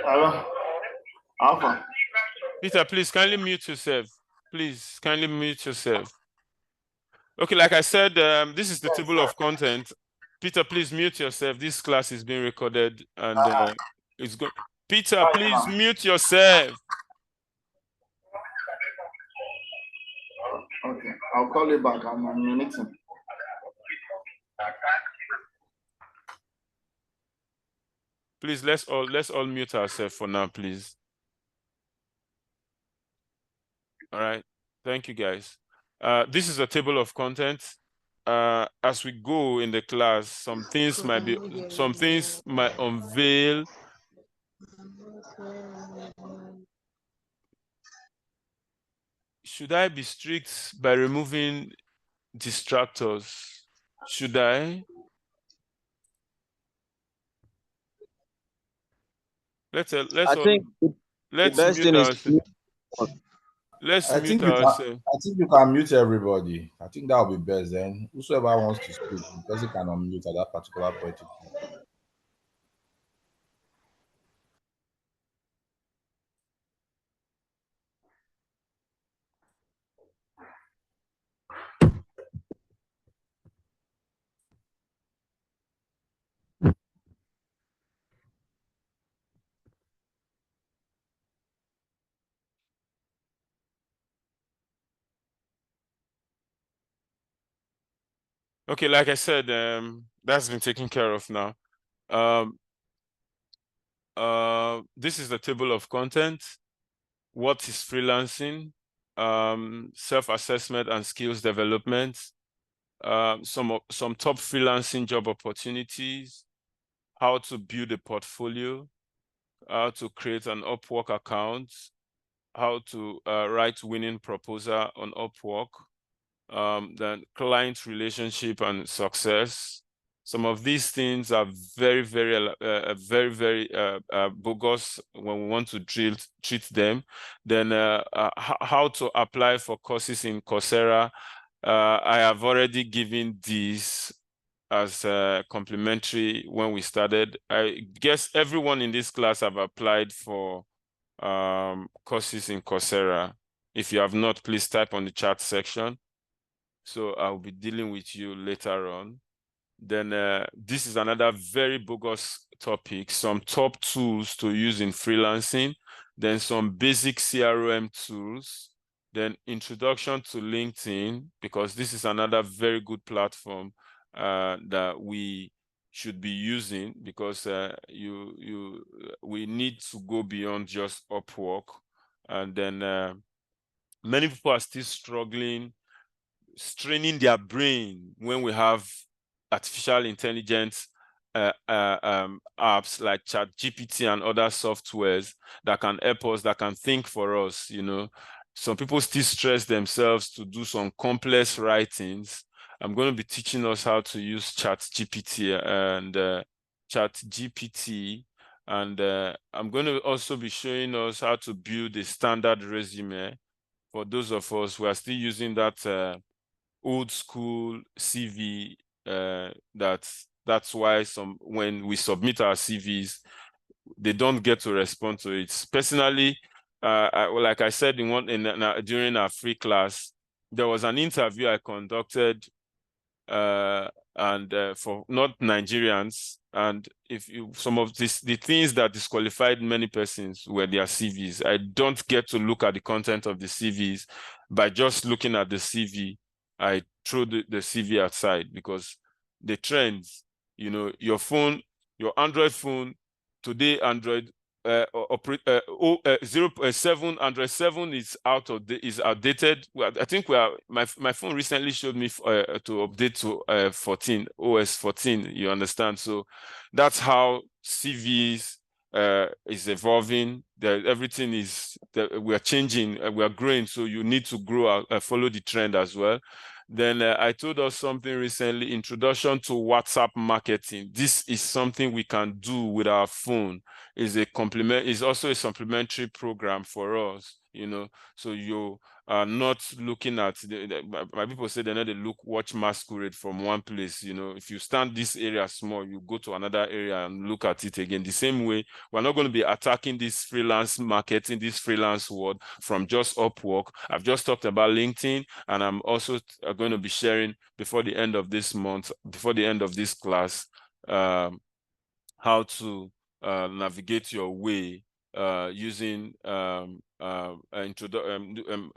Hello. Alpha. Peter, please kindly mute yourself. Please kindly mute yourself. Okay, like I said, this is the table of content. Peter, please mute yourself. This class is being recorded and it's good. Peter, please mute yourself. Okay, I'll call you back. I'm in a meeting. Please, let's all mute ourselves for now, please. All right. Thank you, guys. This is a table of content. As we go in the class, some things might unveil. Should I be strict by removing distractors? Should I? Let's I think the best mute thing is ourselves. Let's mute ourselves. I think you can mute everybody. I think that will be best. Then whosoever wants to speak, the person can unmute at that particular point. Okay, like I said, that's been taken care of now. This is the table of content. What is freelancing? Self-assessment and skills development. Some top freelancing job opportunities. How to build a portfolio. How to create an Upwork account. How to write winning proposal on Upwork. Then client relationship and success. Some of these things are very bogus when we want to treat them. Then how to apply for courses in Coursera. I have already given these as complimentary when we started. I guess everyone in this class have applied for courses in Coursera. If you have not, please type on the chat section. So I'll be dealing with you later on. Then this is another very bogus topic, some top tools to use in freelancing, then some basic CRM tools, then introduction to LinkedIn, because this is another very good platform that we should be using, because we need to go beyond just Upwork. And then many people are still struggling, straining their brain when we have artificial intelligence apps like ChatGPT and other softwares that can help us, that can think for us. Some people still stress themselves to do some complex writings. I'm going to be teaching us how to use ChatGPT and I'm going to also be showing us how to build a standard resume for those of us who are still using that old school CV. That's why when we submit our CVs, they don't get to respond to it. Personally, like I said during our free class, there was an interview I conducted for not Nigerians, and some of the things that disqualified many persons were their CVs. I don't get to look at the content of the CVs. By just looking at the CV, I throw the CV outside, because the trends, your Android phone today, Android 7 is outdated. Well, I think my phone recently showed me to update to 14, OS 14. You understand? So that's how CVs is evolving. Everything is we are changing. We are growing. So you need to grow, follow the trend as well. Then I told us something recently, introduction to WhatsApp marketing. This is something we can do with our phone. is a complement, is also a supplementary program for us, you know. So you are not looking at my people say they know they watch masquerade from one place, you know. If you stand this area small, you go to another area and look at it again. The same way, we're not going to be attacking this freelance market in this freelance world from just Upwork. I've just talked about LinkedIn, and I'm also going to be sharing before the end of this month, before the end of this class, how to navigate your way using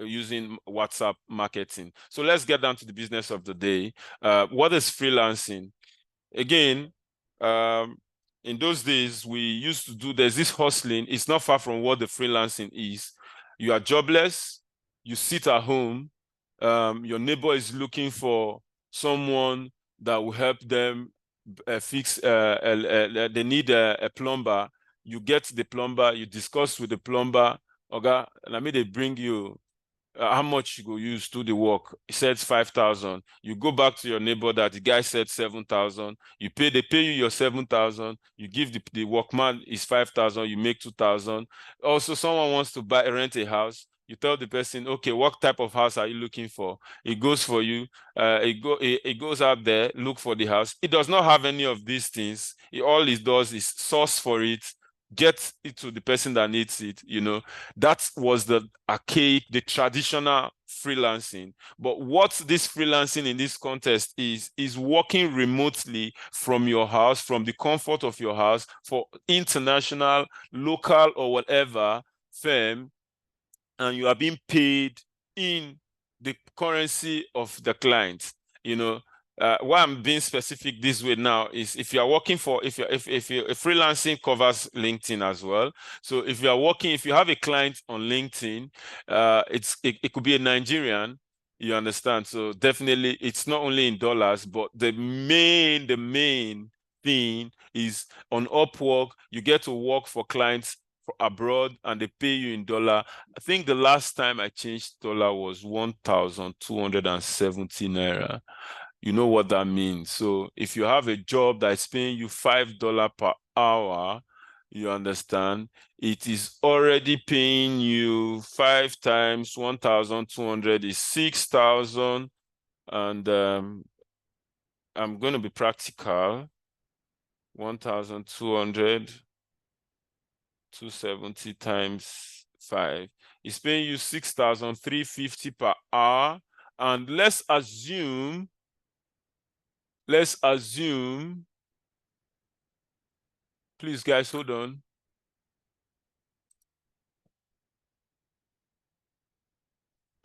using WhatsApp marketing. So let's get down to the business of the day. What is freelancing? Again, in those days, we used to do, there's this hustling. It's not far from what the freelancing is. You are jobless, you sit at home, your neighbor is looking for someone that will help them fix, they need a plumber. You get the plumber, you discuss with the plumber, okay, let me they bring you how much you go use to the work. He said 5,000. You go back to your neighbor that the guy said 7,000. You pay, they pay you your 7,000. You give the workman his 5,000. You make 2,000. Also, someone wants to rent a house. You tell the person, okay, what type of house are you looking for? It goes for you. It goes out there, look for the house. It does not have any of these things. All it does is source for it, get it to the person that needs it, you know. That was the archaic, the traditional freelancing. But what this freelancing in this context is working remotely from your house, from the comfort of your house, for international, local, or whatever firm, and you are being paid in the currency of the client. You know, why I'm being specific this way now is if you are working for, if freelancing covers LinkedIn as well. So if you are working, if you have a client on LinkedIn, it could be a Nigerian. You understand? So definitely, it's not only in dollars, but the main thing is on Upwork. You get to work for clients abroad and they pay you in dollar. I think the last time I changed dollar was 1,270 naira. You know what that means. So if you have a job that's paying you $5 per hour, you understand, it is already paying you 5 times 1,200 is 6,000. And I'm going to be practical. 1,200 270 times 5 is paying you 6,350 per hour. And let's assume, please guys, hold on.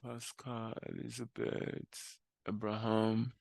Pascal, Elizabeth, Abraham.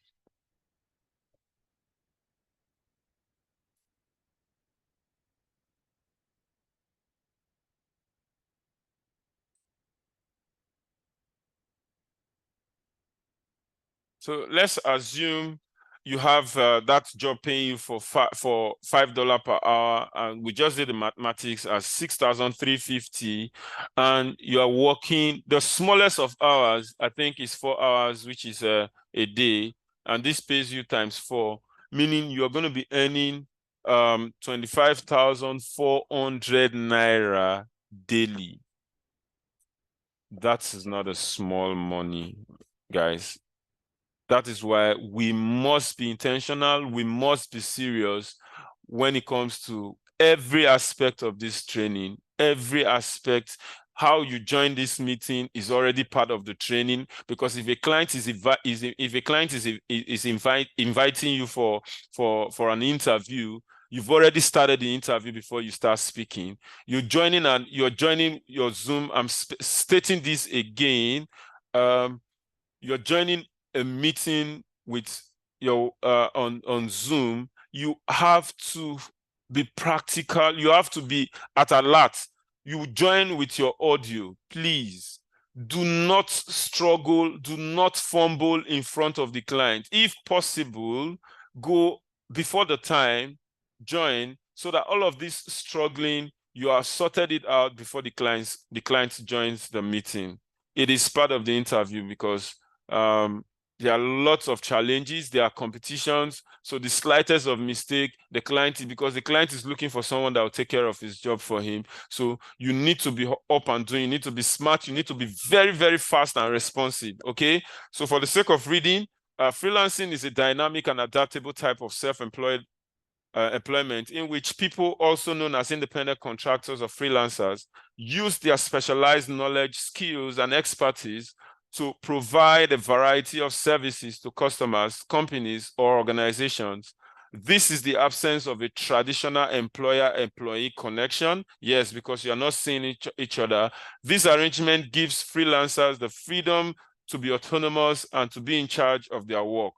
So let's assume you have that job paying you for $5 per hour, and we just did the mathematics as 6,350, and you are working the smallest of hours, I think, is 4 hours, which is a day, and this pays you times 4, meaning you are going to be earning 25,400 naira daily. That is not a small money, guys. That is why we must be intentional. We must be serious when it comes to every aspect of this training, every aspect. How you join this meeting is already part of the training, because if a client is inviting you for an interview, you've already started the interview before you start speaking. You're joining your Zoom. I'm stating this again. You're joining a meeting with your on Zoom. You have to be practical. You have to be at alert. You join with your audio. Please do not struggle. Do not fumble in front of the client. If possible, go before the time, join, so that all of this struggling, you are sorted it out before the client joins the meeting. It is part of the interview, because There are lots of challenges, there are competitions. So the slightest of mistake, because the client is looking for someone that will take care of his job for him. So you need to be up and doing, you need to be smart, you need to be very, very fast and responsive, okay? So for the sake of reading, freelancing is a dynamic and adaptable type of self-employed employment in which people, also known as independent contractors or freelancers, use their specialized knowledge, skills, and expertise to provide a variety of services to customers, companies, or organizations. This is the absence of a traditional employer-employee connection. Yes, because you are not seeing each other. This arrangement gives freelancers the freedom to be autonomous and to be in charge of their work.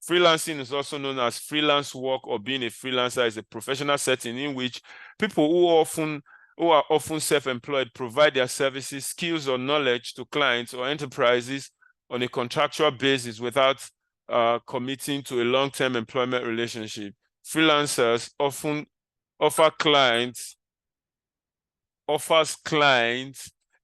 Freelancing is also known as freelance work, or being a freelancer is a professional setting in which people who are often self-employed provide their services, skills, or knowledge to clients or enterprises on a contractual basis without committing to a long-term employment relationship. Freelancers often offers clients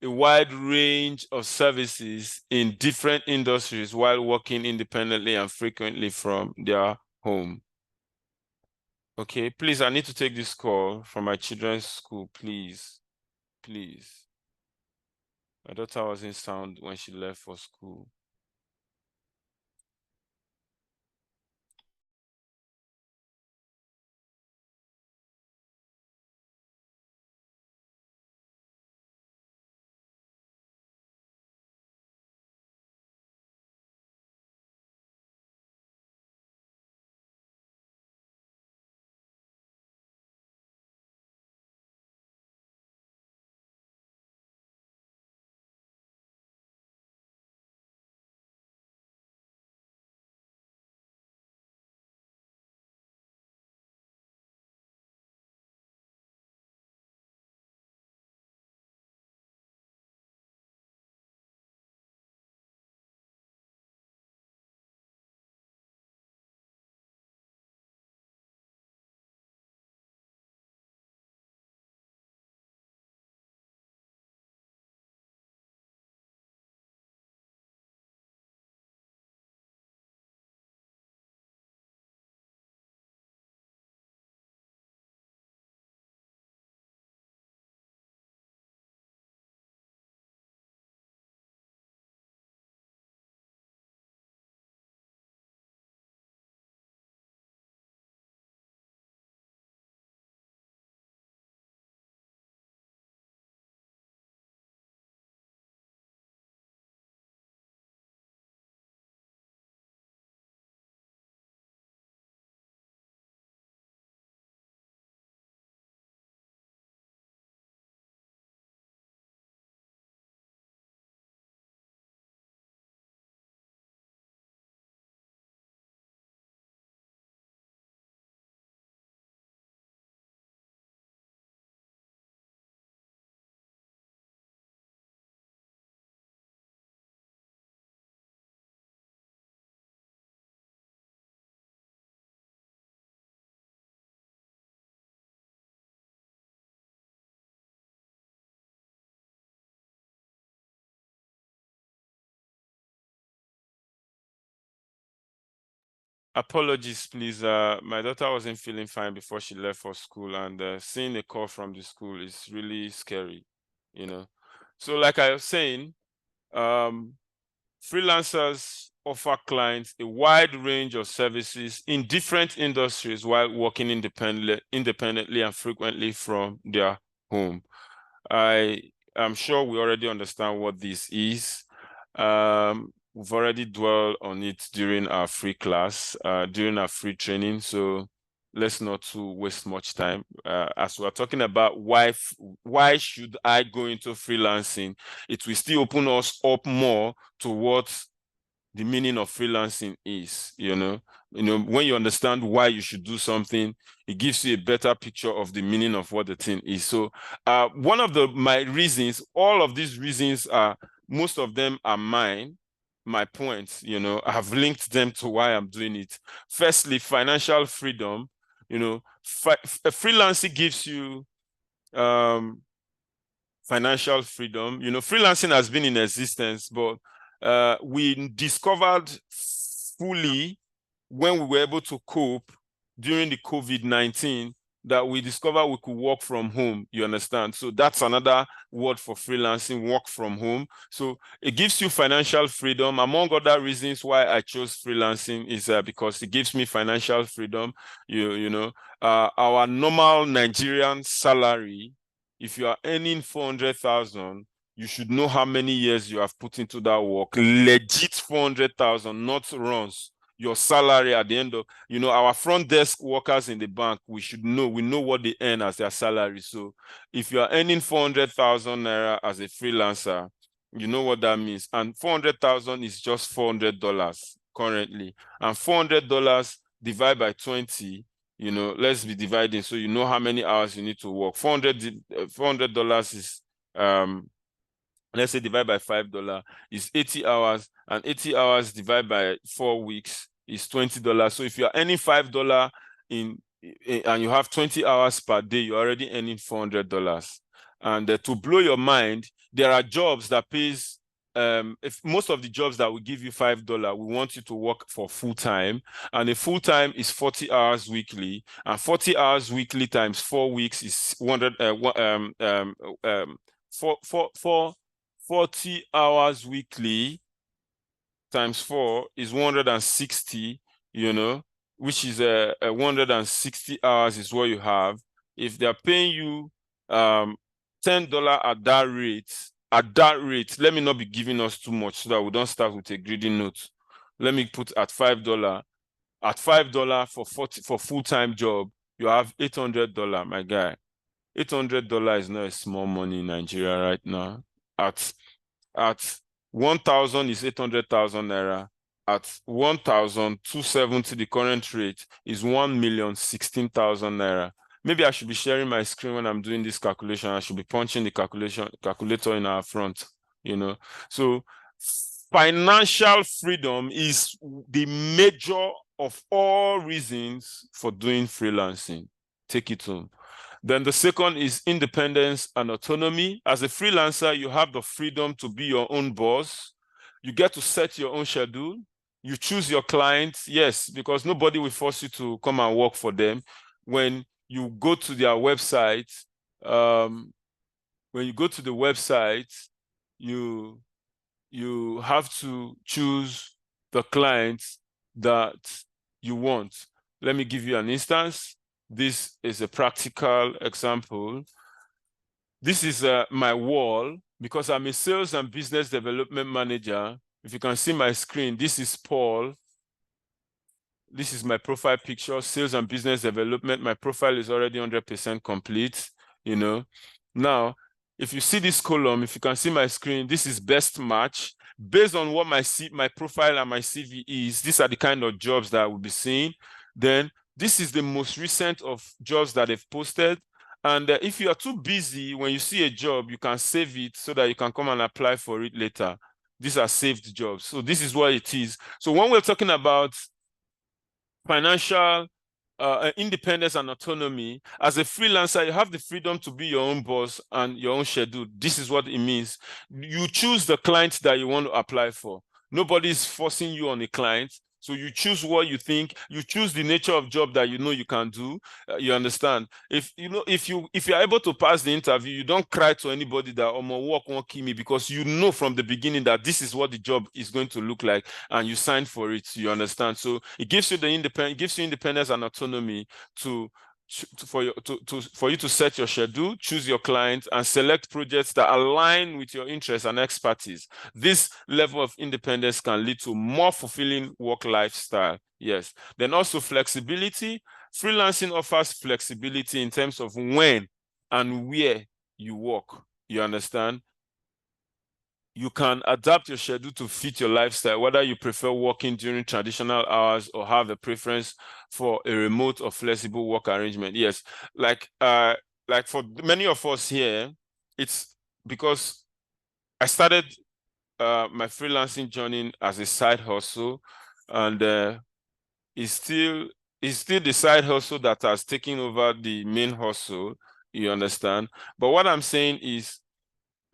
a wide range of services in different industries while working independently and frequently from their home. Okay, please, I need to take this call from my children's school, please. Please. My daughter wasn't sound when she left for school. Apologies, please. My daughter wasn't feeling fine before she left for school, and seeing a call from the school is really scary, you know. So like I was saying, freelancers offer clients a wide range of services in different industries while working independently and frequently from their home. I am sure we already understand what this is. We've already dwelled on it during our free class, during our free training. So let's not to waste much time. As we're talking about why should I go into freelancing, it will still open us up more to what the meaning of freelancing is. When you understand why you should do something, it gives you a better picture of the meaning of what the thing is. So one of my reasons, all of these reasons most of them are my points. I've linked them to why I'm doing it. Firstly, financial freedom. Freelancing gives you financial freedom. Freelancing has been in existence, but we discovered fully when we were able to cope during the COVID-19 that we discovered we could work from home, you understand? So that's another word for freelancing, work from home. So it gives you financial freedom. Among other reasons why I chose freelancing is because it gives me financial freedom. Our normal Nigerian salary, if you are earning 400,000, you should know how many years you have put into that work. Legit 400,000, not runs. Your salary at the end of, our front desk workers in the bank, we know what they earn as their salary. So if you are earning 400,000 naira as a freelancer, you know what that means. And 400,000 is just $400 currently. And $400 divided by 20, let's be dividing. So you know how many hours you need to work. $400 is, let's say divide by $5 is 80 hours, and 80 hours divided by 4 weeks is $20. So if you're earning $5 and you have 20 hours per day, you're already earning $400. And to blow your mind, there are jobs that pays, if most of the jobs that will give you $5, we want you to work for full-time, and a full-time is 40 hours weekly, and 40 hours weekly times 4 weeks is 40 hours weekly times 4 is 160, which is 160 hours is what you have. If they're paying you $10 at that rate, let me not be giving us too much so that we don't start with a greedy note. Let me put at $5. At $5 for full-time job, you have $800, my guy. $800 is not a small money in Nigeria right now. At 1,000 is 800,000 naira. At 1,270, the current rate is 1,016,000 naira. Maybe I should be sharing my screen when I'm doing this calculation. I should be punching the calculator in our front, So financial freedom is the major of all reasons for doing freelancing. Take it home. Then the second is independence and autonomy. As a freelancer, you have the freedom to be your own boss. You get to set your own schedule. You choose your clients, yes, because nobody will force you to come and work for them. When you go to their website, you have to choose the clients that you want. Let me give you an instance. This is a practical example. This is my wall, because I'm a sales and business development manager. If you can see my screen, this is Paul. This is my profile picture, sales and business development. My profile is already 100% complete, Now, if you see this column, if you can see my screen, this is best match. Based on what my profile and my CV is, these are the kind of jobs that I will be seeing. Then this is the most recent of jobs that they've posted. And if you are too busy, when you see a job, you can save it so that you can come and apply for it later. These are saved jobs. So this is what it is. So when we're talking about financial independence and autonomy, as a freelancer, you have the freedom to be your own boss and your own schedule. This is what it means. You choose the client that you want to apply for. Nobody is forcing you on a client. So you choose what you think. You choose the nature of job that you can do. You understand? If you're able to pass the interview, you don't cry to anybody that my work won't kill me, because you know from the beginning that this is what the job is going to look like, and you sign for it. You understand? So it gives you independence and autonomy for you to set your schedule, choose your clients, and select projects that align with your interests and expertise. This level of independence can lead to more fulfilling work lifestyle. Yes. Then also flexibility. Freelancing offers flexibility in terms of when and where you work. You understand? You can adapt your schedule to fit your lifestyle, whether you prefer working during traditional hours or have a preference for a remote or flexible work arrangement. Yes, like for many of us here, it's because I started my freelancing journey as a side hustle, and it's still the side hustle that has taken over the main hustle. You understand? But what I'm saying is,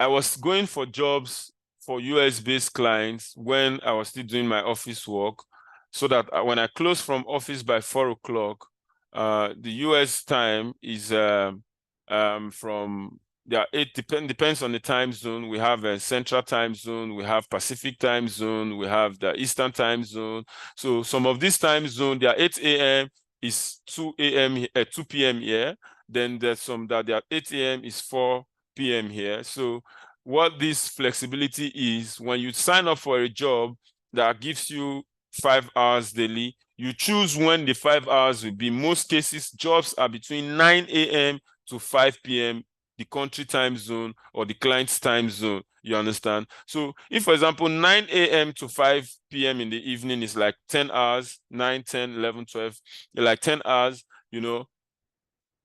I was going for jobs for US-based clients when I was still doing my office work, so that when I close from office by 4 o'clock, the US time is from, yeah, it depends on the time zone. We have a Central time zone, we have Pacific time zone, we have the Eastern time zone. So some of these time zone, their 8 a.m. is 2 p.m. here. Then there's some that their 8 a.m. is 4 p.m. here. So what this flexibility is, when you sign up for a job that gives you 5 hours daily, you choose when the 5 hours will be. Most cases, jobs are between 9 a.m. to 5 p.m., the country time zone or the client's time zone. You understand? So if, for example, 9 a.m. to 5 p.m. in the evening is like 10 hours, 9, 10, 11, 12, like 10 hours, you know,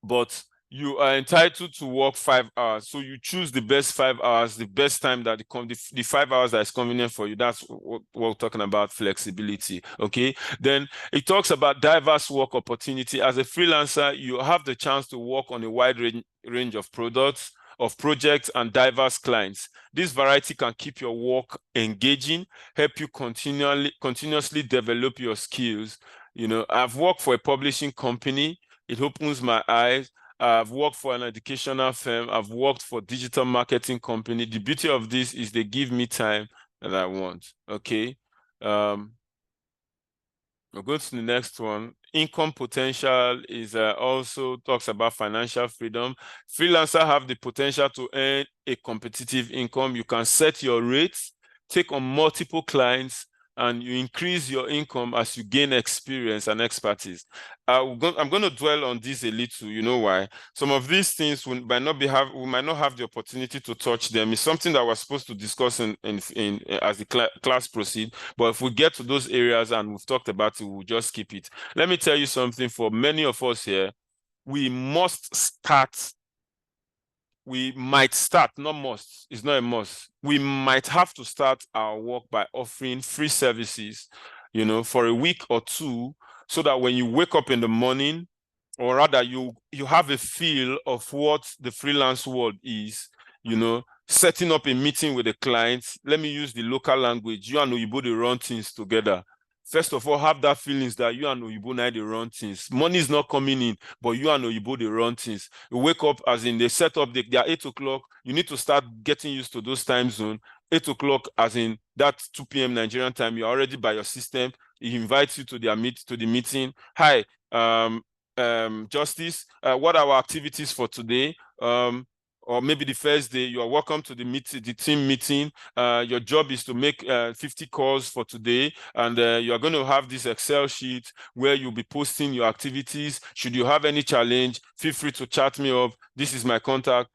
but you are entitled to work 5 hours. So you choose the best 5 hours, the best time that the 5 hours that is convenient for you. That's what we're talking about, flexibility. Okay. Then it talks about diverse work opportunity. As a freelancer, you have the chance to work on a wide range of products, of projects, and diverse clients. This variety can keep your work engaging, help you continuously develop your skills. You know, I've worked for a publishing company. It opens my eyes. I've worked for an educational firm. I've worked for digital marketing company. The beauty of this is they give me time that I want. Okay. We'll go to the next one. Income potential is also talks about financial freedom. Freelancers have the potential to earn a competitive income. You can set your rates, take on multiple clients, and you increase your income as you gain experience and expertise. I'm going to dwell on this a little. You know why? Some of these things we might not have the opportunity to touch them. It's something that we're supposed to discuss in as the class proceed. But if we get to those areas and we've talked about it, we'll just skip it. Let me tell you something. For many of us here, we must start. We might start, not must, it's not a must. We might have to start our work by offering free services, you know, for a week or two, so that when you wake up in the morning, or rather you have a feel of what the freelance world is, you know, setting up a meeting with a client. Let me use the local language. You and Oyibo, they run things together. First of all, have that feelings that you and Oyibo now they run things. Money is not coming in, but you and Oyibo they run things. You wake up, as in they set up, they are 8 o'clock. You need to start getting used to those time zone. 8 o'clock, as in that 2 p.m. Nigerian time, you're already by your system. He invites you to the meeting. Hi, Justice, what are our activities for today? Or maybe the first day, you are welcome to the team meeting. Your job is to make 50 calls for today, and you are going to have this Excel sheet where you'll be posting your activities. Should you have any challenge, feel free to chat me up. This is my contact.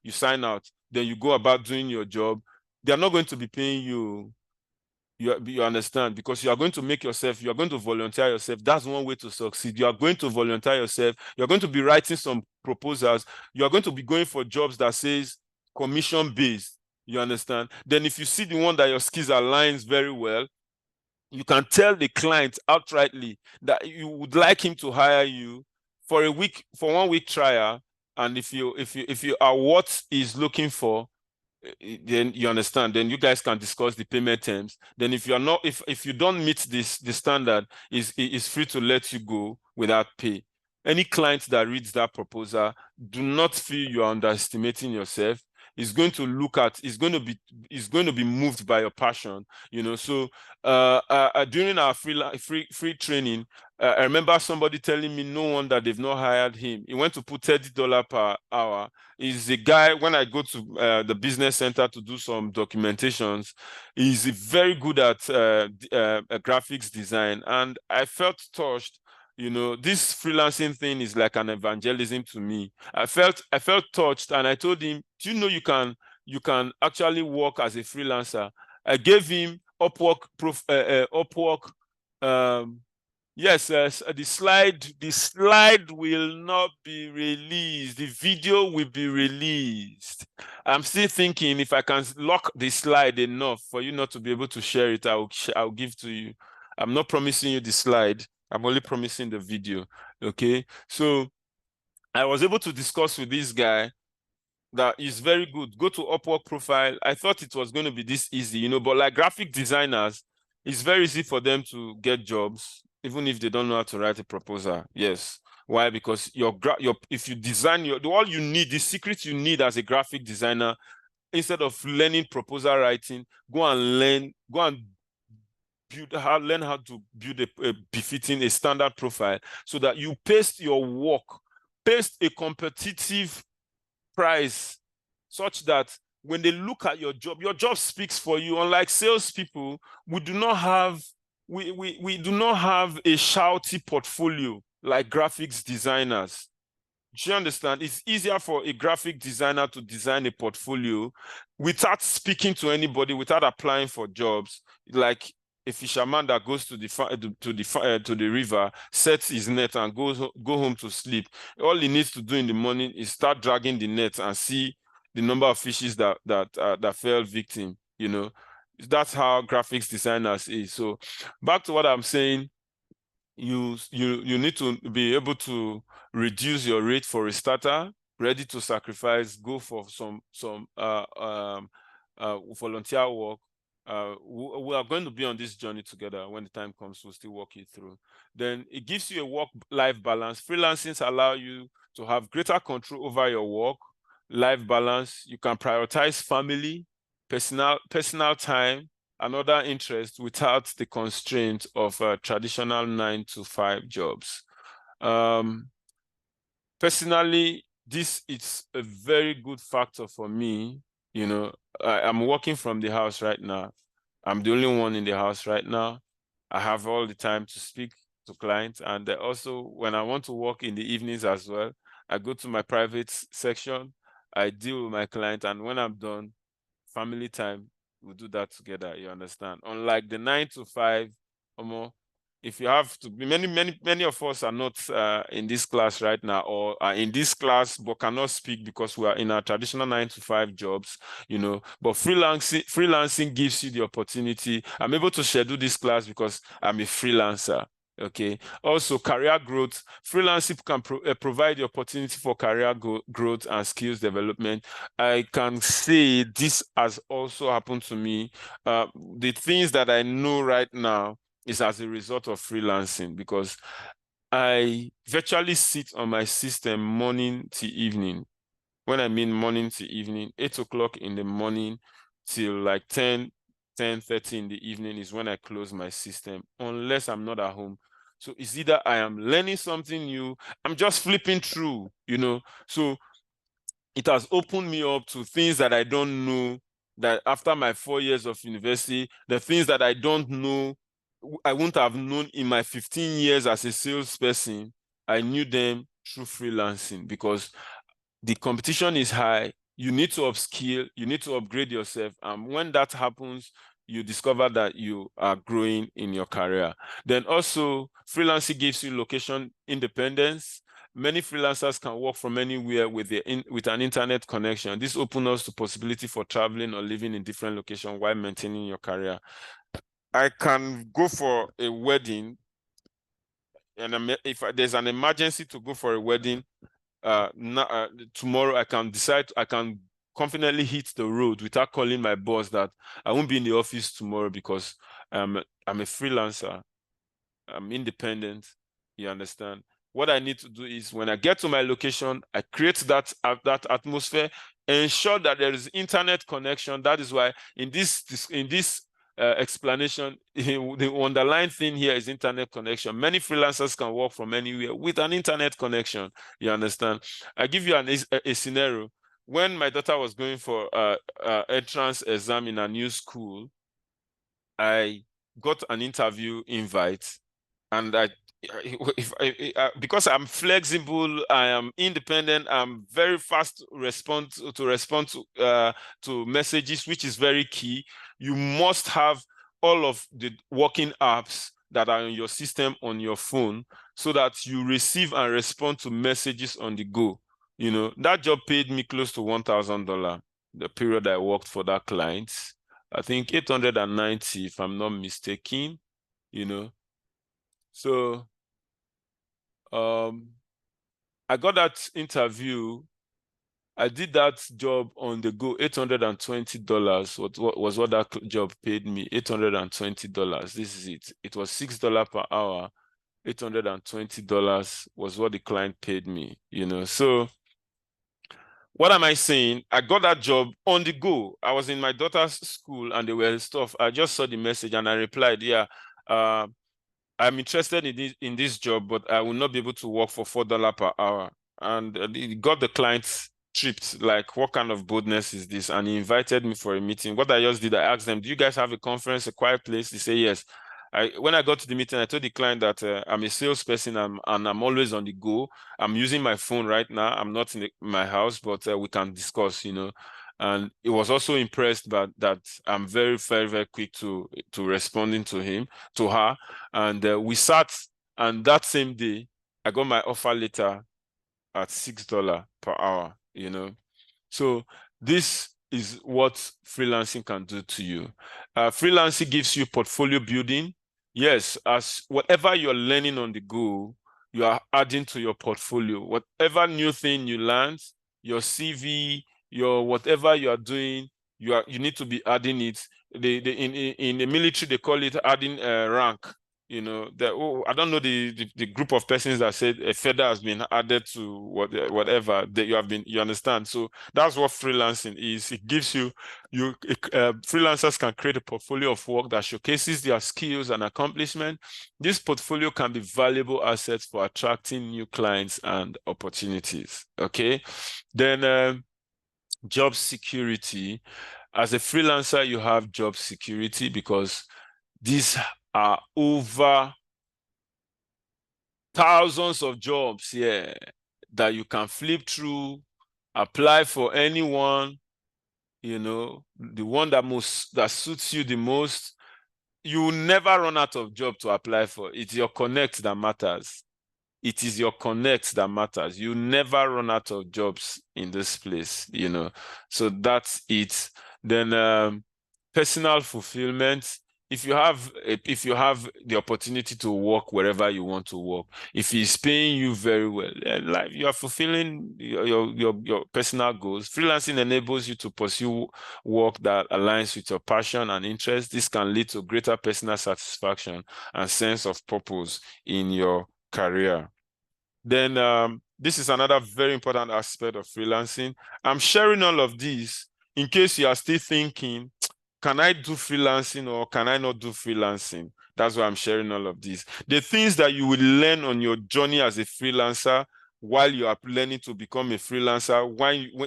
You sign out. Then you go about doing your job. They are not going to be paying you. You understand, because you are going to make yourself, you are going to volunteer yourself. That's one way to succeed. You are going to volunteer yourself. You're going to be writing some proposals. You are going to be going for jobs that says commission based. You understand? Then if you see the one that your skills aligns very well, you can tell the client outrightly that you would like him to hire you for a week, for 1 week trial. And if you are what he's looking for, then you understand, then you guys can discuss the payment terms. Then if you are not, if you don't meet the standard, is free to let you go without pay. Any client that reads that proposal, do not feel you are underestimating yourself. Is going to look at, is going to be moved by your passion, you know. So during our free training, I remember somebody telling me no wonder they've not hired him. He went to put $30 per hour. He's a guy, when I go to the business center to do some documentations, he's very good at graphics design. And I felt touched. You know, this freelancing thing is like an evangelism to me. I felt touched, and I told him, do you know you can actually work as a freelancer? I gave him Upwork yes, the slide will not be released. The video will be released. I'm still thinking if I can lock the slide enough for you not to be able to share it, I'll give to you. I'm not promising you the slide. I'm only promising the video. Okay. So I was able to discuss with this guy that is very good. Go to Upwork profile. I thought it was going to be this easy, you know, but like graphic designers, it's very easy for them to get jobs, even if they don't know how to write a proposal. Yes. Why? Because if you design all you need, the secret you need as a graphic designer, instead of learning proposal writing, go and learn how to build a befitting a standard profile, so that you paste your work, paste a competitive price, such that when they look at your job speaks for you. Unlike salespeople, we do not have we do not have a shouty portfolio like graphics designers. Do you understand? It's easier for a graphic designer to design a portfolio without speaking to anybody, without applying for jobs, like a fisherman that goes to the river, sets his net, and go home to sleep. All he needs to do in the morning is start dragging the net and see the number of fishes that fell victim. You know, that's how graphics designers is. So back to what I'm saying. You need to be able to reduce your rate for a starter, ready to sacrifice, go for some volunteer work. We are going to be on this journey together. When the time comes, we'll still walk you through. Then it gives you a work-life balance. Freelancing allow you to have greater control over your work-life balance. You can prioritize family, personal time, and other interests without the constraint of traditional 9-to-5 jobs. Personally, this is a very good factor for me. You know, I'm working from the house right now. I'm the only one in the house right now. I have all the time to speak to clients. And also, when I want to work in the evenings as well, I go to my private section, I deal with my client, and when I'm done, family time, we'll do that together. You understand? Unlike the 9-to-5, if you have to be, many of us are not in this class right now, or are in this class but cannot speak because we are in our traditional 9-to-5 jobs, you know. But freelancing gives you the opportunity. I'm able to schedule this class because I'm a freelancer. Okay. Also, career growth. Freelancing can provide the opportunity for career growth and skills development. I can say this has also happened to me. The things that I know right now is as a result of freelancing, because I virtually sit on my system morning to evening. When I mean morning to evening, 8 o'clock in the morning till like 10:30 in the evening is when I close my system, unless I'm not at home. So it's either I am learning something new, I'm just flipping through, you know. So it has opened me up to things that I don't know, that after my 4 years of university, the things that I don't know, I wouldn't have known in my 15 years as a salesperson. I knew them through freelancing, because the competition is high. You need to upskill, you need to upgrade yourself. And when that happens, you discover that you are growing in your career. Then also, freelancing gives you location independence. Many freelancers can work from anywhere with an internet connection. This opens us to possibility for traveling or living in different locations while maintaining your career. I can go for a wedding, and if there's an emergency to go for a wedding, tomorrow, I can confidently hit the road without calling my boss that I won't be in the office tomorrow, because I'm a freelancer. I'm independent. You understand? What I need to do is, when I get to my location, I create that atmosphere, ensure that there is internet connection. That is why in this explanation, the underlying thing here is internet connection. Many freelancers can work from anywhere with an internet connection. You understand? I give you a scenario. When my daughter was going for entrance exam in a new school, I got an interview invite, and because I'm flexible, I am independent, I'm very fast to respond to messages, which is very key. You must have all of the working apps that are on your system on your phone, so that you receive and respond to messages on the go. You know, that job paid me close to $1,000 the period I worked for that client. I think 890, if I'm not mistaken, you know. So I got that interview I did that job on the go, $820. What was what that job paid me? $820. This is it. It was $6 per hour. $820 was what the client paid me, you know. So what am I saying? I got that job on the go. I was in my daughter's school and they were stuff. I just saw the message and I replied, yeah, I'm interested in this job, but I will not be able to work for $4 per hour. And it got the client tripped, like, what kind of boldness is this? And he invited me for a meeting. What I just did, I asked them, do you guys have a conference, a quiet place? They say yes. When I got to the meeting, I told the client that I'm a salesperson and I'm always on the go. I'm using my phone right now. I'm not in my house, but we can discuss, you know. And he was also impressed by that I'm very, very, very quick to responding to her. And we sat, and that same day, I got my offer letter at $6 per hour, you know. So this is what freelancing can do to you. Freelancing gives you portfolio building. Yes, as whatever you're learning on the go, you are adding to your portfolio. Whatever new thing you learn, your CV, your whatever you are doing, you need to be adding it. In the military, they call it adding rank. You know, I don't know the group of persons that said a feather has been added to whatever that you understand. So that's what freelancing is. It gives you freelancers can create a portfolio of work that showcases their skills and accomplishment. This portfolio can be valuable assets for attracting new clients and opportunities. Okay, then job security. As a freelancer, you have job security because these are over thousands of jobs here that you can flip through, apply for anyone, you know, the one that suits you the most. You will never run out of job to apply for. It's your connect that matters. It is your connect that matters. You never run out of jobs in this place, you know. So that's it. Then personal fulfillment. If you have the opportunity to work wherever you want to work, if it's paying you very well, like you are fulfilling your personal goals. Freelancing enables you to pursue work that aligns with your passion and interest. This can lead to greater personal satisfaction and sense of purpose in your career. Then this is another very important aspect of freelancing. I'm sharing all of these in case you are still thinking, can I do freelancing or can I not do freelancing? That's why I'm sharing all of these. The things that you will learn on your journey as a freelancer while you are learning to become a freelancer,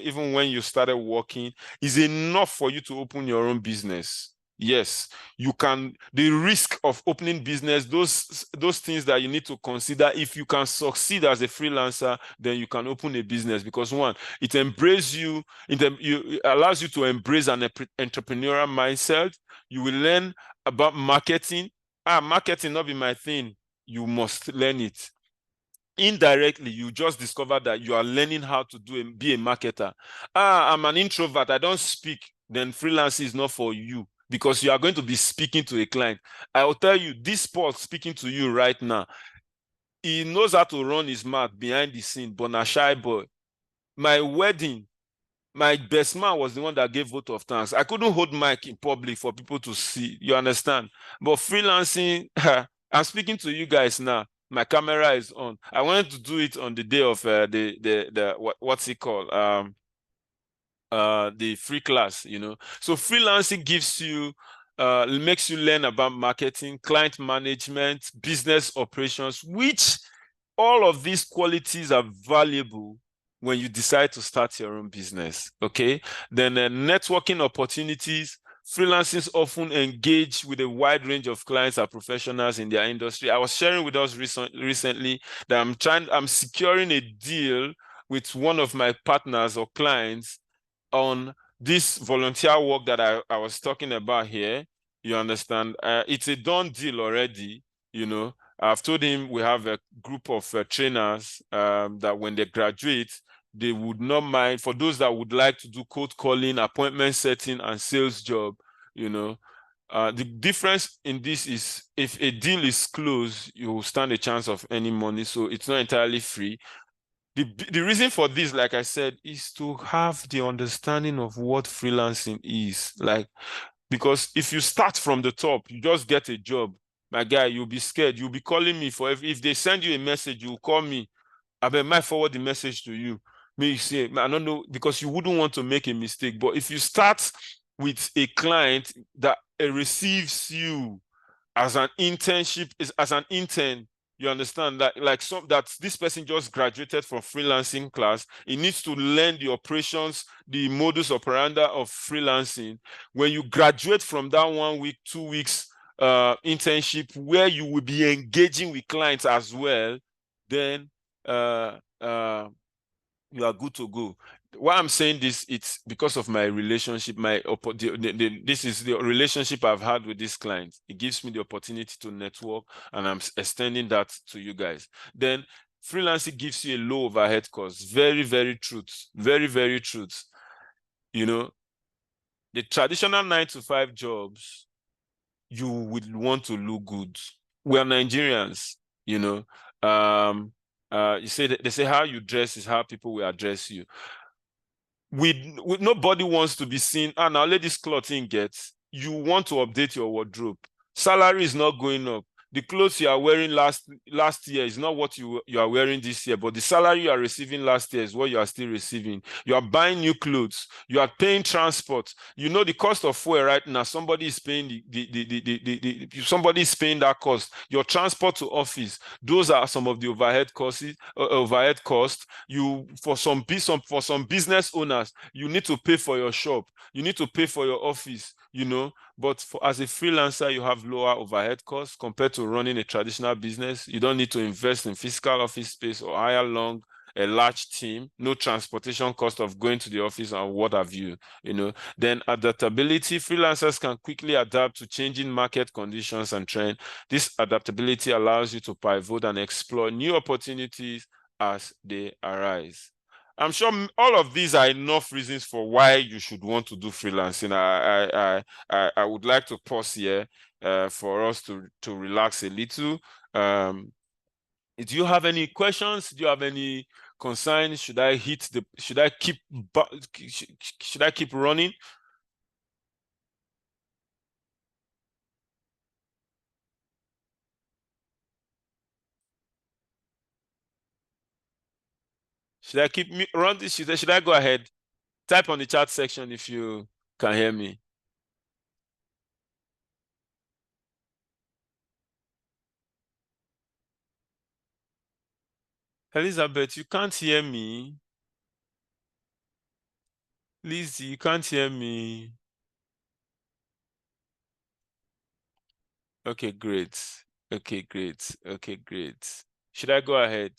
even when you started working, is enough for you to open your own business. Yes, you can. The risk of opening business, those things that you need to consider. If you can succeed as a freelancer, then you can open a business because one, it embraces you. It allows you to embrace an entrepreneurial mindset. You will learn about marketing. Marketing not be my thing. You must learn it. Indirectly, you just discover that you are learning how to be a marketer. I'm an introvert. I don't speak. Then freelancing is not for you, because you are going to be speaking to a client. I will tell you, this Paul speaking to you right now, he knows how to run his mouth behind the scene, but a shy boy. My wedding, my best man was the one that gave vote of thanks. I couldn't hold mic in public for people to see, you understand? But freelancing, I'm speaking to you guys now. My camera is on. I wanted to do it on the day of what's it called? The free class, you know. So freelancing gives you makes you learn about marketing, client management, business operations, which all of these qualities are valuable when you decide to start your own business. Okay, then networking opportunities. Freelancers often engage with a wide range of clients and professionals in their industry. I was sharing with us recently that I'm securing a deal with one of my partners or clients on this volunteer work that I was talking about here. You understand? It's a done deal already. You know, I've told him we have a group of trainers that when they graduate, they would not mind, for those that would like to do cold calling, appointment setting, and sales job, you know. The difference in this is if a deal is closed, you will stand a chance of any money. So it's not entirely free. The reason for this, like I said, is to have the understanding of what freelancing is. Like, because if you start from the top, you just get a job, my guy, you'll be scared. You'll be calling me for if they send you a message, you'll call me. I might forward the message to you. Me say, I don't know, because you wouldn't want to make a mistake. But if you start with a client that receives you as an internship, as an intern, you understand that, like, that this person just graduated from freelancing class, he needs to learn the operations, the modus operandi of freelancing. When you graduate from that 1 week, 2 weeks internship, where you will be engaging with clients as well, then you are good to go. Why I'm saying this, it's because of my relationship, this is the relationship I've had with this client. It gives me the opportunity to network, and I'm extending that to you guys. Then freelancing gives you a low overhead cost. Very, very truth. Very, very truth. You know, the traditional 9-to-5 jobs, you would want to look good. We are Nigerians, you know. They say how you dress is how people will address you. Nobody wants to be seen. Now let this clothing get. You want to update your wardrobe. Salary is not going up. The clothes you are wearing last year is not what you are wearing this year, but the salary you are receiving last year is what you are still receiving. You are buying new clothes. You are paying transport. You know the cost of fuel right now. Somebody is paying somebody is paying that cost. Your transport to office. Those are some of the overhead costs. For some business owners, you need to pay for your shop. You need to pay for your office. You know. But as a freelancer, you have lower overhead costs compared to running a traditional business. You don't need to invest in physical office space or hire a large team, no transportation cost of going to the office and what have you, you know. Then adaptability, freelancers can quickly adapt to changing market conditions and trends. This adaptability allows you to pivot and explore new opportunities as they arise. I'm sure all of these are enough reasons for why you should want to do freelancing. I would like to pause here for us to relax a little. Do you have any questions? Do you have any concerns? Should I keep running? Should I keep run this? Should I go ahead? Type on the chat section if you can hear me. Elizabeth, you can't hear me. Lizzie, you can't hear me. Okay, great. Okay, great. Okay, great. Should I go ahead?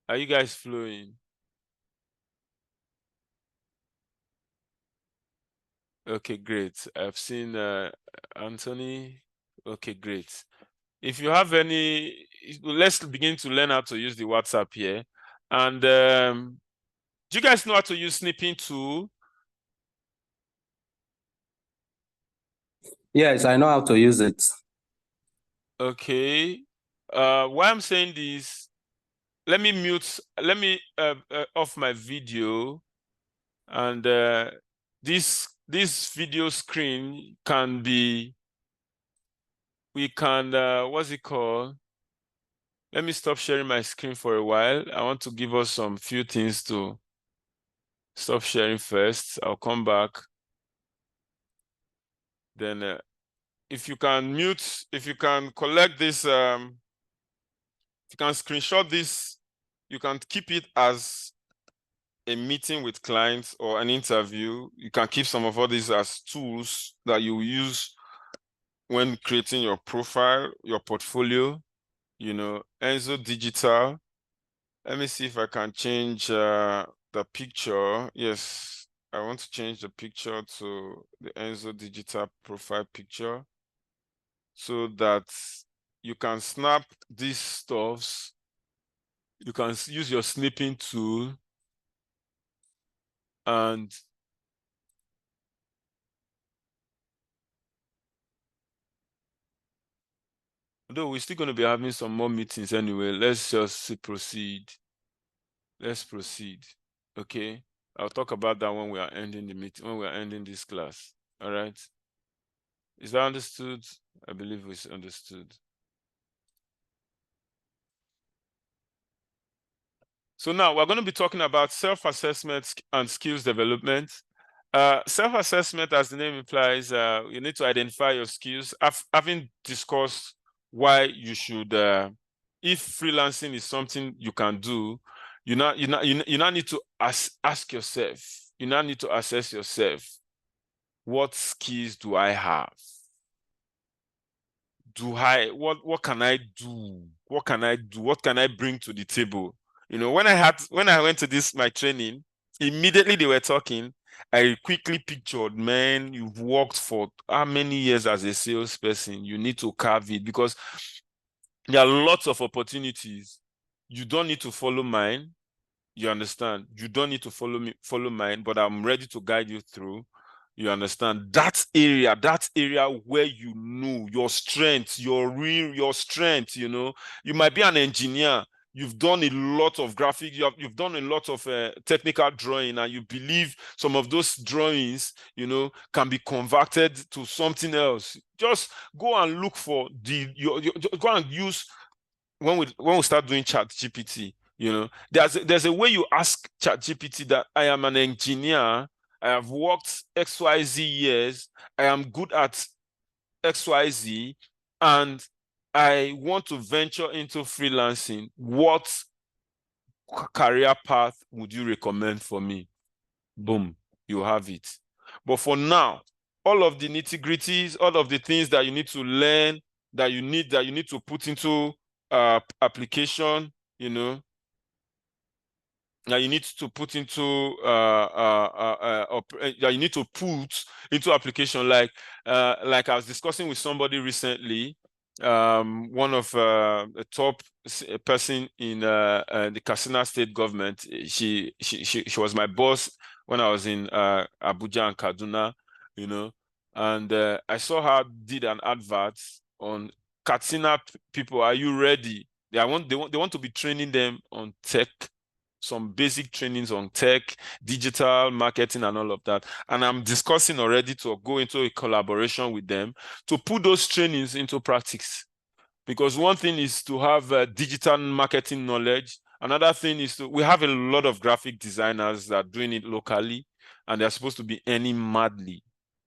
Are you guys flowing? Okay, great. I've seen Anthony. Okay, great. If you have any, let's begin to learn how to use the WhatsApp here. And do you guys know how to use snipping tool? Yes, I know how to use it. Okay. Why I'm saying this, let me off my video, and this video screen can be, we can what's it called? Let me stop sharing my screen for a while. I want to give us some few things to stop sharing first. I'll come back. Then if you can collect this, if you can screenshot this, you can keep it as a meeting with clients or an interview. You can keep some of all these as tools that you use when creating your profile, your portfolio, you know. Enzo Digital. Let me see if I can change the picture. Yes, I want to change the picture to the Enzo Digital profile picture so that you can snap these stuffs. You can use your snipping tool, and though we're still going to be having some more meetings anyway, let's just proceed. let's proceed. Okay, I'll talk about that when we are ending the meeting, when we are ending this class. All right. Is that understood? I believe it's understood. So now we're going to be talking about self-assessment and skills development. Self-assessment, as the name implies, you need to identify your skills. Having discussed why you should, if freelancing is something you can do, you now need to ask yourself. You now need to assess yourself. What skills do I have? What can I do? What can I do? What can I bring to the table? You know, when I went to my training, immediately they were talking. I quickly pictured, man, you've worked for how many years as a salesperson? You need to carve it because there are lots of opportunities. You don't need to follow mine. You understand? You don't need to follow mine, but I'm ready to guide you through. You understand? That area where you know your strength, your strength, you know. You might be an engineer. You've done a lot of graphic, you've done a lot of technical drawing, and you believe some of those drawings, you know, can be converted to something else. Just go and look for go and use when we start doing ChatGPT. You know, there's a way you ask ChatGPT that I am an engineer, I have worked XYZ years, I am good at XYZ, and I want to venture into freelancing. What career path would you recommend for me? Boom, you have it. But for now, all of the nitty-gritties, all of the things that you need to learn, that you need to put into application, you know, that you need to put into that you need to put into application, like I was discussing with somebody recently, one of a top person in the Katsina state government. She was my boss when I was in Abuja and Kaduna, you know, and I saw her did an advert on Katsina people. Are you ready? They want to be training them on tech, some basic trainings on tech, digital marketing, and all of that. And I'm discussing already to go into a collaboration with them to put those trainings into practice. Because one thing is to have digital marketing knowledge. Another thing is we have a lot of graphic designers that are doing it locally, and they're supposed to be earning madly.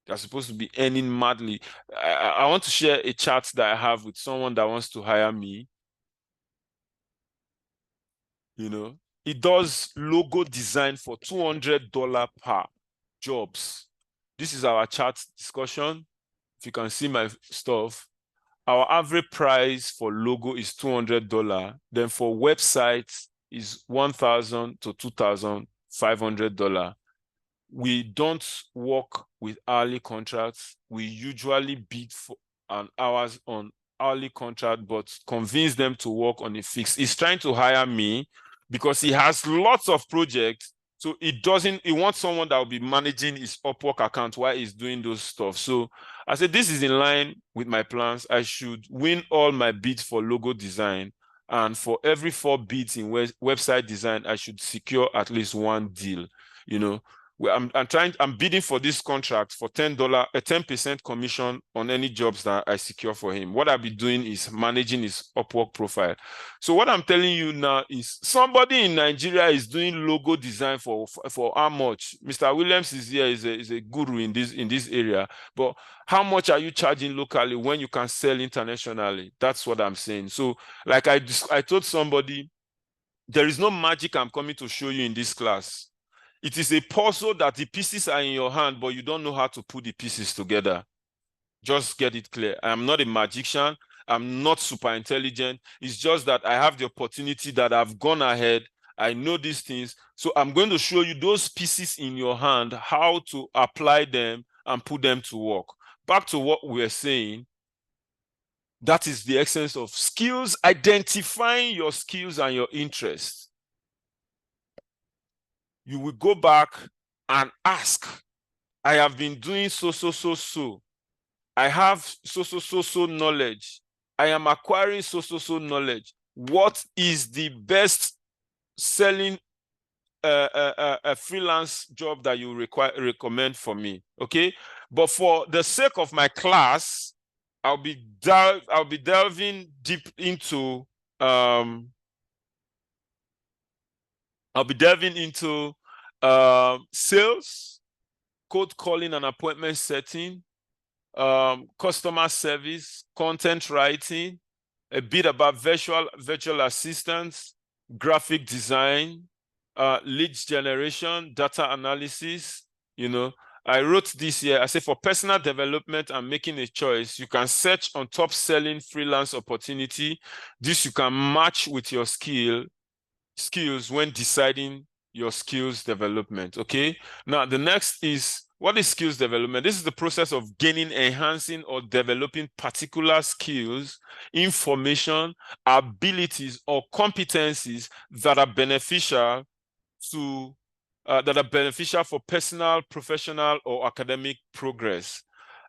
They're supposed to be earning madly. I want to share a chat that I have with someone that wants to hire me. You know, he does logo design for $200 per jobs. This is our chat discussion. If you can see my stuff, our average price for logo is $200. Then for websites is $1,000 to $2,500. We don't work with hourly contracts. We usually bid for an hours on hourly contract, but convince them to work on a fixed. He's trying to hire me because he has lots of projects. So he wants someone that will be managing his Upwork account while he's doing those stuff. So I said, this is in line with my plans. I should win all my bids for logo design. And for every 4 bids in website design, I should secure at least 1 deal. You know, I'm bidding for this contract for $10, a 10% commission on any jobs that I secure for him. What I'll be doing is managing his Upwork profile. So what I'm telling you now is somebody in Nigeria is doing logo design for how much? Mr. Williams is here, is a guru in this area. But how much are you charging locally when you can sell internationally? That's what I'm saying. So like I told somebody, there is no magic I'm coming to show you in this class. It is a puzzle that the pieces are in your hand, but you don't know how to put the pieces together. Just get it clear. I am not a magician. I'm not super intelligent. It's just that I have the opportunity that I've gone ahead. I know these things. So I'm going to show you those pieces in your hand, how to apply them and put them to work. Back to what we were saying. That is the essence of skills, identifying your skills and your interests. You will go back and ask, I have been doing so. I have so knowledge. I am acquiring so knowledge. What is the best selling a freelance job that you recommend for me, okay? But for the sake of my class, I'll be delving deep into sales, cold calling and appointment setting, customer service, content writing, a bit about virtual assistants, graphic design, leads generation, data analysis. I wrote this here. I say for personal development and making a choice, you can search on top selling freelance opportunity. This you can match with your skills when deciding your skills development. Okay. Now the next is, what is skills development? This is the process of gaining, enhancing, or developing particular skills, information, abilities, or competencies that are beneficial for personal, professional, or academic progress.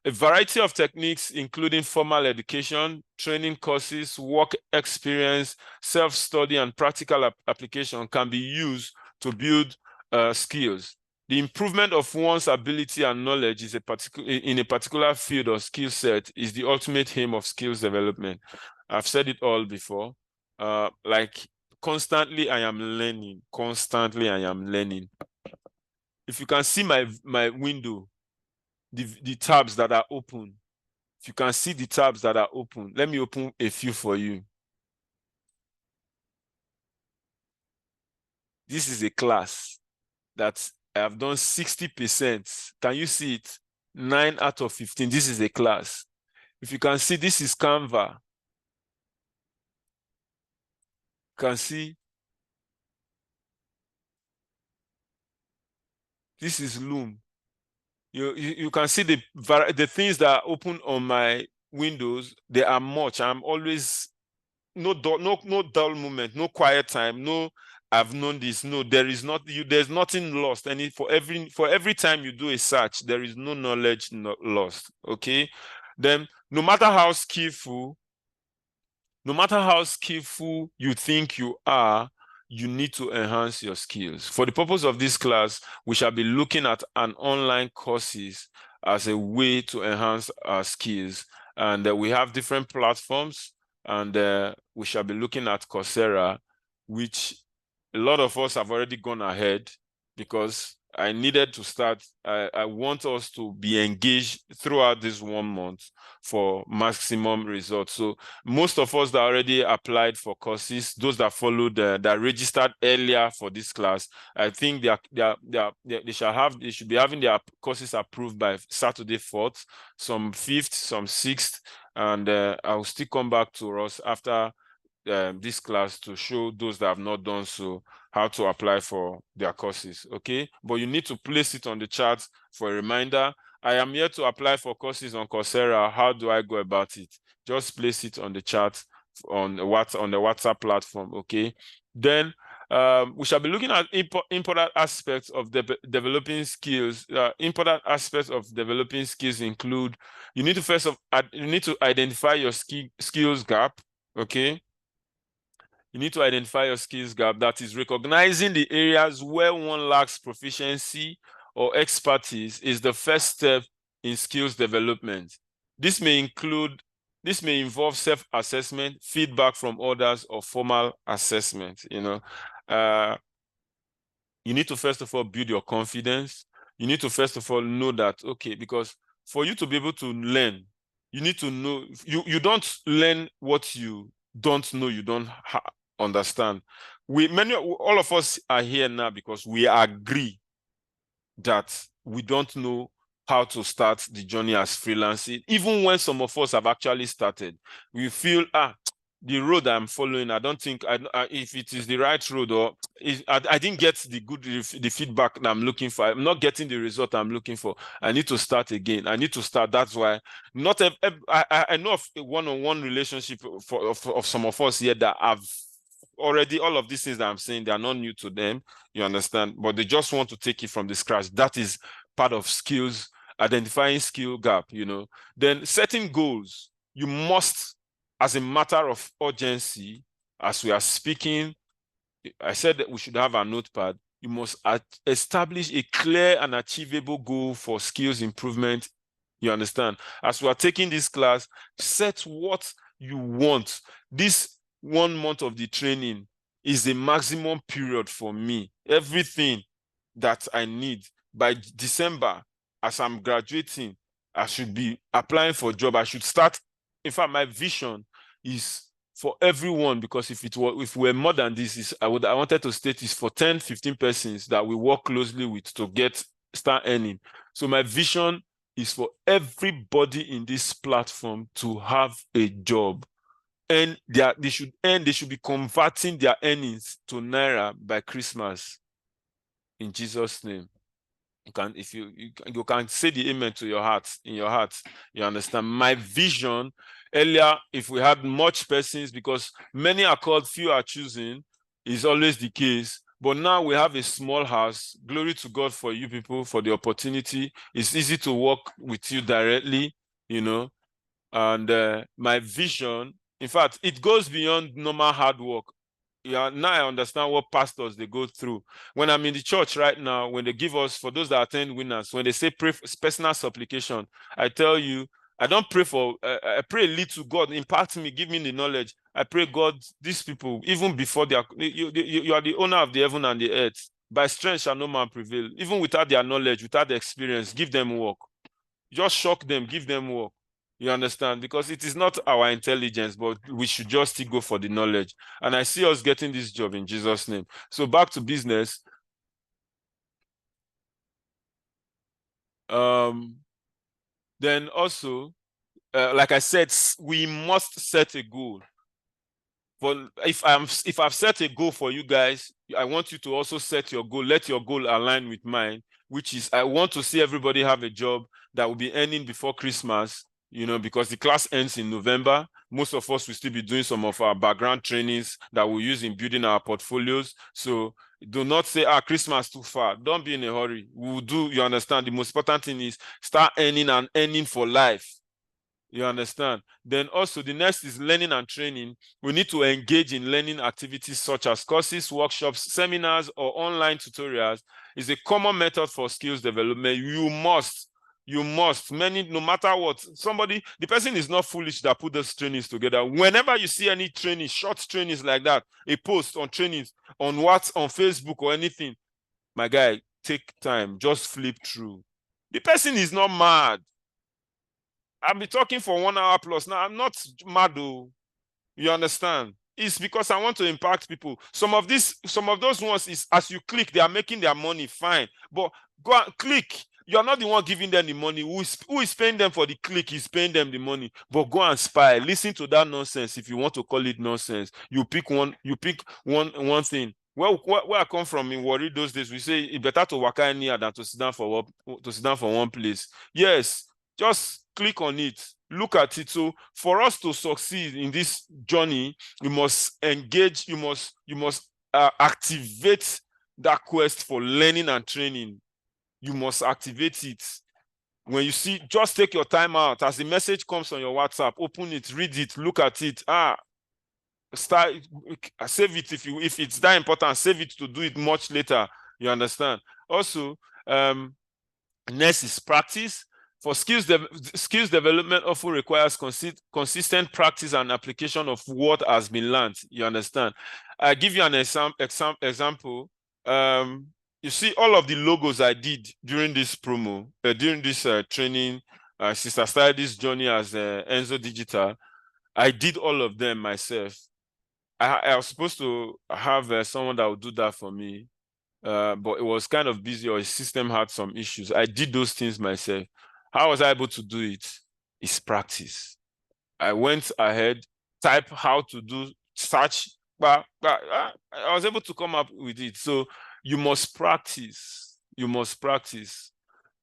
A variety of techniques, including formal education, training courses, work experience, self-study, and practical application, can be used to build skills. The improvement of one's ability and knowledge in a particular field or skill set is the ultimate aim of skills development. I've said it all before. Constantly, I am learning. Constantly, I am learning. If you can see my window, the tabs that are open, if you can see the tabs that are open, let me open a few for you. This is a class that I have done 60%. Can you see it? 9 out of 15. This is a class. If you can see, this is Canva. You can see. This is Loom. You can see the things that are open on my windows. They are much. I'm always no dull moment, no quiet time, no I've known this. No, there's nothing lost. For every time you do a search, there is no knowledge lost. Okay. Then no matter how skillful you think you are, you need to enhance your skills. For the purpose of this class, we shall be looking at an online courses as a way to enhance our skills. And we have different platforms, and we shall be looking at Coursera, which a lot of us have already gone ahead because I needed to start. I want us to be engaged throughout this 1 month for maximum results. So most of us that already applied for courses, those that followed, that registered earlier for this class, I think they should be having their courses approved by Saturday 4th, some 5th, some 6th, and I'll still come back to us after this class to show those that have not done so how to apply for their courses. Okay, but you need to place it on the chat for a reminder. I am here to apply for courses on Coursera. How do I go about it? Just place it on the chat on the WhatsApp platform. Okay, then we shall be looking at important aspects of developing skills. Important aspects of developing skills include, you need to identify your skills gap. Okay, you need to identify your skills gap. That is, recognizing the areas where one lacks proficiency or expertise is the first step in skills development. This may involve self-assessment, feedback from others, or formal assessment. You need to first of all build your confidence. You need to first of all know that, okay, because for you to be able to learn, you need to know, you don't learn what you don't know, you don't understand. All of us are here now because we agree that we don't know how to start the journey as freelancing. Even when some of us have actually started, we feel, the road I'm following, I don't think if it is the right road, or I didn't get the feedback that I'm looking for. I'm not getting the result I'm looking for. I need to start again. I need to start. That's why I know of a one-on-one relationship of some of us here that have already, all of these things that I'm saying, they are not new to them, you understand, but they just want to take it from the scratch. That is part of skills, identifying skill gap. Then setting goals. You must, as a matter of urgency, as we are speaking, I said that we should have a notepad. You must establish a clear and achievable goal for skills improvement. You understand? As we are taking this class, set what you want. This 1 month of the training is the maximum period for me. Everything that I need by December, as I'm graduating, I should be applying for a job. I should start. In fact, my vision is for everyone, because if we're more than this, I wanted to state is for 10, 15 persons that we work closely with to start earning. So my vision is for everybody in this platform to have a job. And they should be converting their earnings to Naira by Christmas. In Jesus' name. You can say the amen to your heart, in your heart. You understand? My vision earlier, if we had much persons, because many are called, few are choosing, is always the case. But now we have a small house. Glory to God for you people, for the opportunity. It's easy to work with you directly, you know. And my vision, in fact, it goes beyond normal hard work. Yeah, now I understand what pastors they go through. When I'm in the church right now, when they give us, for those that attend winners, when they say pray for personal supplication, I tell you, I don't pray for, I pray a little. God impact me, give me the knowledge. I pray, God, these people, even before you are the owner of the heaven and the earth. By strength shall no man prevail. Even without their knowledge, without the experience, give them work. Just shock them, give them work. You understand? Because it is not our intelligence, but we should just still go for the knowledge. And I see us getting this job in Jesus' name. So back to business. Then also, like I said, we must set a goal. But if I've set a goal for you guys, I want you to also set your goal. Let your goal align with mine, which is I want to see everybody have a job that will be earning before Christmas, you know, because the class ends in November. Most of us will still be doing some of our background trainings that we'll use in building our portfolios. So do not say, Christmas too far. Don't be in a hurry. We'll do, you understand? The most important thing is start earning and earning for life. You understand? Then also the next is learning and training. We need to engage in learning activities such as courses, workshops, seminars, or online tutorials. Is a common method for skills development. You must, no matter what, the person is not foolish that put those trainings together. Whenever you see any training, short trainings like that, a post on trainings, on Facebook or anything, my guy, take time, just flip through. The person is not mad. I'll be talking for 1 hour plus. Now, I'm not mad though. You understand? It's because I want to impact people. Some of those ones is as you click, they are making their money, fine. But go and click. You're not the one giving them the money. Who is paying them for the click is paying them the money. But go and spy. Listen to that nonsense if you want to call it nonsense. You pick one thing. Well, where I come from in Warri those days, we say it's better to waka anywhere than to sit down for one place. Yes, just click on it, look at it. So for us to succeed in this journey, you must engage, you must activate that quest for learning and training. You must activate it. When you see, just take your time out. As the message comes on your WhatsApp, open it, read it, look at it. Save it if it's that important. Save it to do it much later. You understand? Also, next is practice. For skills development often requires consistent practice and application of what has been learned. You understand? I give you an example. You see all of the logos I did during this promo, during this training, since I started this journey as Enzo Digital, I did all of them myself. I was supposed to have someone that would do that for me, but it was kind of busy, or his system had some issues. I did those things myself. How was I able to do it? It's practice. I went ahead, type how to do search, but I was able to come up with it. So you must practice. You must practice.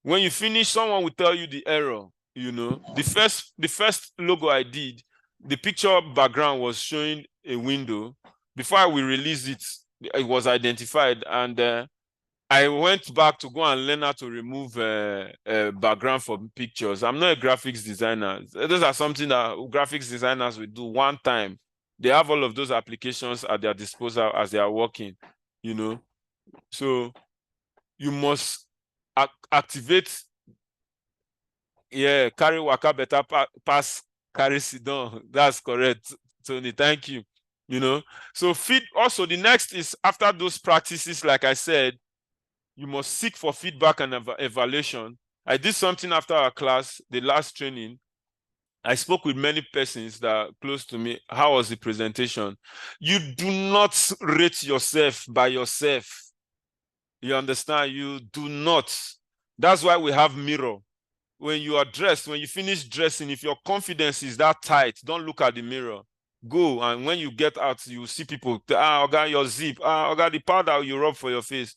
When you finish, someone will tell you the error. You know, the first logo I did, the picture background was showing a window. Before we released it, it was identified, and I went back to go and learn how to remove background from pictures. I'm not a graphics designer. Those are something that graphics designers will do one time. They have all of those applications at their disposal as they are working, you know. So you must activate, carry waka better pass carry sit down. That's correct, Tony. Thank you. So also the next is, after those practices, like I said, you must seek for feedback and evaluation. I did something after our class, the last training. I spoke with many persons that are close to me. How was the presentation? You do not rate yourself by yourself. You understand? You do not. That's why we have mirror. When you are dressed, when you finish dressing, if your confidence is that tight, don't look at the mirror. Go, and when you get out, you see people, Oga, your zip, Oga, the powder you rub for your face,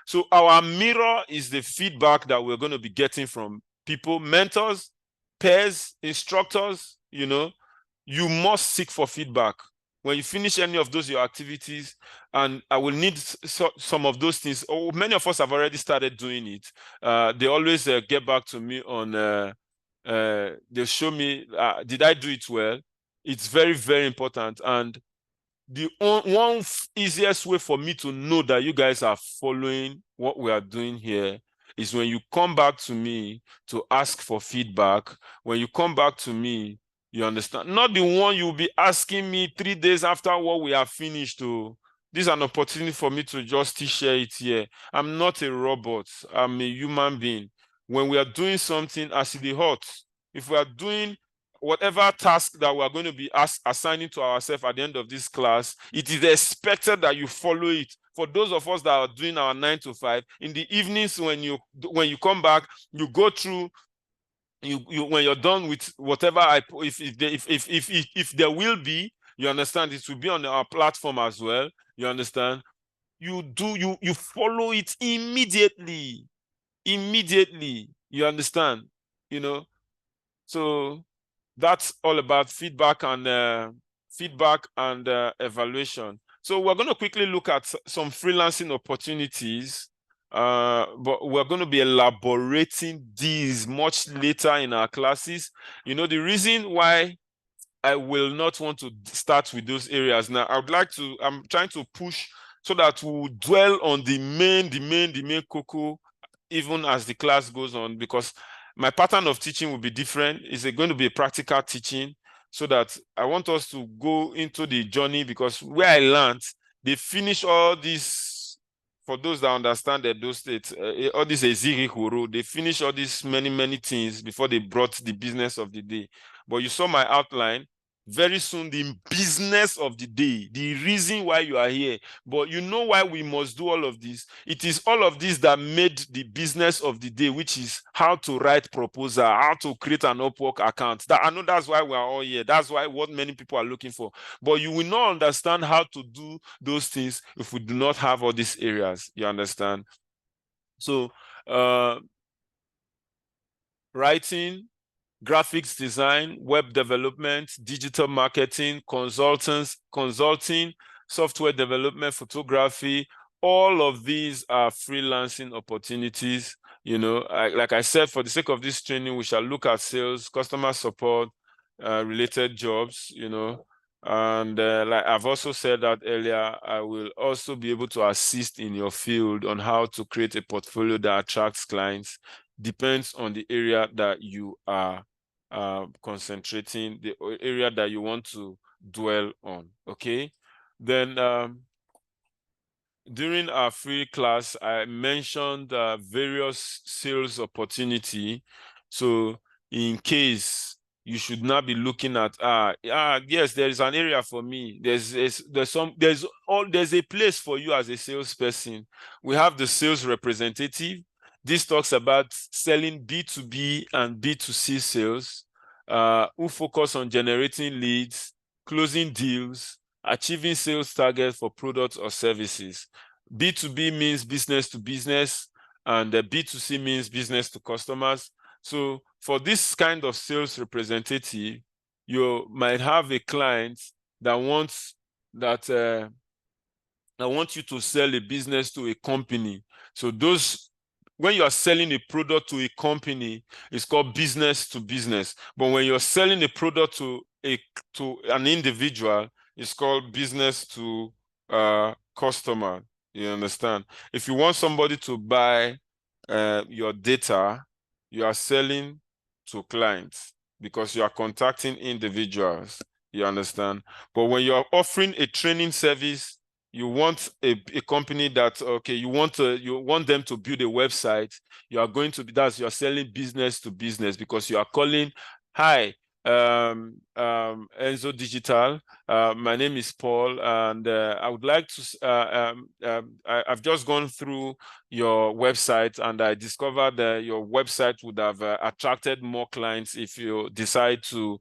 So our mirror is the feedback that we're going to be getting from people, mentors, peers, instructors. You must seek for feedback. When you finish any of those your activities, and I will need some of those things. Many of us have already started doing it. They always get back to me on, they show me, did I do it well? It's very, very important. And the one easiest way for me to know that you guys are following what we are doing here is when you come back to me to ask for feedback. When you come back to me, you understand? Not the one you'll be asking me 3 days after what we have finished. This is an opportunity for me to just share it here. I'm not a robot. I'm a human being. When we are doing something as it is hot, if we are doing whatever task that we are going to be assigning to ourselves at the end of this class, it is expected that you follow it. For those of us that are doing our 9 to 5, in the evenings when you come back, you go through. When you're done with whatever if there will be, you understand, it will be on our platform as well. You understand? You follow it immediately. You understand? So that's all about feedback and evaluation. So we're going to quickly look at some freelancing opportunities, but we're going to be elaborating these much later in our classes. The reason why I will not want to start with those areas now, I'm trying to push so that we'll dwell on the main cocoa even as the class goes on, because my pattern of teaching will be different. It's going to be a practical teaching, so that I want us to go into the journey, because where I learned, they finish all this, for those that understand Edo State, all this Ezirikoro, they finish all these many things before they brought the business of the day. But you saw my outline. Very soon, the business of the day, the reason why you are here. But you know why we must do all of this? It is all of this that made the business of the day, which is how to write proposal, how to create an Upwork account. I know that's why we are all here. That's why what many people are looking for. But you will not understand how to do those things if we do not have all these areas. You understand? So, writing, graphics design, web development, digital marketing, consulting, software development, photography, all of these are freelancing opportunities. Like I said, for the sake of this training, we shall look at sales, customer support, related jobs, and like I've also said that earlier, I will also be able to assist in your field on how to create a portfolio that attracts clients. Depends on the area that you are concentrating, the area that you want to dwell on. Okay, then during our free class, I mentioned various sales opportunity. So in case you should not be looking at yes, there is an area for me. There's a place for you as a salesperson. We have the sales representative. This talks about selling B2B and B2C sales, who focus on generating leads, closing deals, achieving sales targets for products or services. B2B means business to business, and B2C means business to customers. So for this kind of sales representative, you might have a client that wants you to sell a business to a company. So when you are selling a product to a company, it's called business to business. But when you're selling a product to an individual, it's called business to customer. You understand? If you want somebody to buy your data, you are selling to clients because you are contacting individuals. You understand? But when you are offering a training service, you want a company that, okay, you want them to build a website. You are going to be, you're selling business to business because you are calling, hi, Enzo Digital. My name is Paul, and I would like to. I've just gone through your website, and I discovered that your website would have attracted more clients if you decide to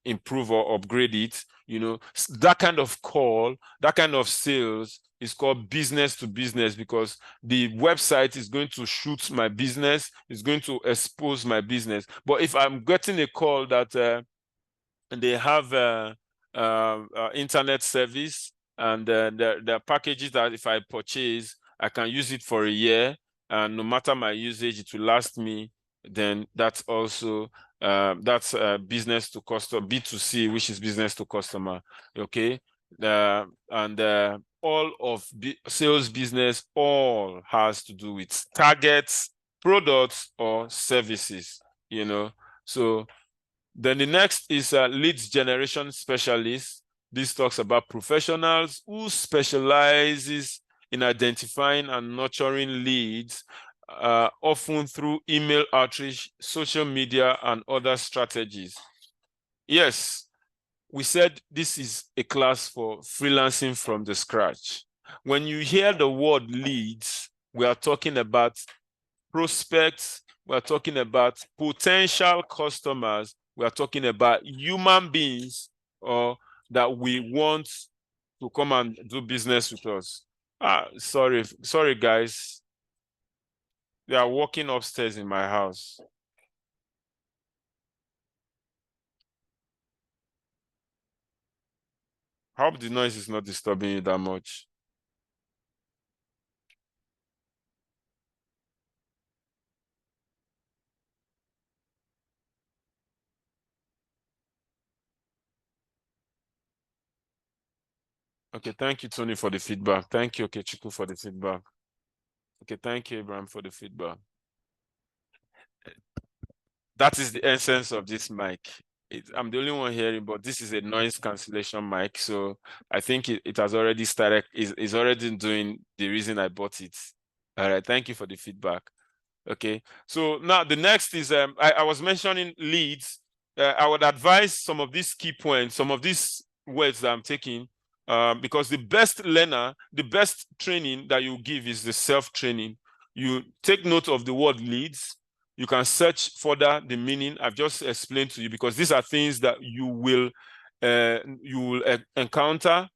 improve or upgrade it. You know, that kind of call, that kind of sales is called business to business because the website is going to shoot my business, is going to expose my business. But if I'm getting a call that they have internet service and the packages that if I purchase, I can use it for a year, and no matter my usage, it will last me, then that's also that's business to customer, B2C, which is business to customer. Okay. And all of sales business all has to do with targets, products, or services, you know. So then the next is leads generation specialist. This talks about professionals who specializes in identifying and nurturing leads, often through email outreach, social media, and other strategies. Yes, we said this is a class for freelancing from the scratch. When you hear the word leads, we are talking about prospects, we are talking about potential customers, we are talking about human beings or that we want to come and do business with us. Sorry guys. They are walking upstairs in my house. I hope the noise is not disturbing you that much. Okay, thank you, Tony, for the feedback. Thank you, Okechukwu, for the feedback. Okay, thank you, Abraham, for the feedback. That is the essence of this mic. I'm the only one hearing, but this is a noise cancellation mic. So I think it has already started, is already doing the reason I bought it. All right, thank you for the feedback. Okay, so now the next is, I was mentioning leads. I would advise some of these key points, some of these words that I'm taking, because the best learner, the best training that you give is the self-training. You take note of the word leads. You can search further the meaning I've just explained to you, because these are things that you will encounter.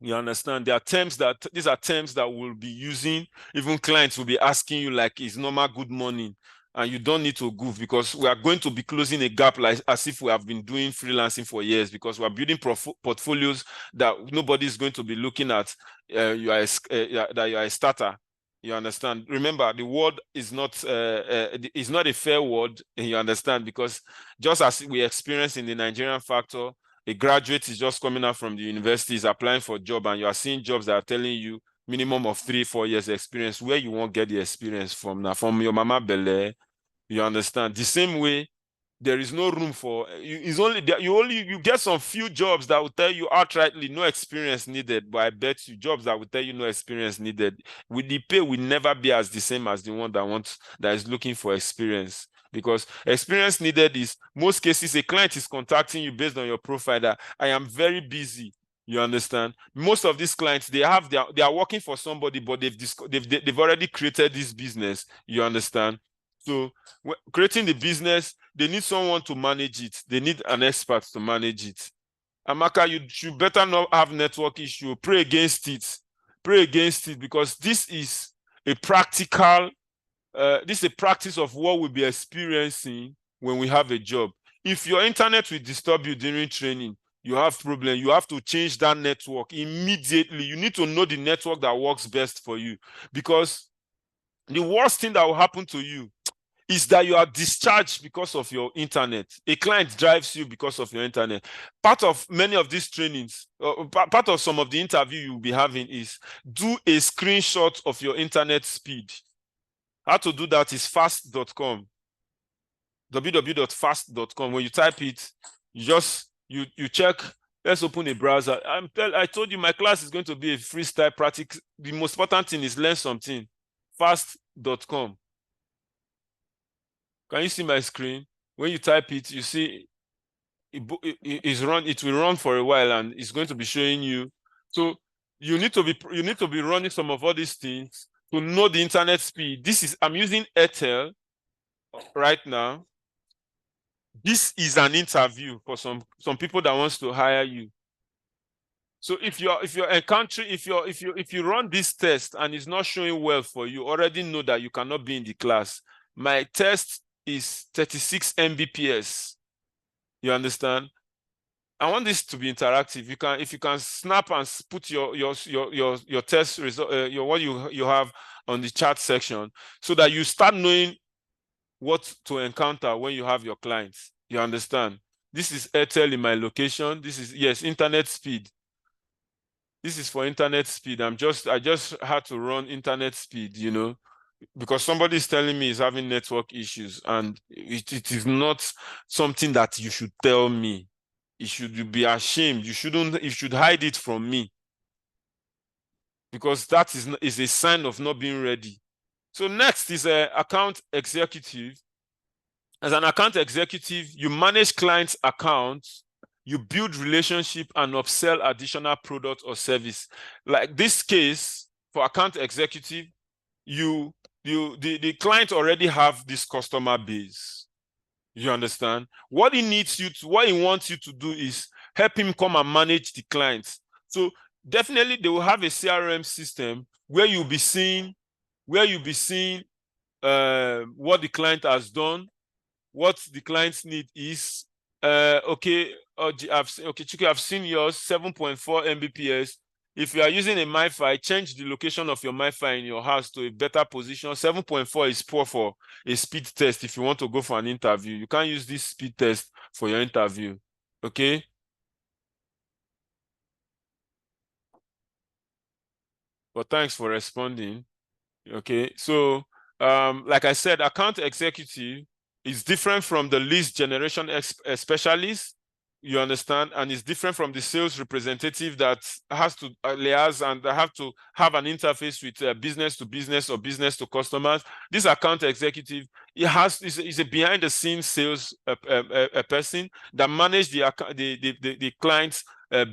You understand? There are terms that these are terms that we'll be using. Even clients will be asking you, like, is normal good morning? And you don't need to goof, because we are going to be closing a gap like as if we have been doing freelancing for years, because we're building portfolios that nobody is going to be looking at. That you are a starter. You understand? Remember, the word is not a fair word. You understand? Because just as we experience in the Nigerian factor, a graduate is just coming out from the university, is applying for a job, and you are seeing jobs that are telling you minimum of 3-4 years experience, where you won't get the experience from. Now, from your mama belle, you understand? The same way, there is no room for you get some few jobs that will tell you outrightly no experience needed, but I bet you jobs that will tell you no experience needed, with the pay will never be as the same as the one that is looking for experience. Because experience needed is, most cases, a client is contacting you based on your profile that I am very busy. You understand? Most of these clients, they are working for somebody, but they've already created this business. You understand? So creating the business, they need someone to manage it. They need an expert to manage it. Amaka, you should better not have network issue. Pray against it. Pray against it, because this is a practical, this is a practice of what we'll be experiencing when we have a job. If your internet will disturb you during training, you have problem. You have to change that network immediately. You need to know the network that works best for you, because the worst thing that will happen to you is that you are discharged because of your internet. A client drives you because of your internet. Part of many of these trainings, part of some of the interview you'll be having is do a screenshot of your internet speed. How to do that is fast.com. www.fast.com. When you type it, you check. Let's open a browser. I told you my class is going to be a freestyle practice. The most important thing is learn something. Fast.com. Can you see my screen? When you type it, you see it will run for a while and it's going to be showing you. So you need to be running some of all these things to know the internet speed. I'm using Airtel right now. This is an interview for some people that wants to hire you. So if you run this test and it's not showing well for you, already know that you cannot be in the class. My test is 36 Mbps. You understand? I want this to be interactive. If you can snap and put your test result, what you have on the chat section, so that you start knowing what to encounter when you have your clients. You understand? This is Airtel in my location. This is, yes, internet speed. This is for internet speed. I just had to run internet speed, you know, because somebody is telling me he's having network issues, and it is not something that you should tell me. You should be ashamed. You should hide it from me, because that is a sign of not being ready. So next is an account executive. As an account executive, you manage clients' accounts, you build relationship and upsell additional product or service. Like this case, for account executive, the client already have this customer base. You understand? What he wants you to do is help him come and manage the clients. So definitely they will have a CRM system where you'll be seeing what the client has done, what the client's need is. Okay, Chike, I've seen yours, 7.4 Mbps. If you are using a MiFi, change the location of your MiFi in your house to a better position. 7.4 is poor for a speed test. If you want to go for an interview, you can't use this speed test for your interview. Okay. But thanks for responding. Okay, so like I said, account executive is different from the lead generation specialist, you understand, and it's different from the sales representative that has to liaise and have to have an interface with business to business or business to customers. This account executive, is a behind the scenes sales person that manage the client's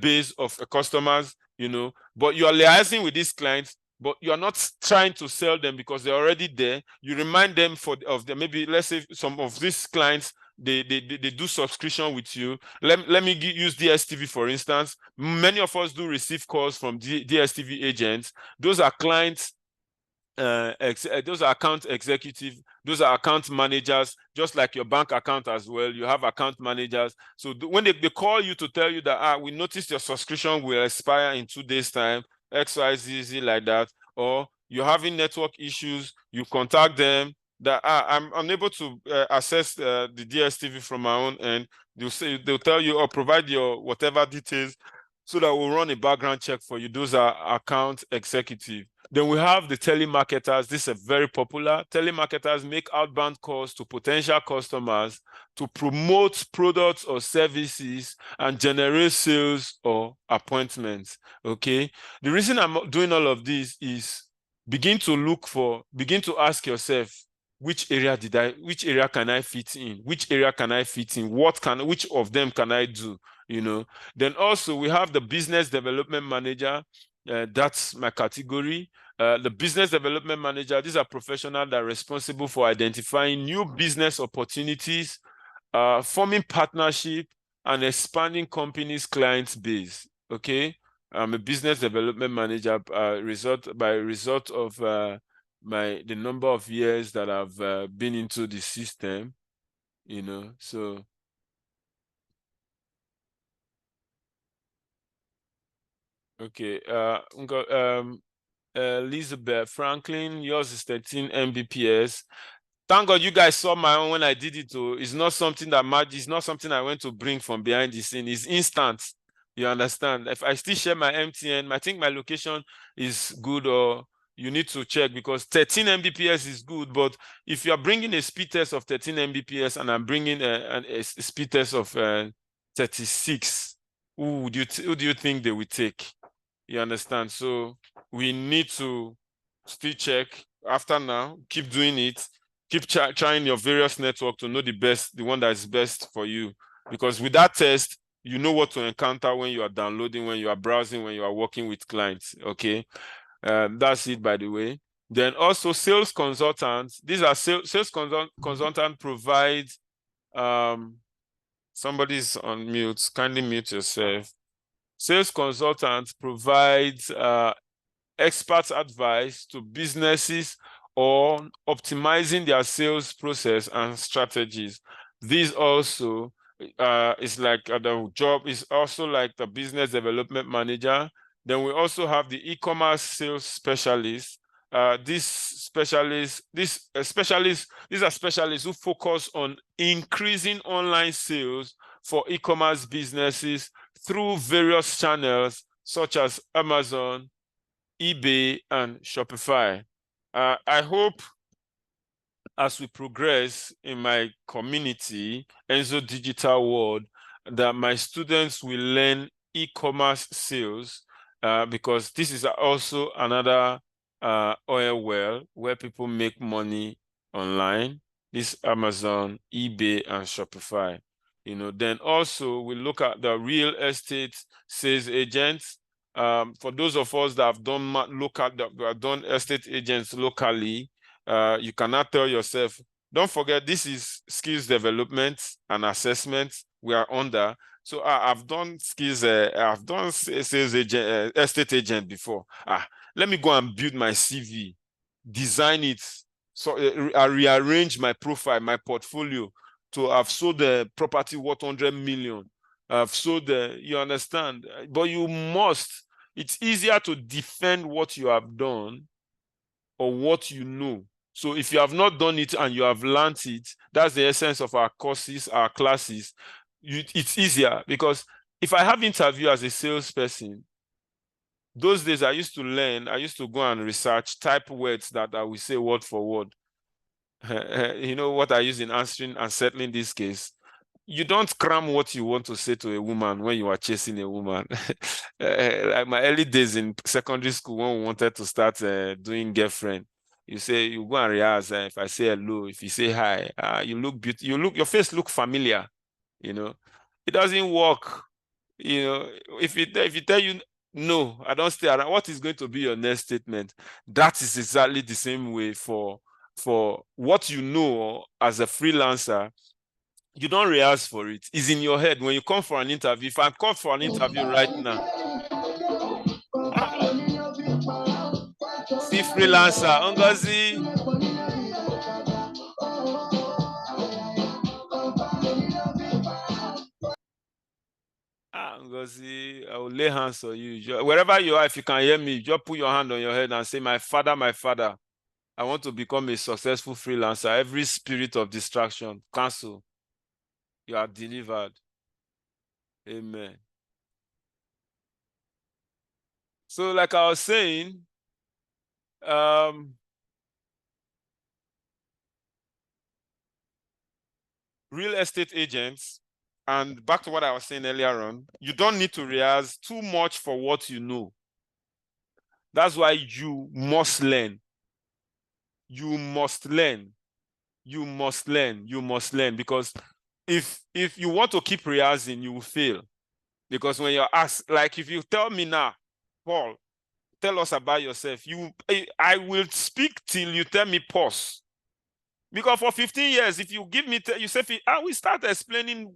base of customers, you know, but you are liaising with these clients, but you are not trying to sell them because they're already there. You remind them of them. Maybe let's say some of these clients, they do subscription with you. Let me use DSTV for instance. Many of us do receive calls from DSTV agents. Those are clients. Those are account executive, those are account managers, just like your bank account as well. You have account managers. So when they call you to tell you that we noticed your subscription will expire in 2 days time, XYZ like that, or you're having network issues, you contact them that I'm unable to access the DSTV from my own end. They'll tell you or provide your whatever details so that we'll run a background check for you. Those are account executive. Then we have the telemarketers. This is very popular. Telemarketers make outbound calls to potential customers to promote products or services and generate sales or appointments. Okay. The reason I'm doing all of this is begin to ask yourself, which area can I fit in? Which area can I fit in? Which of them can I do? You know. Then also we have the business development manager. That's my category. The business development manager, these are professionals that are responsible for identifying new business opportunities, forming partnership, and expanding companies' client base. Okay, I'm a business development manager result of the number of years that I've been into the system. You know, so. Okay, Elizabeth Franklin, yours is 13 Mbps. Thank God you guys saw my own when I did it. So it's not something that it's not something I went to bring from behind the scene. It's instant. You understand? If I still share my MTN, I think my location is good, or you need to check, because 13 Mbps is good. But if you're bringing a speed test of 13 Mbps and I'm bringing a speed test of 36, who do you think they will take? You understand? So we need to still check after now, keep doing it, keep trying your various network to know the one that is best for you. Because with that test, you know what to encounter when you are downloading, when you are browsing, when you are working with clients. Okay. That's it, by the way. Then also sales consultants. These are sales consultant provide, somebody's on mute. Kindly mute yourself. Sales consultants provide expert advice to businesses on optimizing their sales process and strategies. This also is like the job is also like the business development manager. Then we also have the e-commerce sales specialist. These are specialists who focus on increasing online sales for e-commerce businesses through various channels such as Amazon, eBay, and Shopify. I hope as we progress in my community, Enzo Digital World, that my students will learn e-commerce sales, because this is also another oil well where people make money online. This Amazon, eBay, and Shopify. Then also we look at the real estate sales agents. For those of us that have done estate agents locally, you cannot tell yourself, don't forget, this is skills development and assessment we are under. So I've done skills, I've done sales agent, estate agent before. Let me go and build my CV, design it. So I rearrange my profile, my portfolio to have sold the property worth 100 million. I've sold you understand? But it's easier to defend what you have done or what you know. So if you have not done it and you have learned it, that's the essence of our courses, our classes. It's easier, because if I have interview as a salesperson, those days I used to go and research, type words that I will say word for word. You know what I use in answering and settling this case? You don't cram what you want to say to a woman when you are chasing a woman. Like my early days in secondary school, when we wanted to start doing girlfriend, you go and rehearse. If I say hello, if you say hi, you look beautiful. Your face look familiar. It doesn't work. If you tell you no, I don't stay around, what is going to be your next statement? That is exactly the same way for what you know as a freelancer. You don't rehearse for it. It's in your head. When you come for an interview, if I come for an interview right now, see Freelancer, Ngozi. Ngozi, I will lay hands on you. Wherever you are, if you can hear me, just put your hand on your head and say, my father, I want to become a successful freelancer. Every spirit of distraction, cancel. You are delivered. Amen. So like I was saying, real estate agents, and back to what I was saying earlier on, you don't need to rehearse too much for what you know. That's why you must learn. You must learn. You must learn. You must learn, because if you want to keep rehearsing, you will fail. Because when you're asked, like if you tell me now, Paul, tell us about yourself, I will speak till you tell me pause. Because for 15 years, if you give me, you say, I will start explaining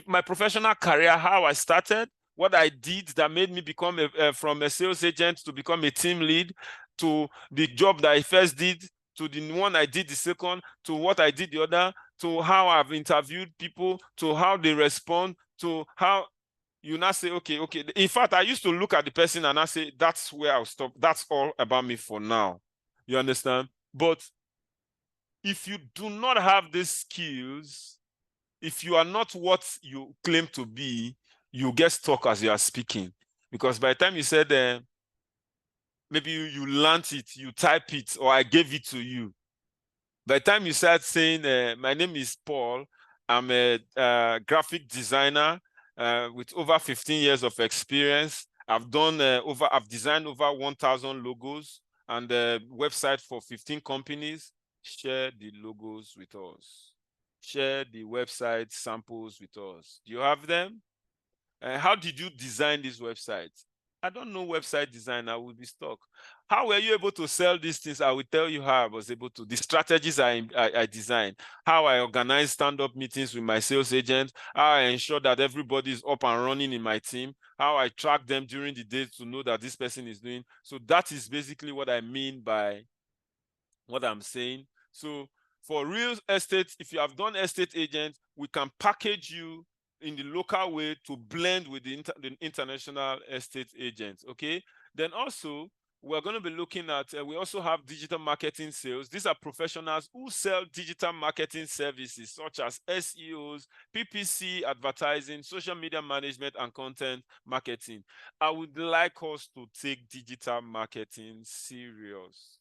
my professional career, how I started, what I did that made me become from a sales agent to become a team lead, to the job that I first did, to the one I did the second, to what I did the other, to how I've interviewed people, to how they respond, to how you now say, okay. In fact, I used to look at the person and I say, that's where I'll stop. That's all about me for now. You understand? But If you do not have these skills, if you are not what you claim to be, you get stuck as you are speaking. Because by the time you said, maybe you learned it, you type it, or I gave it to you. By the time you start saying, my name is Paul, I'm a graphic designer with over 15 years of experience. I've designed over 1,000 logos and a website for 15 companies. Share the logos with us. Share the website samples with us. Do you have them? How did you design this website? I don't know website design. I will be stuck. How were you able to sell these things? I will tell you how I was able to. The strategies I designed, how I organize stand-up meetings with my sales agent, how I ensure that everybody is up and running in my team, how I track them during the day to know that this person is doing. So that is basically what I mean by what I'm saying. So for real estate, if you have done estate agent, we can package you in the local way to blend with the international estate agents, okay? Then also, we're going to be looking at, we also have digital marketing sales. These are professionals who sell digital marketing services such as SEOs, PPC, advertising, social media management, and content marketing. I would like us to take digital marketing serious.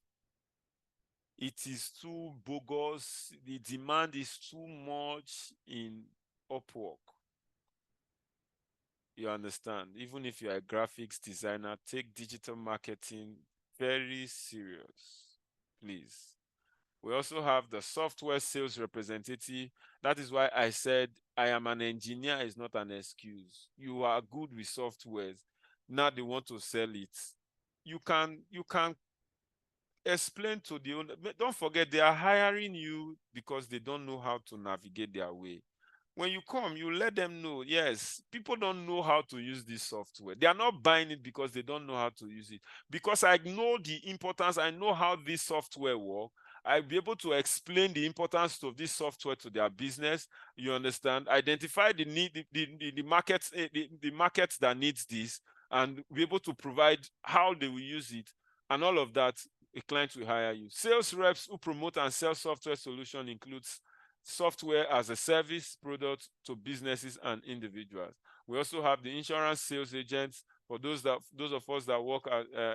It is too bogus. The demand is too much in Upwork. You understand? Even if you're a graphics designer, take digital marketing very serious, please. We also have the software sales representative. That is why I said I am an engineer is not an excuse. You are good with softwares. Now they want to sell it. You can explain to the owner. Don't forget, they are hiring you because they don't know how to navigate their way. When you come, you let them know, yes, people don't know how to use this software. They are not buying it because they don't know how to use it. Because I know the importance, I know how this software works. I'll be able to explain the importance of this software to their business. You understand? Identify the need, the markets, the markets that needs this, and be able to provide how they will use it, and all of that. A client will hire you. Sales reps who promote and sell software solution includes software as a service product to businesses and individuals. We also have the insurance sales agents. For those of us that work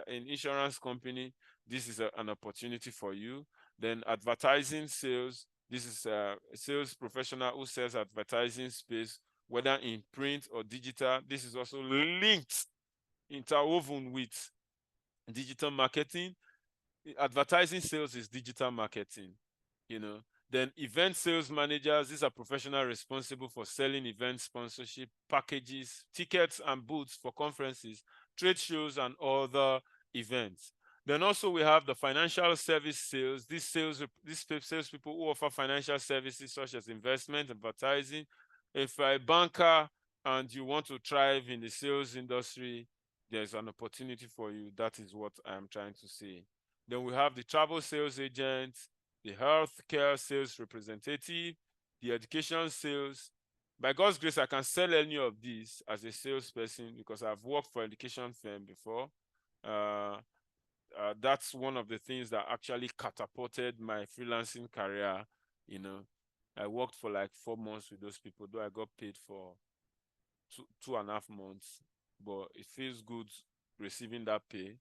in insurance company, this is an opportunity for you. Then advertising sales. This is a sales professional who sells advertising space, whether in print or digital. This is also linked, interwoven with digital marketing. Advertising sales is digital marketing, you know. Then event sales managers, these are professionals responsible for selling event sponsorship, packages, tickets, and booths for conferences, trade shows, and other events. Then also we have the financial service sales. These sales people who offer financial services such as investment, advertising. If you're a banker and you want to thrive in the sales industry, there's an opportunity for you. That is what I'm trying to say. Then we have the travel sales agent, the healthcare sales representative, the education sales. By God's grace, I can sell any of these as a salesperson because I've worked for education firm before. That's one of the things that actually catapulted my freelancing career. You know, I worked for like 4 months with those people, though I got paid for 2.5 months. But it feels good receiving that pay.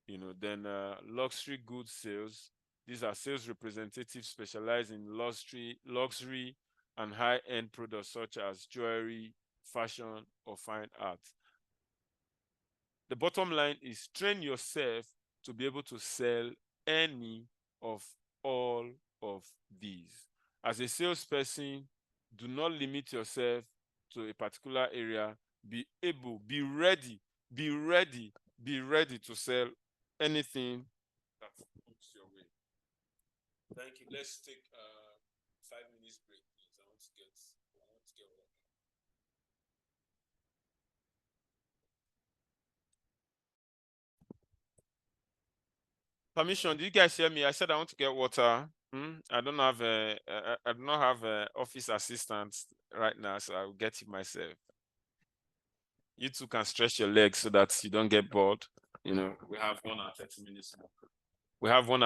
You know, then luxury goods sales. These are sales representatives specialized in luxury and high-end products such as jewelry, fashion, or fine art. The bottom line is train yourself to be able to sell any of all of these. As a salesperson, do not limit yourself to a particular area. Be ready to sell anything that comes your way. Thank you. Let's take 5 minutes break, please. I want to get water. Permission, do you guys hear me? I said I want to get water. I don't have a office assistant right now, so I'll get you myself. You two can stretch your legs so that you don't get bored. You know, we have 1 hour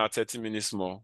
30 minutes more.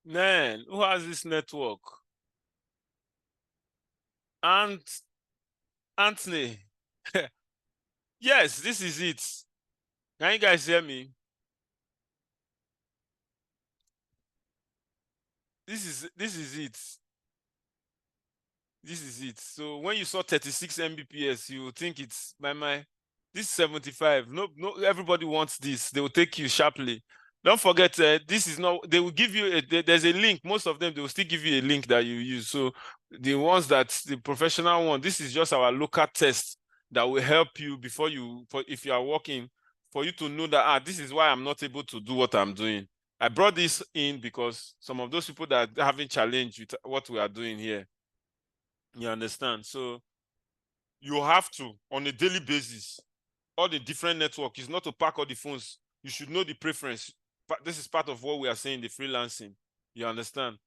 Man, who has this network? And Anthony. Yes, this is it. Can you guys hear me? This is it. This is it. So when you saw 36 Mbps, you think it's my. This is 75. No, everybody wants this. They will take you sharply. Don't forget, this is not. They will give you there's a link. Most of them they will still give you a link that you use. So the ones that the professional one, this is just our local test that will help you before if you are working, for you to know that this is why I'm not able to do what I'm doing. I brought this in because some of those people that are having challenge with what we are doing here. You understand? So you have to, on a daily basis, all the different network is not to pack all the phones. You should know the preference. But this is part of what we are saying, the freelancing. You understand?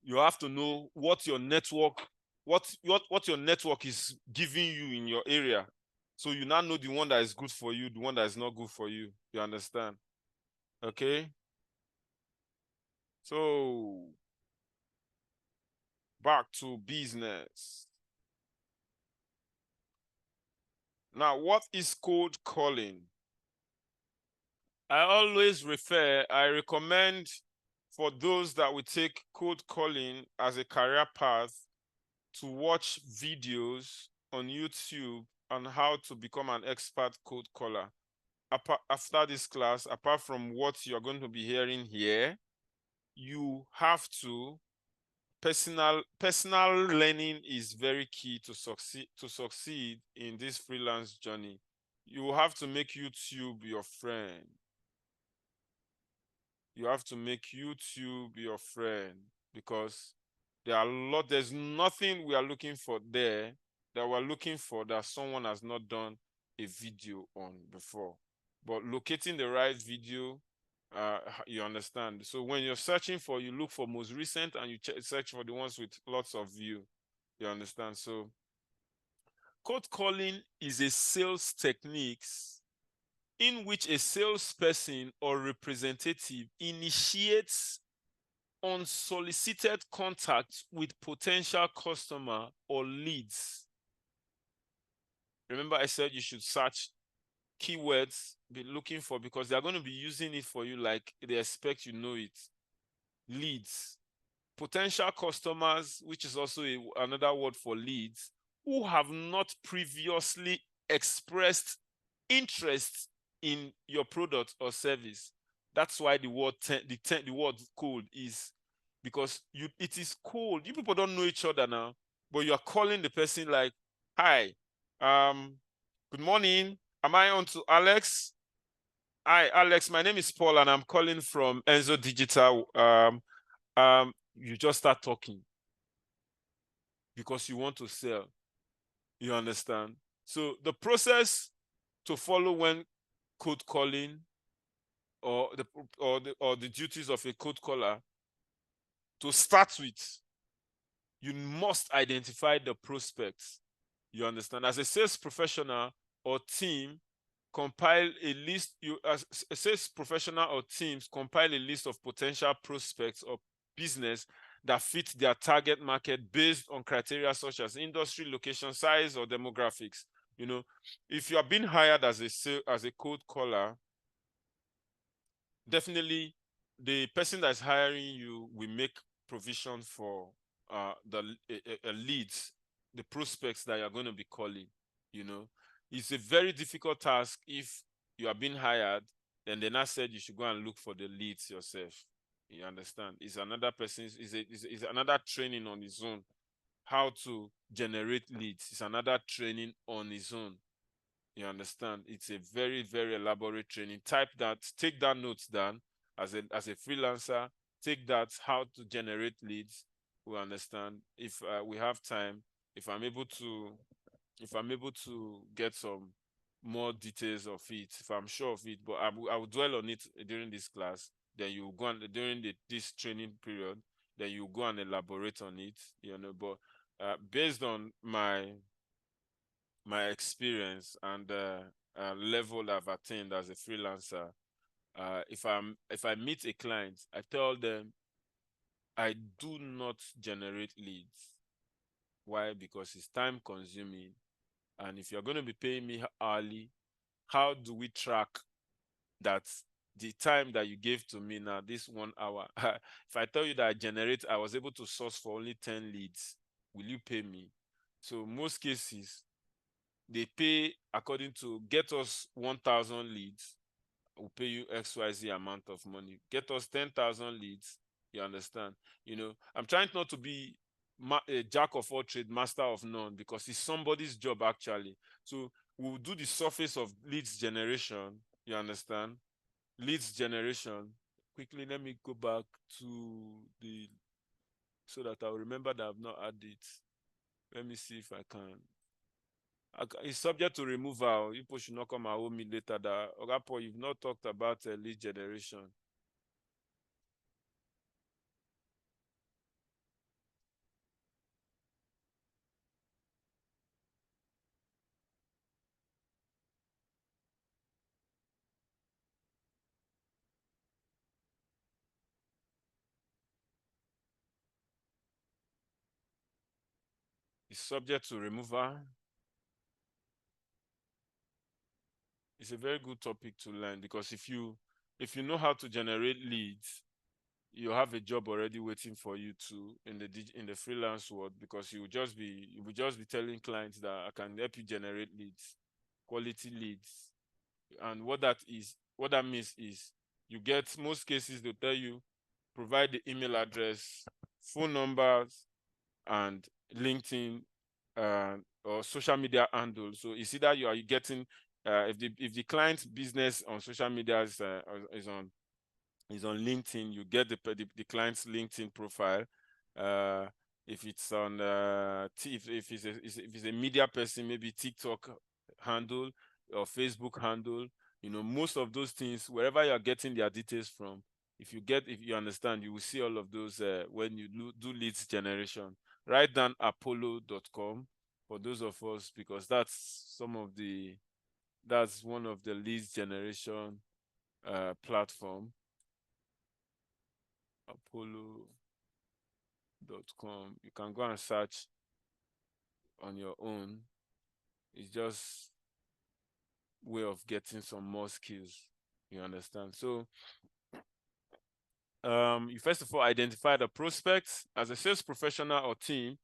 You have to know what your network, what your network is giving you in your area. So you now know the one that is good for you, the one that is not good for you. You understand? Okay. So back to business. Now, what is cold calling? I recommend for those that will take cold calling as a career path to watch videos on YouTube on how to become an expert cold caller. After this class, apart from what you're going to be hearing here, you have to personal learning is very key to succeed in this freelance journey. You have to make YouTube your friend. You have to make YouTube your friend, because there's nothing we are looking for there that we're looking for that someone has not done a video on before. But locating the right video, you understand. So when you're searching for, you look for most recent and you search for the ones with lots of view. You understand? So cold calling is a sales techniques in which a salesperson or representative initiates unsolicited contact with potential customer or leads. Remember, I said you should search keywords, be looking for, because they're going to be using it for you like they expect you know it. Leads. Potential customers, which is also another word for leads, who have not previously expressed interest in your product or service. That's why the word the word cold is, because it is cold. You people don't know each other now, but you are calling the person like, hi, good morning. Am I on to Alex? Hi, Alex. My name is Paul, and I'm calling from Enzo Digital. You just start talking because you want to sell. You understand? So the process to follow when cold calling, or the duties of a cold caller, to start with, you must identify the prospects. You understand? As a sales professional or team, compile a list. As a sales professional or teams, compile a list of potential prospects or business that fit their target market based on criteria such as industry, location, size, or demographics. You know, if you are being hired as a cold caller, definitely the person that's hiring you will make provision for the leads, the prospects that you're going to be calling. You know, it's a very difficult task. If you are being hired, then they now said you should go and look for the leads yourself. You understand? It's another person's, is another training on its own. How to generate leads is another training on its own. You understand? It's a very, very elaborate training. Take that notes down as a freelancer. Take that, how to generate leads. We understand. If we have time, if I'm able to get some more details of it, if I'm sure of it, but I will dwell on it during this class. Then you go on during this training period. Then you go and elaborate on it. You know, but based on my experience and level I've attained as a freelancer, if I meet a client, I tell them I do not generate leads. Why? Because it's time consuming. And if you're going to be paying me hourly, how do we track that the time that you gave to me now, this 1 hour? If I tell you that I was able to source for only 10 leads, will you pay me? So most cases, they pay according to get us 1,000 leads, we'll pay you XYZ amount of money. Get us 10,000 leads, you understand? I'm trying not to be a jack of all trades, master of none, because it's somebody's job actually. So we'll do the surface of leads generation, you understand? Leads generation. Quickly, let me go back to so that I'll remember that I've not added it. Let me see if I can. It's subject to removal. People should not come and hold me later that, Paul, you've not talked about lead generation. It's subject to removal. It's a very good topic to learn, because if you know how to generate leads, you have a job already waiting for you to in the freelance world, because you will just be telling clients that I can help you generate leads, quality leads. And what that means is you get, most cases they'll tell you provide the email address, phone numbers, and LinkedIn or social media handle. So you see that you are getting if the client's business on social media is on LinkedIn, you get the client's LinkedIn profile. If it's on if it's a media person, maybe TikTok handle or Facebook handle. Most of those things, wherever you're getting their details from, if you understand, you will see all of those when you do leads generation. Write down apollo.com for those of us, because that's one of the leads generation platform. Apollo.com. You can go and search on your own. It's just way of getting some more skills. You understand? So you first of all identify the prospects. As a sales professional or team,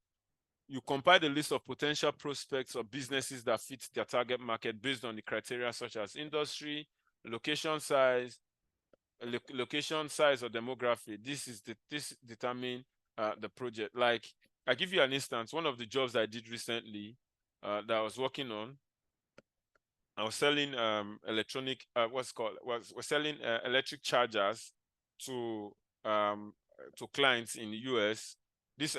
you compile the list of potential prospects or businesses that fit their target market based on the criteria such as industry, location size or demography. This determine the project. Like, I give you an instance. One of the jobs I did recently that I was working on, I was selling we're selling electric chargers to clients in the US. These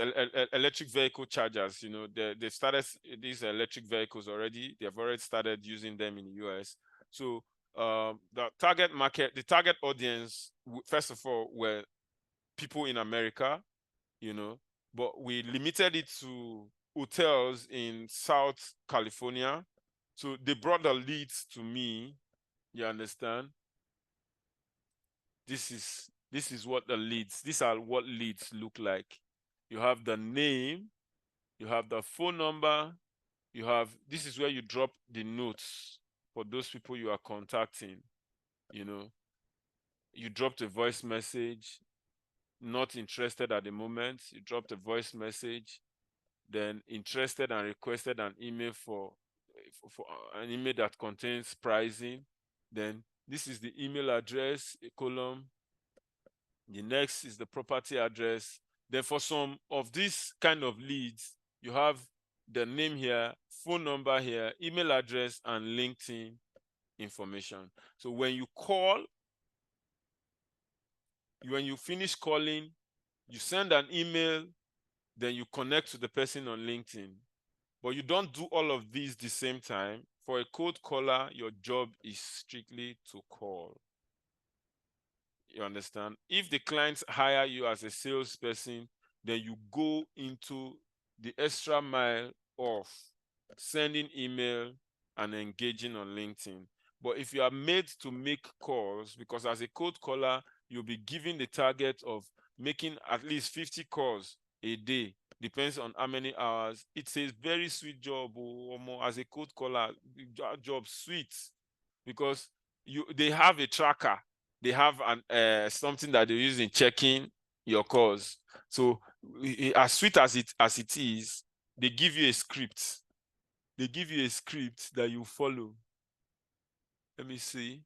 electric vehicle chargers, they've started these electric vehicles already. They've already started using them in the US. So the target audience, first of all, were people in America, but we limited it to hotels in South California. So they brought the leads to me. You understand? These are what leads look like. You have the name, you have the phone number, this is where you drop the notes for those people you are contacting. You dropped a voice message, not interested at the moment. You dropped a voice message, then interested and requested an email for an email that contains pricing. Then this is the email address, a column. The next is the property address. Then for some of these kind of leads, you have the name here, phone number here, email address, and LinkedIn information. So when you finish calling, you send an email, then you connect to the person on LinkedIn. But you don't do all of these the same time. For a cold caller, your job is strictly to call. You understand? If the clients hire you as a salesperson, then you go into the extra mile of sending email and engaging on LinkedIn. But if you are made to make calls, because as a cold caller, you'll be given the target of making at least 50 calls a day, depends on how many hours. It's a very sweet job, as a cold caller. Job sweet, because they have a tracker, they have an something that they use in checking your calls. So as sweet as it is, they give you a script. They give you a script that you follow. Let me see.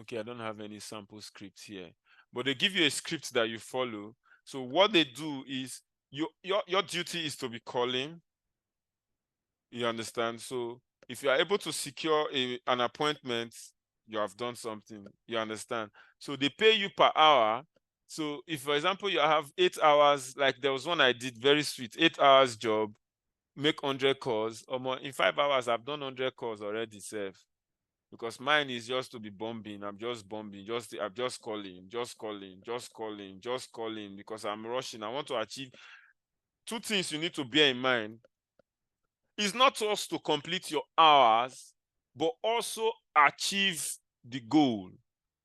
Okay, I don't have any sample scripts here, but they give you a script that you follow. So what they do is your duty is to be calling. You understand? So if you are able to secure an appointment, you have done something. You understand? So they pay you per hour. So if, for example, you have 8 hours, like there was one I did, very sweet, 8 hours job, make 100 calls, or more. In 5 hours, I've done 100 calls already, self. Because mine is just to be bombing. I'm just bombing. I'm just calling, because I'm rushing. I want to achieve 2 things you need to bear in mind. It's not just to complete your hours, but also achieve the goal.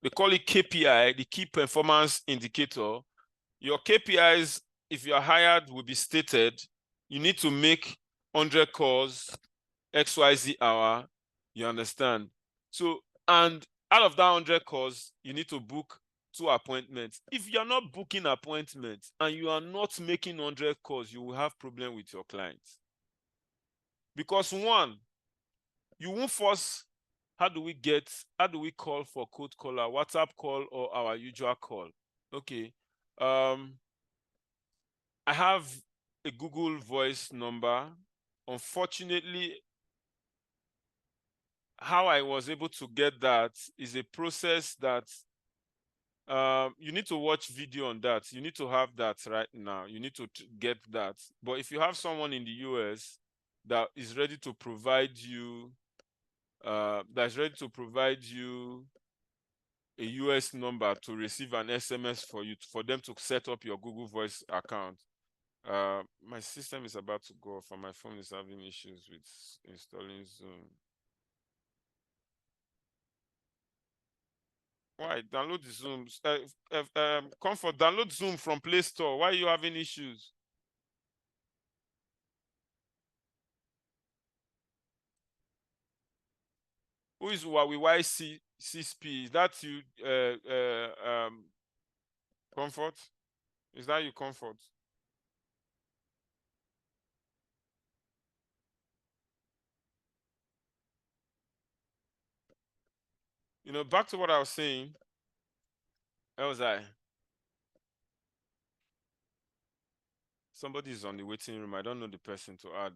They call it KPI, the key performance indicator. Your KPIs, if you're hired, will be stated. You need to make 100 calls, XYZ hour. You understand? So, and out of that 100 calls, you need to book 2 appointments. If you're not booking appointments and you are not making 100 calls, you will have problem with your clients. Because one, you won't force. How do we call for cold caller, WhatsApp call, or our usual call? Okay. I have a Google Voice number. Unfortunately, how I was able to get that is a process that you need to watch video on that. You need to have that right now. You need to get that. But if you have someone in the US that is ready to provide you a US number to receive an SMS for them to set up your Google Voice account. My system is about to go off and my phone is having issues with installing Zoom. Why? Download the Zoom. Comfort, download Zoom from Play Store. Why are you having issues? Who is Huawei CSP? Is that you, Comfort? Is that you, Comfort? Back to what I was saying. Where was I? Somebody is on the waiting room. I don't know the person to add.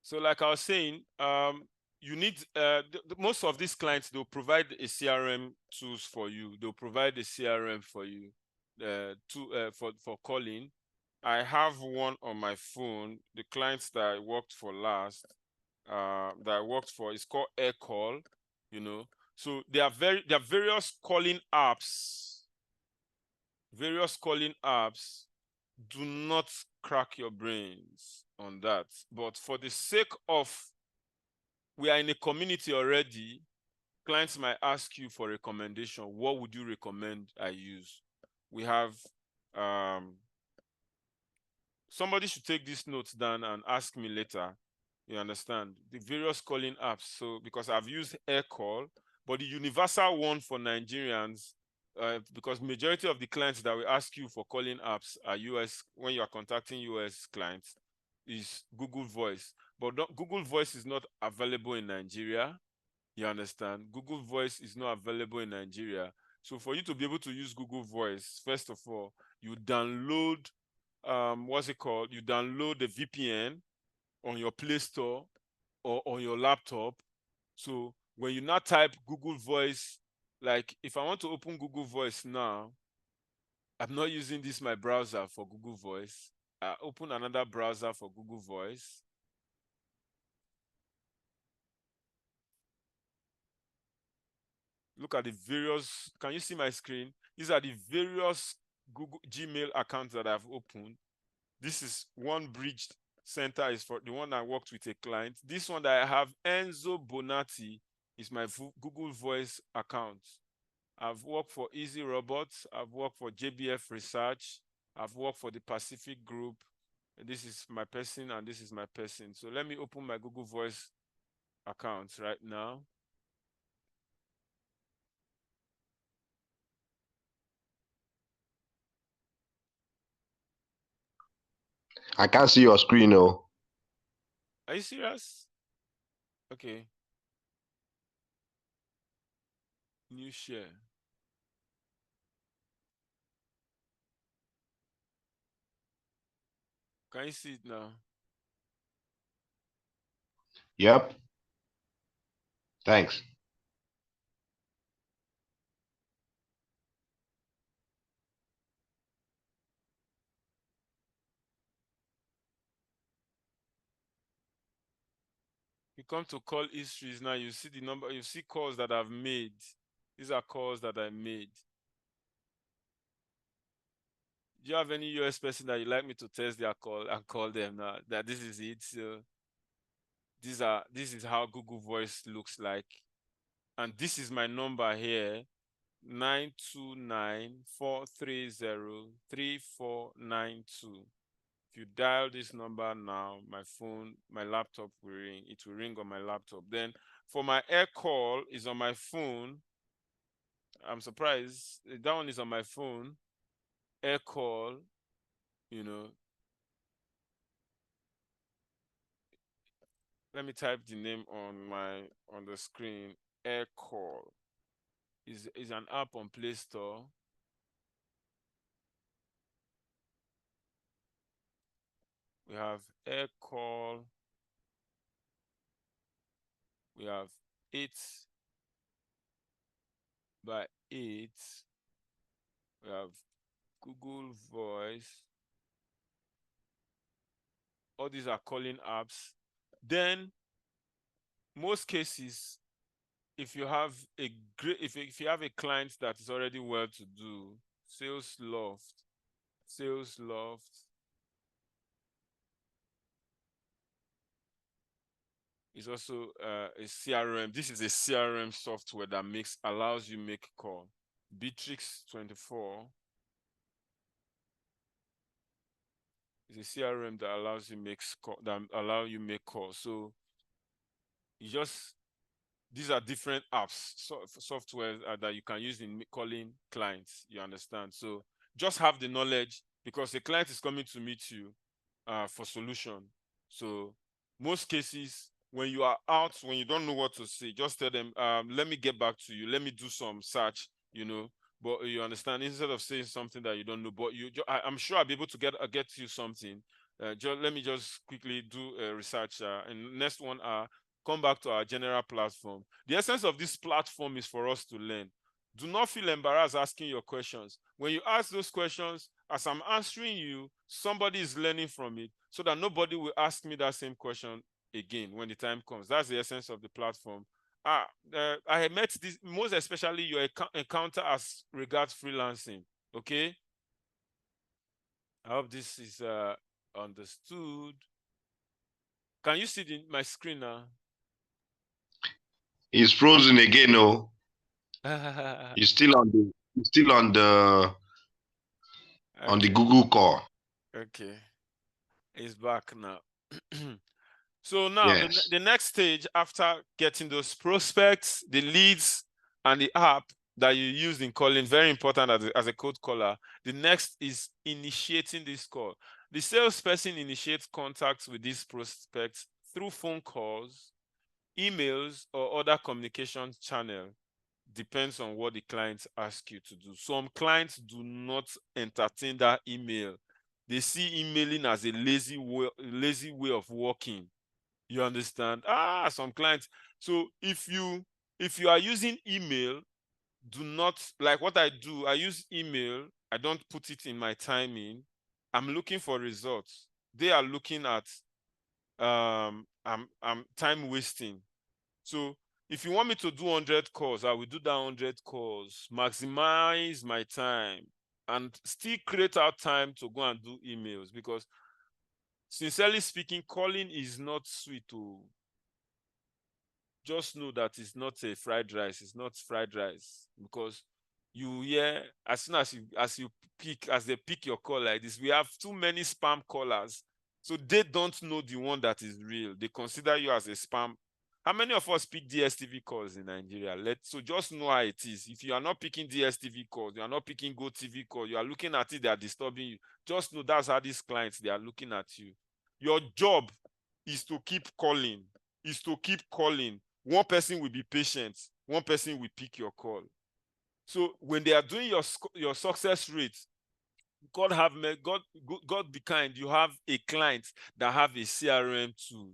So like I was saying, you need most of these clients, they'll provide a CRM tools for you. They'll provide a CRM for you for calling. I have one on my phone. The clients that I worked for last, is called AirCall. So there are various calling apps. Various calling apps. Do not crack your brains on that. But for the sake of, we are in a community already, clients might ask you for recommendation. What would you recommend I use? We have somebody should take these notes down and ask me later. You understand? The various calling apps. So because I've used AirCall, but the universal one for Nigerians, because majority of the clients that will ask you for calling apps are US, when you are contacting US clients, is Google Voice. But Google Voice is not available in Nigeria. You understand? Google Voice is not available in Nigeria. So for you to be able to use Google Voice, first of all, you download you download the VPN on your Play Store or on your laptop. So when you now type Google Voice, like if I want to open Google Voice now, I'm not using my browser for Google Voice. I open another browser for Google Voice. Look at the various, can you see my screen? These are the various Google Gmail accounts that I've opened. This is one bridged center is for the one I worked with a client. This one that I have, Enzo Bonatti, is my Google Voice account. I've worked for Easy Robots. I've worked for JBF Research. I've worked for the Pacific Group. This is my person and this is my person. So let me open my Google Voice account right now. I can't see your screen, though. Are you serious? Okay. New share. Can you see it now? Yep. Thanks. You come to call histories now, you see the number, you see calls that I've made. These are calls that I made. Do you have any US person that you like me to test their call and call them now? That this is it. So this is how Google Voice looks like. And this is my number here, 929-430-3492. If you dial this number now, my phone, my laptop will ring. It will ring on my laptop. Then for my air call is on my phone. I'm surprised. That one is on my phone. Air call, you know. Let me type the name on the screen. Air call is an app on Play Store. We have air call. We have 8x8. We have Google Voice. All these are calling apps. Then, most cases, if you have a great, if you have a client that is already well to do, Sales Loft is also a CRM. This is a CRM software that allows you make call. Bitrix 24 is a CRM that allows you make calls. So these are different apps, software that you can use in calling clients. You understand? So just have the knowledge, because the client is coming to meet you for solution. So most cases, when you are out, when you don't know what to say, just tell them, let me get back to you. Let me do some search, But you understand, instead of saying something that you don't know, but I'm sure I'll be able to get you something. Let me just quickly do a research. And next one, come back to our general platform. The essence of this platform is for us to learn. Do not feel embarrassed asking your questions. When you ask those questions, as I'm answering you, somebody is learning from it, so that nobody will ask me that same question again when the time comes. That's the essence of the platform. I met this, most especially your encounter as regards freelancing. Okay. I hope this is understood. Can you see my screen now? It's frozen again, no. You're still on the on the Google call. Okay. It's back now. So now Yes. the next stage, after getting those prospects, the leads, and the app that you use in calling, very important as a cold caller. The next is initiating this call. The salesperson initiates contacts with these prospects through phone calls, emails, or other communication channel. Depends on what the clients ask you to do. Some clients do not entertain that email. They see emailing as a lazy way of working. You understand? Some clients. So if you are using email, do not, like what I do, I use email. I don't put it in my timing. I'm looking for results. They are looking at I'm time wasting. So if you want me to do 100 calls, I will do that 100 calls, maximize my time. and still create out time to go and do emails, because sincerely speaking, calling is not sweet. Just know that it's not a fried rice. It's not fried rice, because you hear as soon as they pick your call like this, we have too many spam callers, so they don't know the one that is real. They consider you as a spam. How many of us pick DSTV calls in Nigeria? So just know how it is. If you are not picking DSTV calls, you are not picking GoTV calls, you are looking at it, they are disturbing you. Just know that's how these clients, they are looking at you. Your job is to keep calling, One person will be patient, one person will pick your call. So when they are doing your success rate, God be kind, you have a client that have a CRM tool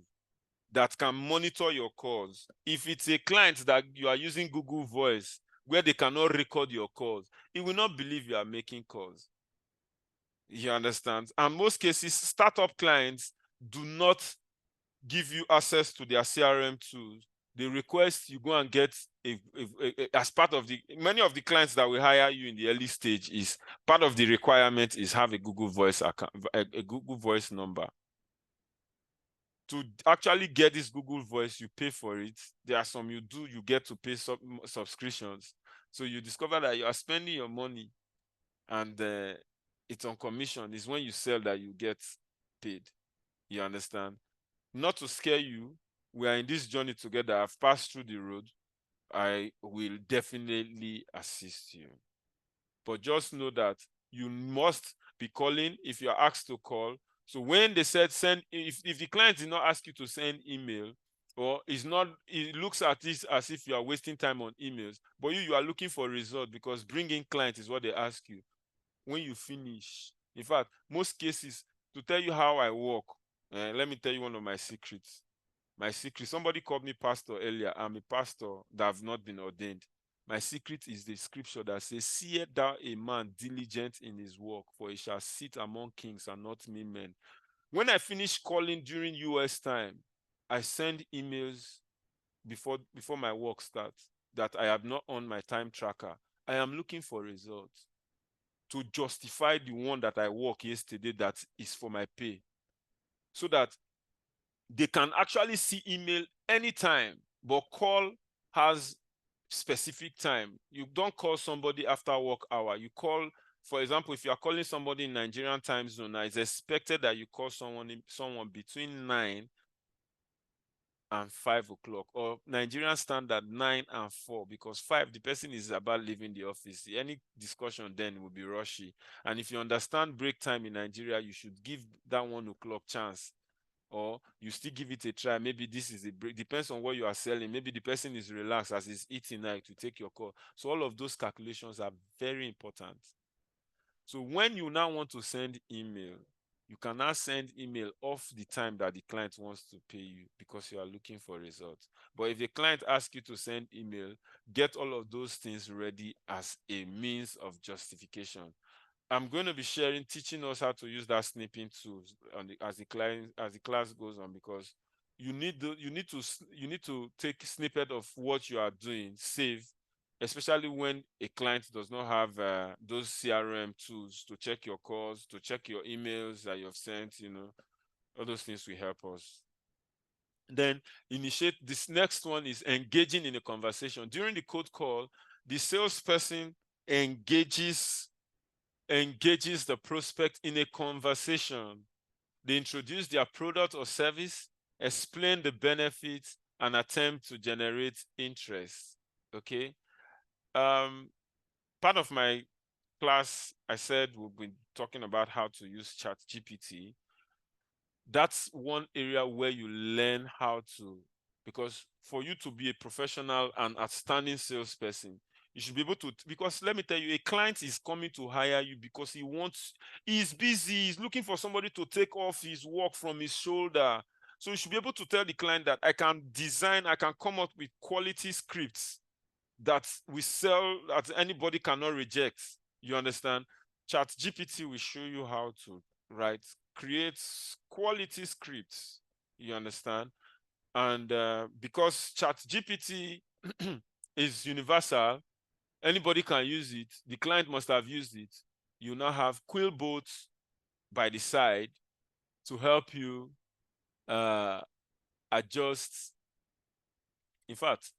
that can monitor your calls. If it's a client that you are using Google Voice, where they cannot record your calls, it will not believe you are making calls. You understand? And most cases, startup clients do not give you access to their CRM tools. They request you go and get as part of many of the clients that will hire you in the early stage, is part of the requirement is have a Google Voice account, a Google Voice number. To actually get this Google Voice, you pay for it. There are some you get to pay subscriptions. So you discover that you are spending your money, and it's on commission. It's when you sell that you get paid. You understand? Not to scare you, we are in this journey together. I've passed through the road. I will definitely assist you. But just know that you must be calling if you are asked to call. So when they said send, if the client did not ask you to send email, or it looks at this as if you are wasting time on emails, but you are looking for a result, because bringing clients is what they ask you. When you finish, in fact, most cases, to tell you how I work, let me tell you one of my secrets. Somebody called me pastor earlier. I'm a pastor that have not been ordained. My secret is the scripture that says, "Seest thou a man diligent in his work, for he shall sit among kings and not meet men." When I finish calling during US time, I send emails before my work starts that I have not on my time tracker. I am looking for results to justify the one that I worked yesterday that is for my pay, so that they can actually see email anytime, but call has specific time. You don't call somebody after work hour. You call, for example, if you are calling somebody in Nigerian time zone, it's expected that you call someone between 9 and 5 o'clock, or Nigerian standard 9 and 4, because 5, the person is about leaving the office. Any discussion then will be rushy. And if you understand break time in Nigeria, you should give that 1 o'clock chance, or you still give it a try. Maybe this is a break, depends on what you are selling. Maybe the person is relaxed as he's eating now to take your call. So all of those calculations are very important. So when you now want to send email, you can now send email off the time that the client wants to pay you, because you are looking for results. But if the client asks you to send email, get all of those things ready as a means of justification. I'm going to be teaching us how to use that snipping tools as the class goes on, because you need to take snippet of what you are doing, save, especially when a client does not have those CRM tools to check your calls, to check your emails that you have sent. All those things will help us. Then initiate. This next one is engaging in a conversation. During the cold call, the salesperson engages the prospect in a conversation. They introduce their product or service, explain the benefits, and attempt to generate interest. Okay. Part of my class, I said we'll be talking about how to use ChatGPT. That's one area where you learn how to, because for you to be a professional and outstanding salesperson, you should be able to, because let me tell you, a client is coming to hire you because he's busy, he's looking for somebody to take off his work from his shoulder. So you should be able to tell the client that I can come up with quality scripts that we sell, that anybody cannot reject. You understand? ChatGPT will show you how to create quality scripts. You understand? And because ChatGPT is universal, anybody can use it. The client must have used it. you now have Quillbots by the side to help you adjust. In fact,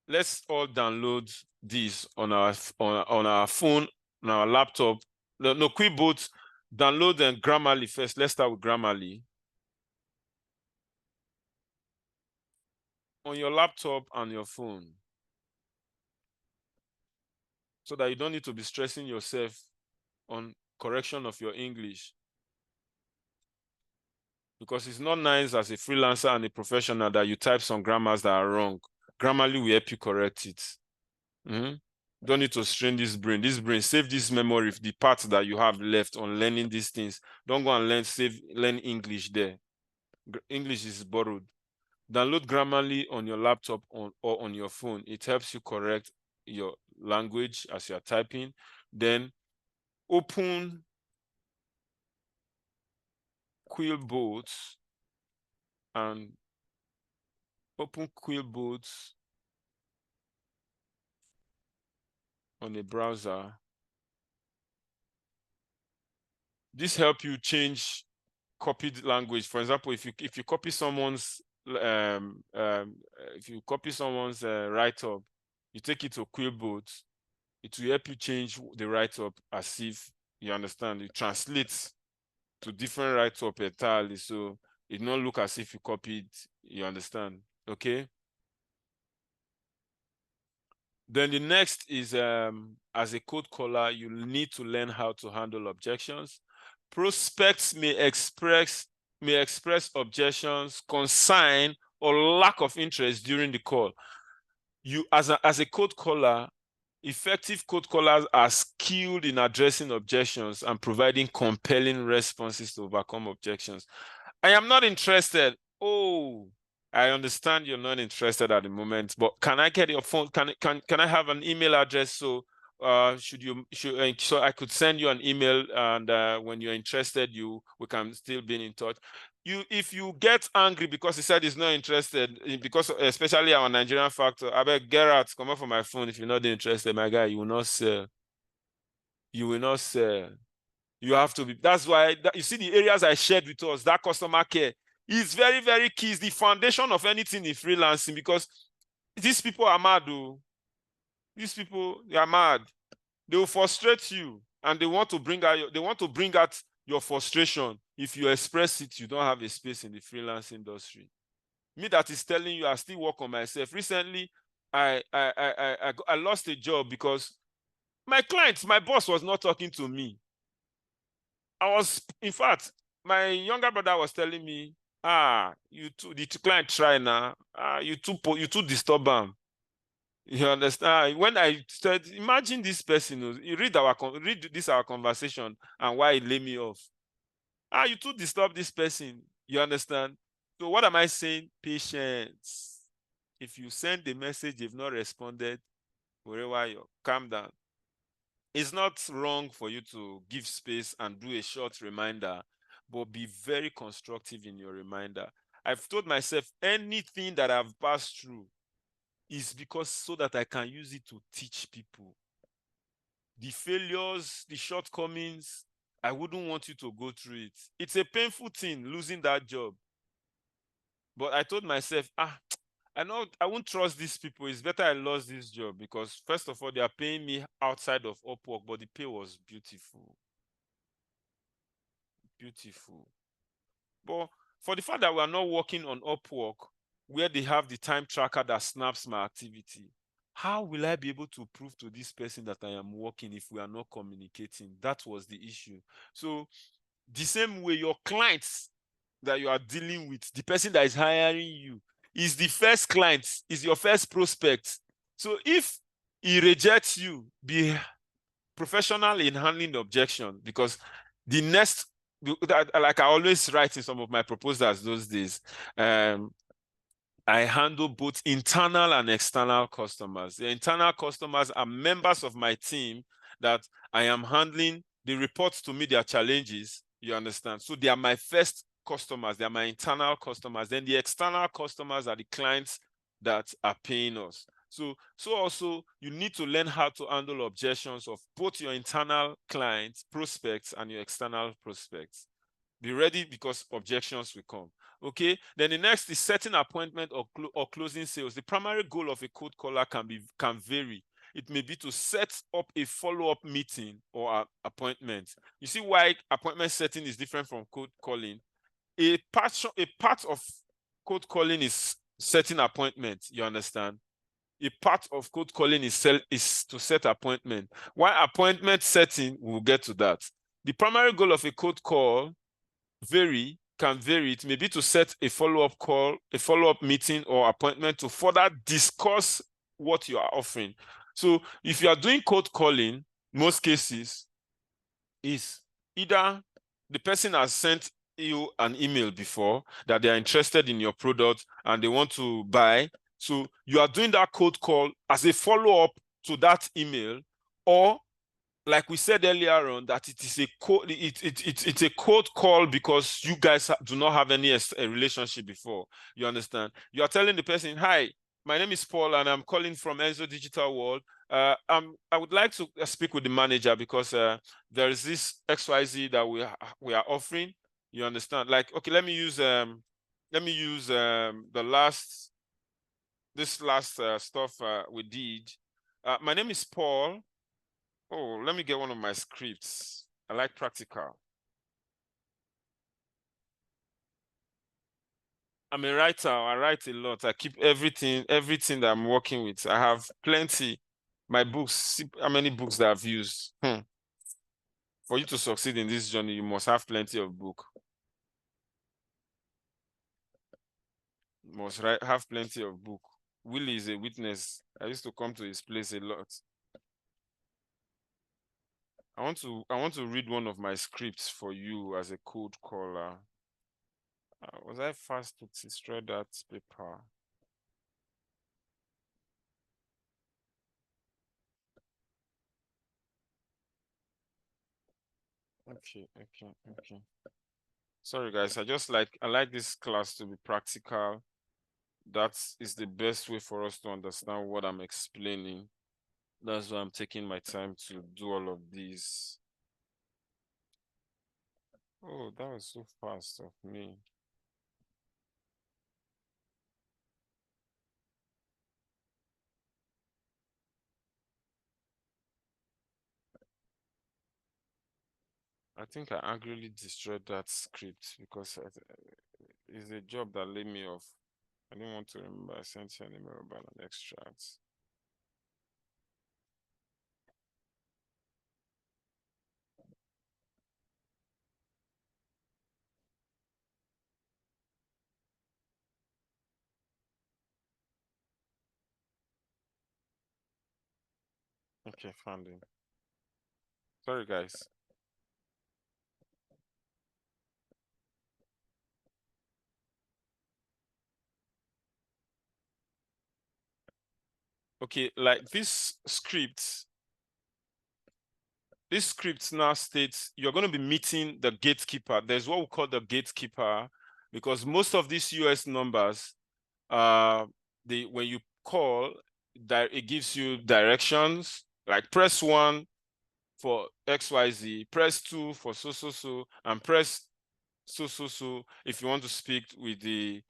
let's all download this on our phone, on our laptop. No, Quillbots, download them Grammarly first. Let's start with Grammarly. On your laptop and your phone, so that you don't need to be stressing yourself on correction of your English. Because it's not nice as a freelancer and a professional that you type some grammars that are wrong. Grammarly will help you correct it. Don't need to strain this brain. This brain, save this memory, the parts that you have left on learning these things. Don't go and learn English there. English is borrowed. Download Grammarly on your laptop or on your phone. It helps you correct your language as you're typing. Then open Quillbots and open Quillbots on a browser. This helps you change copied language. For example, if you copy someone's write-up, you take it to Quillbots, it will help you change the write-up as if you understand. You translate to different write-up entirely, so it don't look as if you copied. You understand? Okay. Then the next is as a code caller, you need to learn how to handle objections. Prospects may express objections, concern, or lack of interest during the call. You, as a code caller, effective code callers are skilled in addressing objections and providing compelling responses to overcome objections. I am not interested. Oh, I understand you're not interested at the moment, but can I get your phone? Can I have an email address so so I could send you an email, and when you're interested, we can still be in touch. If you get angry because he said he's not interested, because especially our Nigerian factor, I beg get out, come out from my phone. If you're not interested, my guy, you will not sell. You will not sell. You have to be. That's why you see the areas I shared with us, that customer care is very, very key. It's the foundation of anything in freelancing, because these people are mad, though. These people, they are mad. They will frustrate you, and they want to bring out your frustration. If you express it, you don't have a space in the freelance industry. Me that is telling you, I still work on myself. Recently, I lost a job because my boss was not talking to me. In fact, my younger brother was telling me, the client try now. You too disturb him. You understand? When I said, imagine this person, you read our conversation and why he lay me off. You too disturb this person. You understand? So what am I saying? Patience. If you send a message, you've not responded, wherever you calm down. It's not wrong for you to give space and do a short reminder, but be very constructive in your reminder. I've told myself anything that I've passed through is because so that I can use it to teach people. The failures, the shortcomings, I wouldn't want you to go through it. It's a painful thing, losing that job. But I told myself, I know I won't trust these people. It's better I lost this job, because first of all, they are paying me outside of Upwork, but the pay was beautiful. Beautiful. But for the fact that we are not working on Upwork, where they have the time tracker that snaps my activity, how will I be able to prove to this person that I am working if we are not communicating? That was the issue. So the same way, your clients that you are dealing with, the person that is hiring you, is the first client, is your first prospect. So if he rejects you, be professional in handling the objection, because the next, like I always write in some of my proposals those days, I handle both internal and external customers. The internal customers are members of my team that I am handling. They report to me their challenges, you understand? So they are my first customers. They are my internal customers. Then the external customers are the clients that are paying us. So also you need to learn how to handle objections of both your internal clients, prospects, and your external prospects. Be ready because objections will come. Okay. Then the next is setting appointment or closing sales. The primary goal of a cold caller can vary. It may be to set up a follow-up meeting or appointment. You see why appointment setting is different from cold calling. A part of cold calling is setting appointment. You understand? A part of cold calling is to set appointment. Why appointment setting? We'll get to that. The primary goal of a cold call can vary. It may be to set a follow-up call, a follow-up meeting or appointment to further discuss what you are offering. So if you are doing cold calling, most cases is either the person has sent you an email before that they are interested in your product and they want to buy. So you are doing that cold call as a follow-up to that email, or like we said earlier on, that it is it's a cold call because you guys do not have any relationship before. You understand? You are telling the person, "Hi, my name is Paul and I'm calling from Enzo Digital World. I would like to speak with the manager because there is this XYZ that we are offering." You understand? Like, okay, let me use the last stuff we did. My name is Paul. Oh, let me get one of my scripts. I like practical. I'm a writer. I write a lot. I keep everything that I'm working with. I have plenty. My books, see how many books that I've used. For you to succeed in this journey, you must have plenty of books. You must have plenty of book. Willie is a witness. I used to come to his place a lot. I want to read one of my scripts for you as a cold caller. Was I fast to destroy that paper? Okay. Sorry guys, I like this class to be practical. That is the best way for us to understand what I'm explaining. That's why I'm taking my time to do all of these. Oh, that was so fast of me. I think I angrily destroyed that script because it's a job that laid me off. I didn't want to remember I sent you an email about an extract. Okay, found it. Sorry guys. Okay, like this script now states you're going to be meeting the gatekeeper. There's what we call the gatekeeper, because most of these US numbers, when you call, it gives you directions, like press 1 for XYZ, press 2 for so, and press so if you want to speak with the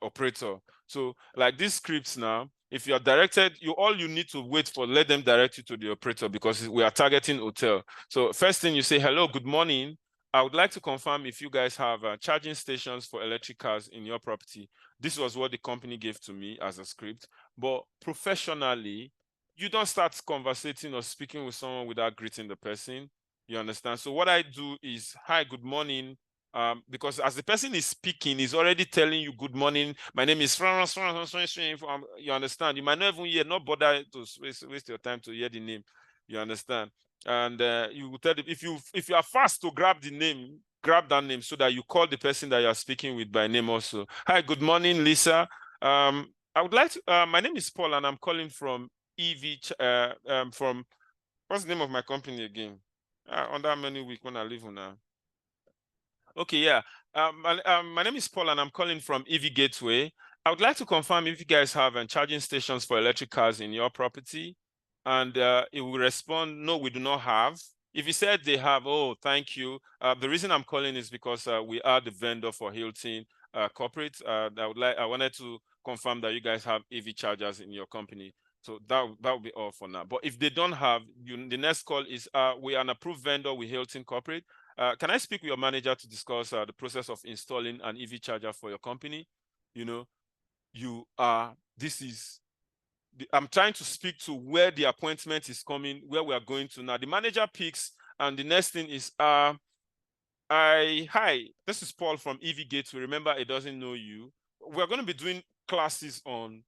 operator. So like these scripts now, if you are directed, all you need to wait for, let them direct you to the operator because we are targeting hotel. So first thing you say, "Hello, good morning. I would like to confirm if you guys have charging stations for electric cars in your property." This was what the company gave to me as a script. But professionally, you don't start conversating or speaking with someone without greeting the person. You understand? So what I do is, "Hi, good morning." Because as the person is speaking, he's already telling you, "Good morning, my name is France." You understand? You might not even hear, not bother to waste your time to hear the name. You understand? And you will tell them, if you are fast to grab the name, grab that name so that you call the person that you are speaking with by name also. "Hi, good morning, Lisa. I would like to, my name is Paul and I'm calling from from, what's the name of my company again? Under many week when I live on now. Okay, yeah. My name is Paul and I'm calling from EV Gateway. I would like to confirm if you guys have charging stations for electric cars in your property, and it will respond, no, we do not have. If you said they have, oh, thank you. The reason I'm calling is because we are the vendor for Hilton Corporate. I wanted to confirm that you guys have EV chargers in your company. So that will be all for now. But if they don't have, the next call is we are an approved vendor with Hilton Corporate. Can I speak with your manager to discuss the process of installing an EV charger for your company? You know, I'm trying to speak to where the appointment is coming, where we are going to now. The manager picks, and the next thing is, hi, this is Paul from EV Gateway. Remember, it doesn't know you. We're going to be doing classes on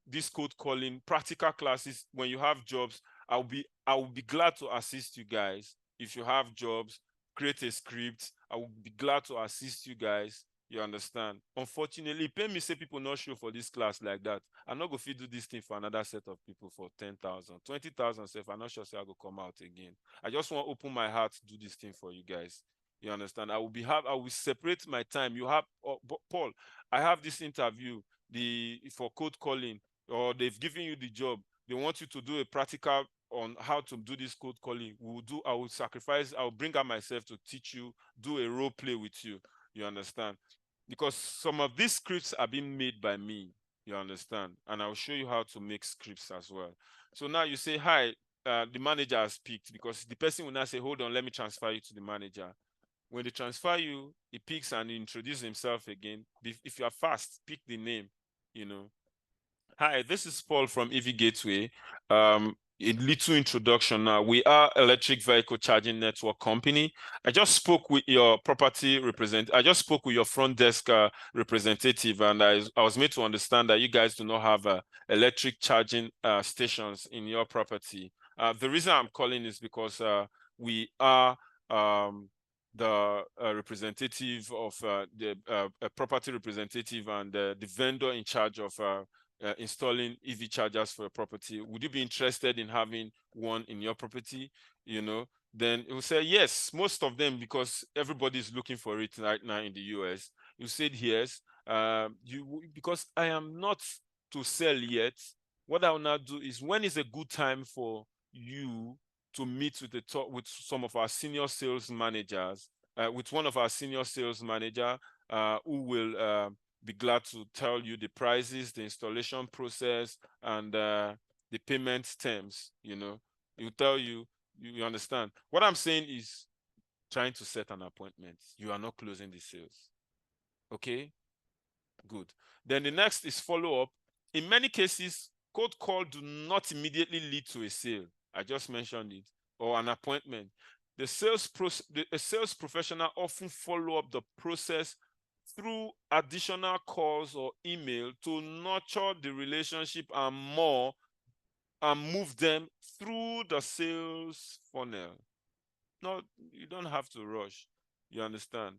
this code calling, practical classes. When you have jobs, I will be glad to assist you guys. If you have jobs, create a script. I will be glad to assist you guys. You understand? Unfortunately, pay me say people not show for this class like that. I'm not going to do this thing for another set of people for 10,000, 20,000. So if I'm not sure, say I go come out again. I just want to open my heart to do this thing for you guys. You understand? I will separate my time. You have, Paul, I have this interview for code calling, or they've given you the job. They want you to do a practical on how to do this code calling. I will sacrifice, I will bring out myself to teach you, do a role play with you. You understand? Because some of these scripts are being made by me. You understand? And I'll show you how to make scripts as well. So now you say, hi, the manager has picked, because the person will now say, hold on, let me transfer you to the manager. When they transfer you, he picks and introduces himself again. If you are fast, pick the name, you know. Hi, this is Paul from EV Gateway. A little introduction now. We are electric vehicle charging network company. I just spoke with your I just spoke with your front desk representative, and I was made to understand that you guys do not have electric charging stations in your property. The reason I'm calling is because we are the representative of the property representative and the vendor in charge of installing EV chargers for your property. Would you be interested in having one in your property? You know, then it will say yes. Most of them, because everybody is looking for it right now in the US. You said yes. Because I am not to sell yet. What I will now do is, when is a good time for you to meet with some of our senior sales managers, with one of our senior sales manager, who will be glad to tell you the prices, the installation process, and the payment terms. You know, he'll tell you, you understand. What I'm saying is trying to set an appointment. You are not closing the sales. Okay, good. Then the next is follow-up. In many cases, cold call do not immediately lead to a sale. I just mentioned it, or an appointment. The sales professional often follow up the process through additional calls or email to nurture the relationship and move them through the sales funnel. No, you don't have to rush. You understand?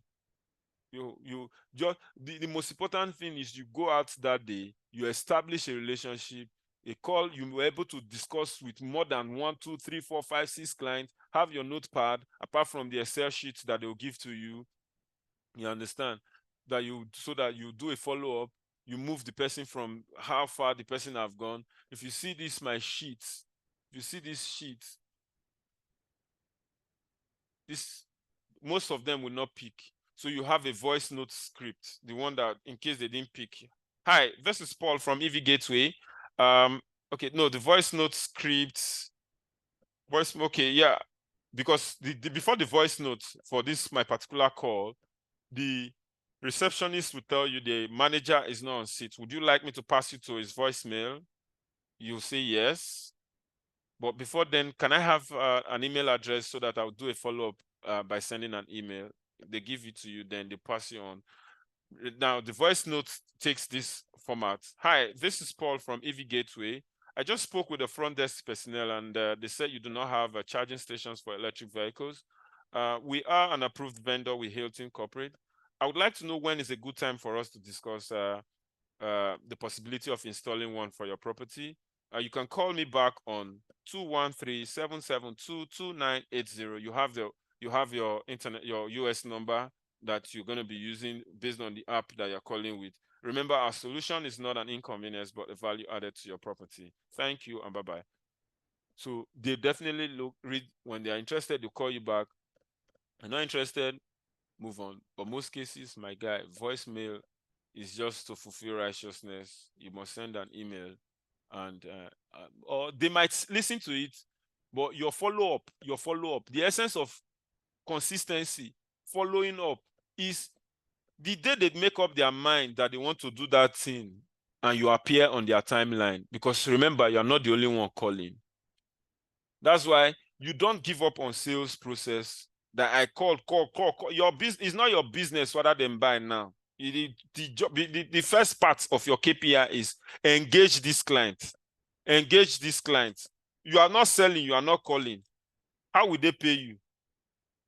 You just the most important thing is you go out that day, you establish a relationship, a call, you were able to discuss with more than 1, 2, 3, 4, 5, 6 clients, have your notepad, apart from the Excel sheets that they'll give to you. You understand? So that you do a follow-up, you move the person from how far the person have gone. If you see my sheets, if you see these sheets, most of them will not pick. So you have a voice note script, the one that, in case they didn't pick. Hi, this is Paul from EV Gateway. Okay, no, the voice note script, okay, yeah, because before the voice note for my particular call, the receptionist will tell you the manager is not on seat. Would you like me to pass you to his voicemail? You'll say yes. But before then, can I have an email address so that I'll do a follow-up by sending an email? They give it to you, then they pass you on. Now, the voice note takes this format. Hi, this is Paul from EV Gateway. I just spoke with the front desk personnel, and they said you do not have charging stations for electric vehicles. We are an approved vendor with Hilton Corporate. I would like to know when is a good time for us to discuss the possibility of installing one for your property. You can call me back on 213-772-2980. You have your internet, your US number that you're going to be using based on the app that you're calling with. Remember, our solution is not an inconvenience, but a value added to your property. Thank you and bye-bye. So they definitely read when they are interested, they call you back. And not interested, move on. But most cases, my guy, voicemail is just to fulfill righteousness. You must send an email, and or they might listen to it, but your follow-up, the essence of consistency, following up, is the day they make up their mind that they want to do that thing and you appear on their timeline. Because remember, you're not the only one calling. That's why you don't give up on sales process. That I call. Your business is not your business whether they buy now. The first part of your KPI is engage this client. Engage this client. You are not selling, you are not calling. How will they pay you?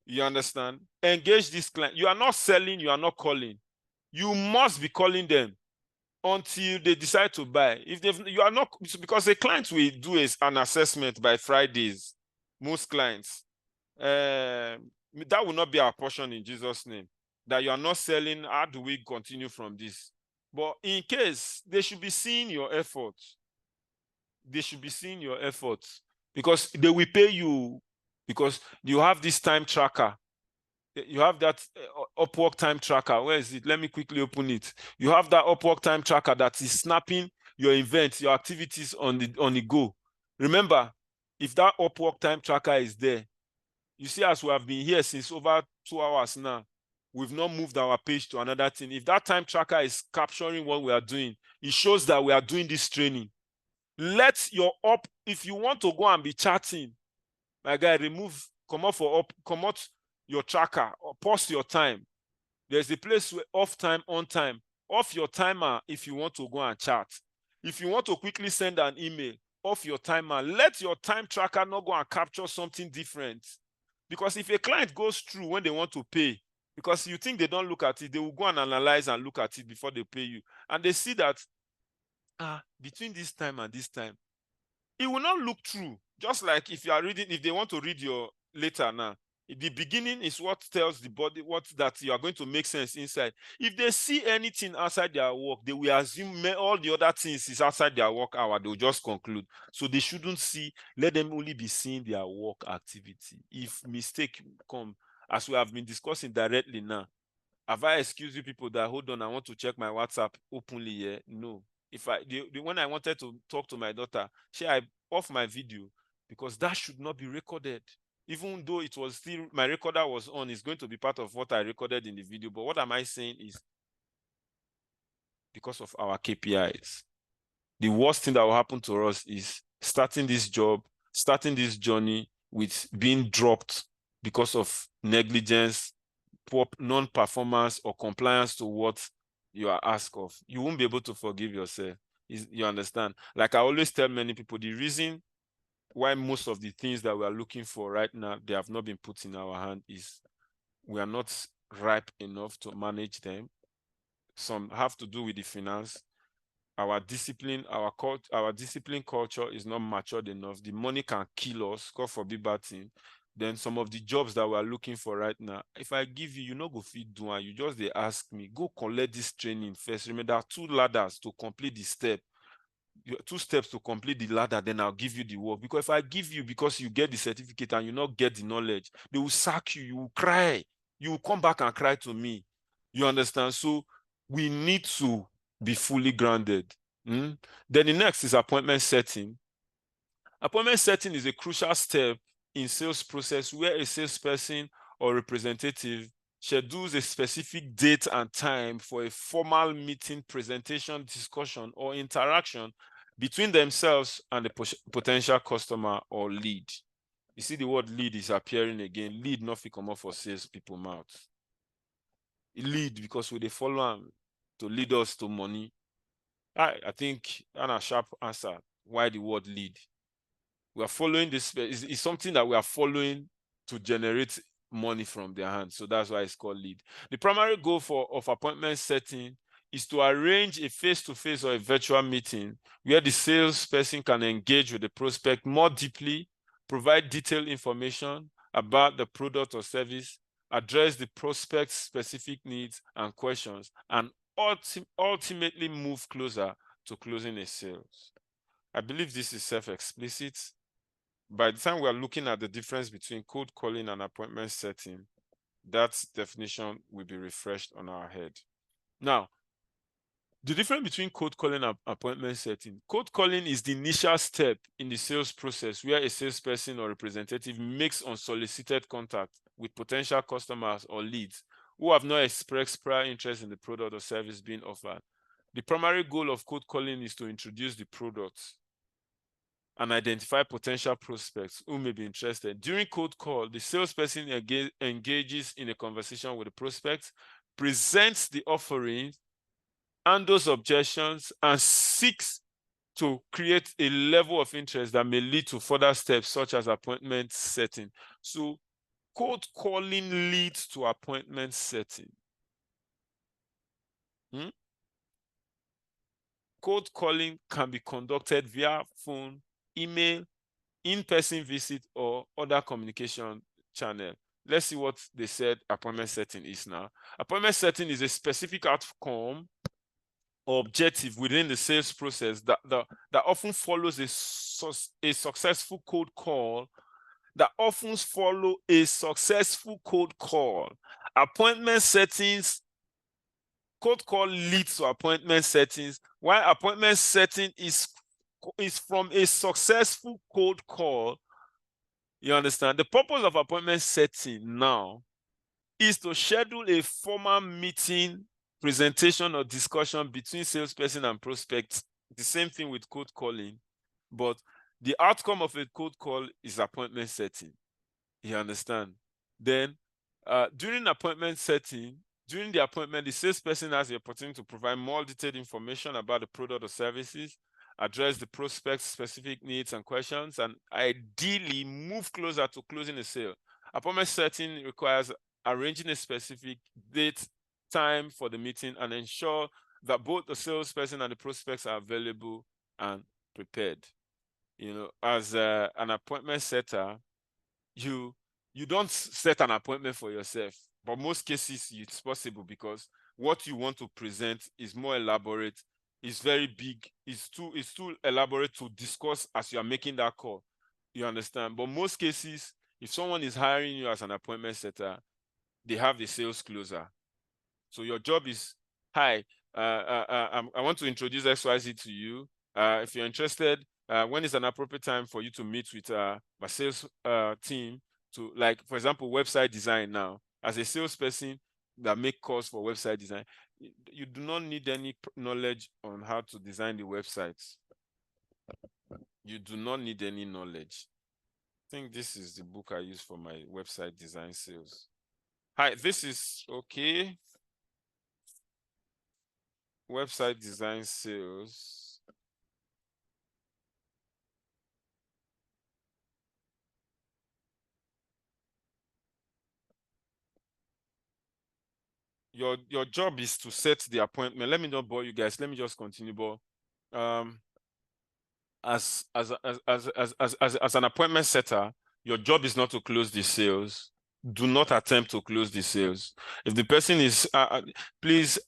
You understand? Engage this client. You are not selling, you are not calling. You must be calling them until they decide to buy. If you are not, because a client will do an assessment by Fridays. Most clients. That will not be our portion in Jesus' name. That you are not selling, how do we continue from this? But in case, they should be seeing your efforts. They should be seeing your efforts because they will pay you because you have this time tracker. You have that Upwork time tracker. Where is it? Let me quickly open it. You have that Upwork time tracker that is snapping your events, your activities on the go. Remember, if that Upwork time tracker is there, you see, as we have been here since over 2 hours now, we've not moved our page to another thing. If that time tracker is capturing what we are doing, it shows that we are doing this training. Let your if you want to go and be chatting, my guy, come out your tracker or pause your time. There's a place where off time, on time. Off your timer if you want to go and chat. If you want to quickly send an email, off your timer. Let your time tracker not go and capture something different. Because if a client goes through when they want to pay, because you think they don't look at it, they will go and analyze and look at it before they pay you. And they see that, between this time and this time, it will not look true. Just like if you are reading, if they want to read your letter now, the beginning is what tells the body that you are going to make sense inside. If they see anything outside their work, they will assume all the other things is outside their work hour. They'll just conclude. So they shouldn't see, let them only be seeing their work activity. If mistake come, as we have been discussing directly now, have I excused you people that, hold on, I want to check my WhatsApp openly here? No. If when I wanted to talk to my daughter, I off my video because that should not be recorded. Even though it was still, my recorder was on, it's going to be part of what I recorded in the video. But what am I saying is, because of our KPIs, the worst thing that will happen to us is starting this job, starting this journey with being dropped because of negligence, poor non-performance or compliance to what you are asked of. You won't be able to forgive yourself. You understand? Like I always tell many people, the reason why most of the things that we are looking for right now, they have not been put in our hand is we are not ripe enough to manage them. Some have to do with the finance. Our discipline, our discipline culture is not matured enough. The money can kill us, God forbid bad thing. Then some of the jobs that we're looking for right now, if I give you, no go fit do and you just they ask me, go collect this training first. Remember, there are 2 ladders to complete the step. 2 steps to complete the ladder, then I'll give you the work. Because if I give you because you get the certificate and you not get the knowledge, they will sack you, you will cry. You will come back and cry to me. You understand? So we need to be fully grounded. Then the next is appointment setting. Appointment setting is a crucial step in sales process where a salesperson or representative schedules a specific date and time for a formal meeting, presentation, discussion, or interaction between themselves and the potential customer or lead. You see the word lead is appearing again. Lead not fit come up for sales people mouth. Lead because we they follow them to lead us to money. I think that's a sharp answer why the word lead. We are following this, is something that we are following to generate money from their hands. So that's why it's called lead. The primary goal of appointment setting is to arrange a face-to-face or a virtual meeting where the salesperson can engage with the prospect more deeply, provide detailed information about the product or service, address the prospect's specific needs and questions, and ultimately move closer to closing a sales. I believe this is self-explicit. By the time we are looking at the difference between cold calling and appointment setting, that definition will be refreshed on our head. Now, the difference between cold calling and appointment setting. Cold calling is the initial step in the sales process where a salesperson or representative makes unsolicited contact with potential customers or leads who have not expressed prior interest in the product or service being offered. The primary goal of cold calling is to introduce the product and identify potential prospects who may be interested. During cold call, the salesperson engages in a conversation with the prospect, presents the offering, and those objections, and seeks to create a level of interest that may lead to further steps such as appointment setting. So cold calling leads to appointment setting. Cold calling can be conducted via phone, email, in-person visit, or other communication channel. Let's see what they said appointment setting is now. Appointment setting is a specific outcome or objective within the sales process that often follows a successful cold call. Appointment settings, cold call leads to appointment settings, while appointment setting is from a successful cold call. You understand? The purpose of appointment setting now is to schedule a formal meeting, presentation, or discussion between salesperson and prospects. The same thing with cold calling, but the outcome of a cold call is appointment setting. You understand? Then, during the appointment, the salesperson has the opportunity to provide more detailed information about the product or services, address the prospect's specific needs and questions, and ideally move closer to closing a sale. Appointment setting requires arranging a specific date, time for the meeting, and ensure that both the salesperson and the prospects are available and prepared. You know, as an appointment setter, you don't set an appointment for yourself, but most cases it's possible because what you want to present is more elaborate, is very big, it's too elaborate to discuss as you are making that call. You understand? But most cases, if someone is hiring you as an appointment setter, they have the sales closer. So your job is, hi, I want to introduce XYZ to you. If you're interested, when is an appropriate time for you to meet with my sales team to, like, for example, website design now. As a salesperson that make calls for website design, you do not need any knowledge on how to design the websites. You do not need any knowledge. I think this is the book I use for my website design sales. Hi, this is okay. Website design sales. Your job is to set the appointment. Let me not bore you guys. Let me just continue. But as an appointment setter, your job is not to close the sales. Do not attempt to close the sales. If the person is, please,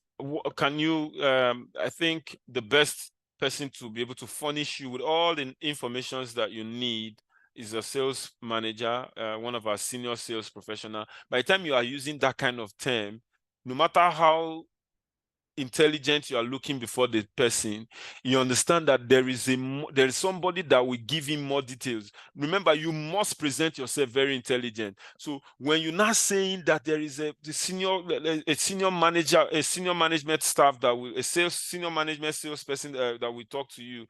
can you? I think the best person to be able to furnish you with all the information that you need is a sales manager, one of our senior sales professional. By the time you are using that kind of term, no matter how intelligent you are looking before the person, you understand that there is somebody that will give him more details. Remember, you must present yourself very intelligent. So when you're not saying that there is a senior manager, a senior management staff that will, senior management salesperson that will talk to you,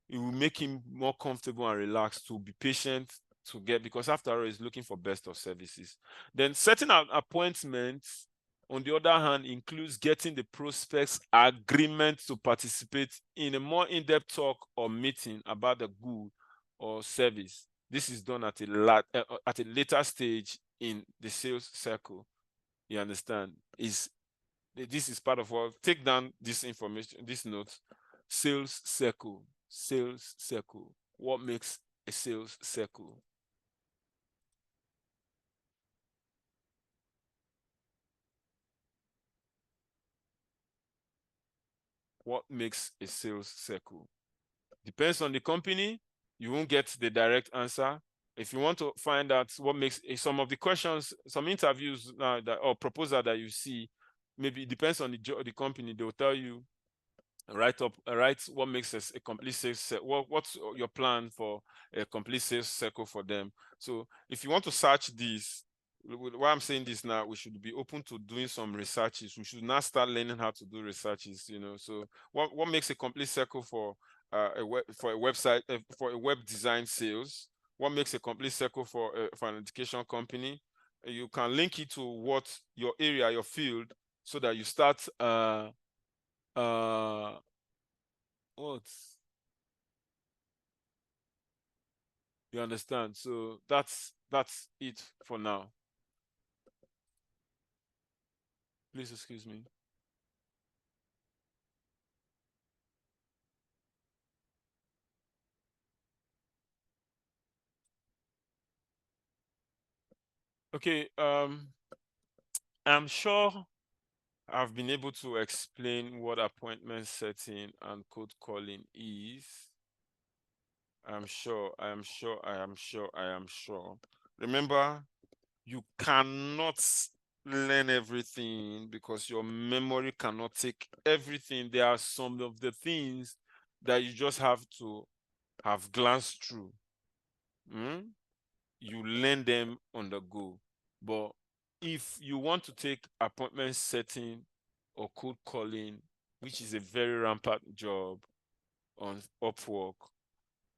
it will make him more comfortable and relaxed to be patient to get, because after all, he's looking for best of services. Then setting out appointments, on the other hand, includes getting the prospect's agreement to participate in a more in-depth talk or meeting about the good or service. This is done at a later stage in the sales cycle. You understand? This is part of what, take down this information, this note. Sales circle. Sales circle. What makes a sales circle? what makes a sales circle. Depends on the company, you won't get the direct answer. If you want to find out what makes some of the questions, some interviews now or proposal that you see, maybe it depends on the company, they will tell you, write what makes a complete sales, what's your plan for a complete sales circle for them. So if you want to search this, why I'm saying this now, we should be open to doing some researches. We should now start learning how to do researches, So what makes a complete circle for a website, for a web design sales? What makes a complete circle for an education company? You can link it to what your area, your field, so that you start what you understand. So that's it for now. Please excuse me. Okay, I'm sure I've been able to explain what appointment setting and cold calling is. I am sure. Remember, you cannot learn everything because your memory cannot take everything. There are some of the things that you just have to have glanced through. You learn them on the go. But if you want to take appointment setting or cold calling, which is a very rampant job on Upwork,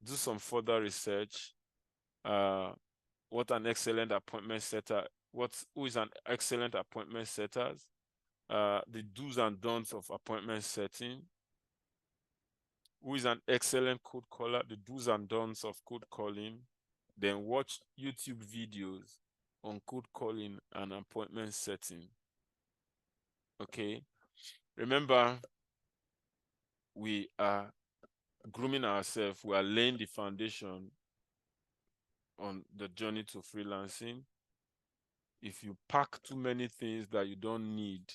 do some further research. What an excellent appointment setter, who is an excellent appointment setter, the do's and don'ts of appointment setting, who is an excellent cold caller, the do's and don'ts of cold calling. Then watch YouTube videos on cold calling and appointment setting. Okay, remember, we are grooming ourselves, we are laying the foundation on the journey to freelancing. If you pack too many things that you don't need,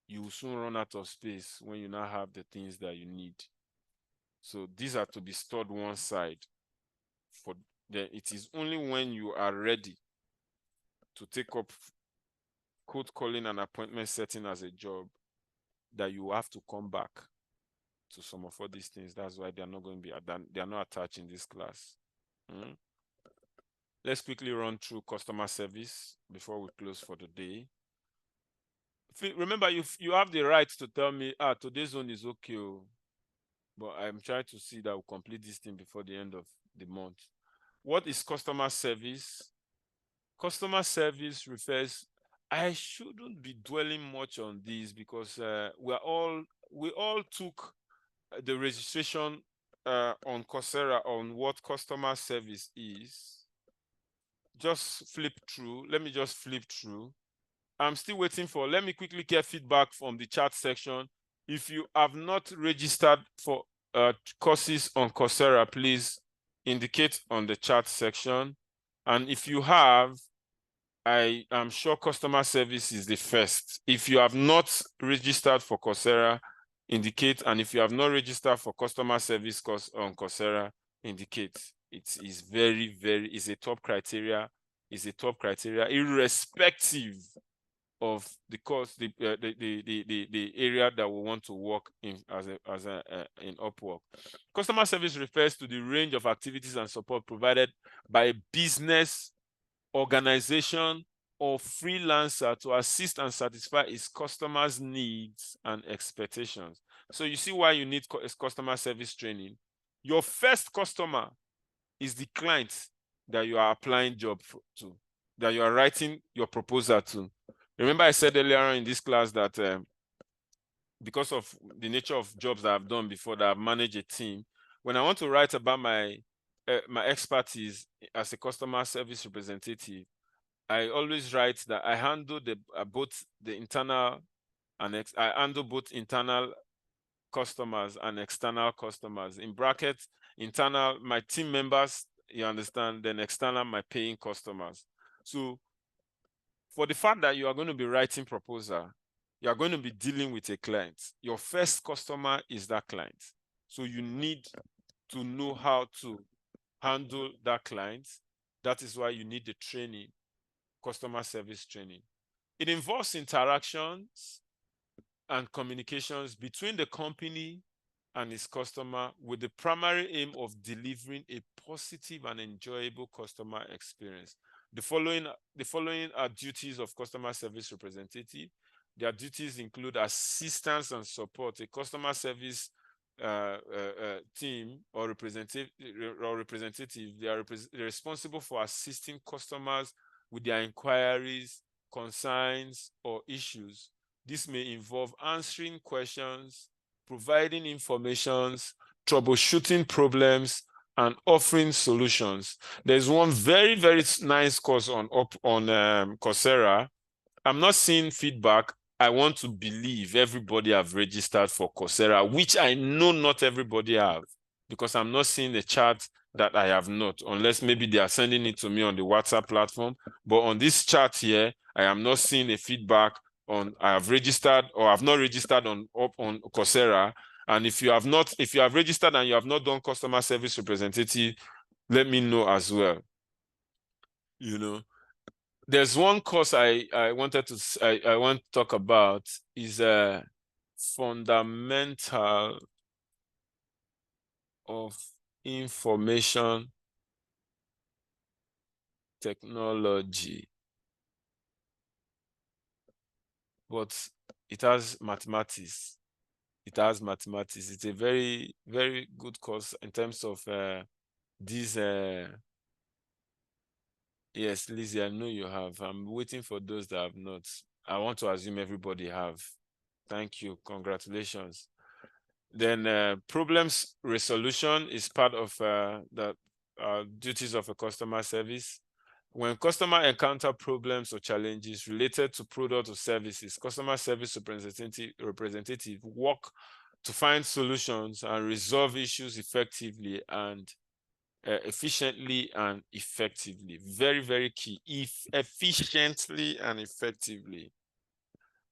you will soon run out of space when you now have the things that you need. So these are to be stored one side. It is only when you are ready to take up cold calling and appointment setting as a job that you have to come back to some of all these things. That's why they are not going to be, they are not attached in this class. Let's quickly run through customer service before we close for the day. Remember, you have the right to tell me, today's zone is okay, but I'm trying to see that we'll complete this thing before the end of the month. What is customer service? Customer service refers, I shouldn't be dwelling much on this because we all took the registration on Coursera on what customer service is. Just flip through. Let me just flip through. I'm still waiting let me quickly get feedback from the chat section. If you have not registered for courses on Coursera, please indicate on the chat section. And if you have, I am sure customer service is the first. If you have not registered for Coursera, indicate. And if you have not registered for customer service course on Coursera, indicate. It is is a top criteria. Is a top criteria, irrespective of the course, the area that we want to work in in Upwork. Customer service refers to the range of activities and support provided by a business, organization, or freelancer to assist and satisfy its customers' needs and expectations. So you see why you need customer service training. Your first customer is the client that you are applying job to, that you are writing your proposal to. Remember, I said earlier in this class that because of the nature of jobs that I've done before, that I've managed a team, when I want to write about my expertise as a customer service representative, I always write that I handle both the internal and I handle both internal customers and external customers. In brackets, internal, my team members, you understand, then external, my paying customers. So for the fact that you are going to be writing proposal, You are going to be dealing with a client. Your first customer is that client. So you need to know how to handle that client. That is why you need the training, customer service training. It involves interactions and communications between the company and its customer with the primary aim of delivering a positive and enjoyable customer experience. The following are duties of customer service representative. Their duties include assistance and support. A customer service team or representative, they are responsible for assisting customers with their inquiries, concerns, or issues. This may involve answering questions, providing information, troubleshooting problems, and offering solutions. There's one very, very nice course on Coursera. I'm not seeing feedback. I want to believe everybody have registered for Coursera, which I know not everybody have, because I'm not seeing the chat that I have not, unless maybe they are sending it to me on the WhatsApp platform. But on this chat here, I am not seeing a feedback on I have registered or I've not registered on Coursera. And if you have registered and you have not done customer service representative, let me know as well. You know, there's one course I want to talk about is a fundamental of information technology, but it has mathematics. It's a very, very good course in terms of these. Yes, Lizzie, I know you have. I'm waiting for those that have not. I want to assume everybody have. Thank you. Congratulations. Then problems resolution is part of the duties of a customer service. When customer encounter problems or challenges related to product or services, customer service representative work to find solutions and resolve issues effectively and efficiently and effectively. Very, very key. Efficiently and effectively.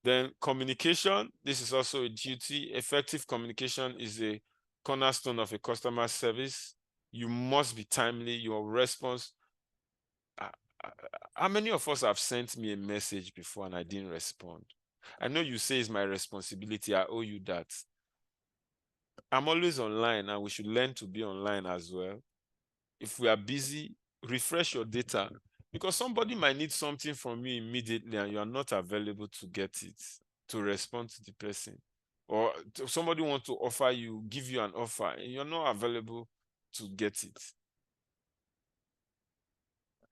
Then communication, this is also a duty. Effective communication is a cornerstone of a customer service. You must be timely. Your response. How many of us have sent me a message before and I didn't respond? I know you say it's my responsibility. I owe you that. I'm always online and we should learn to be online as well. If we are busy, refresh your data, because somebody might need something from you immediately and you are not available to get it, to respond to the person. Or somebody wants to offer you, give you an offer, and you're not available to get it.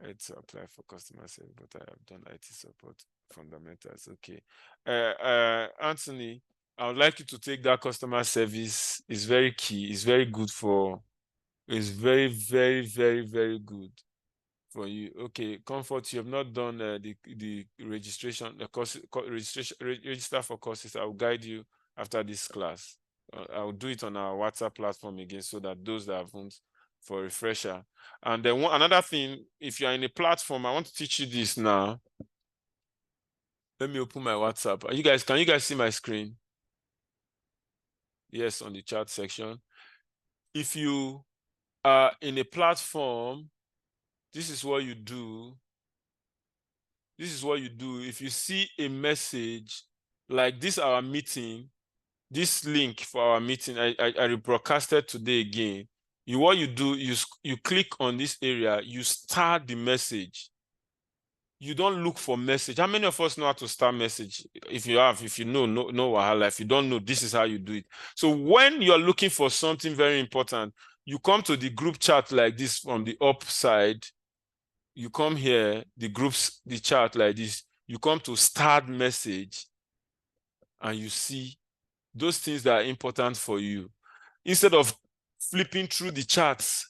I had to apply for customer service, but I have done IT support fundamentals. Okay. Anthony, I would like you to take that customer service. It's very key. It's very good for, it's very, very, very, very good for you. Okay, Comfort, you have not done the registration, the course register for courses. I will guide you after this class. I will do it on our WhatsApp platform again so that those that haven't, for a refresher. And then another thing, if you're in a platform, I want to teach you this now. Let me open my WhatsApp. Can you guys see my screen? Yes, on the chat section. If you are in a platform, this is what you do. This is what you do. If you see a message like this, our meeting, this link for our meeting, I rebroadcasted today again. What you do, you click on this area, you start the message. You don't look for message. How many of us know how to start message? If you know wahala. If you don't know, this is how you do it. So when you're looking for something very important, you come to the group chat like this from the up side. You come here, the chat like this. You come to start message and you see those things that are important for you. Instead of flipping through the charts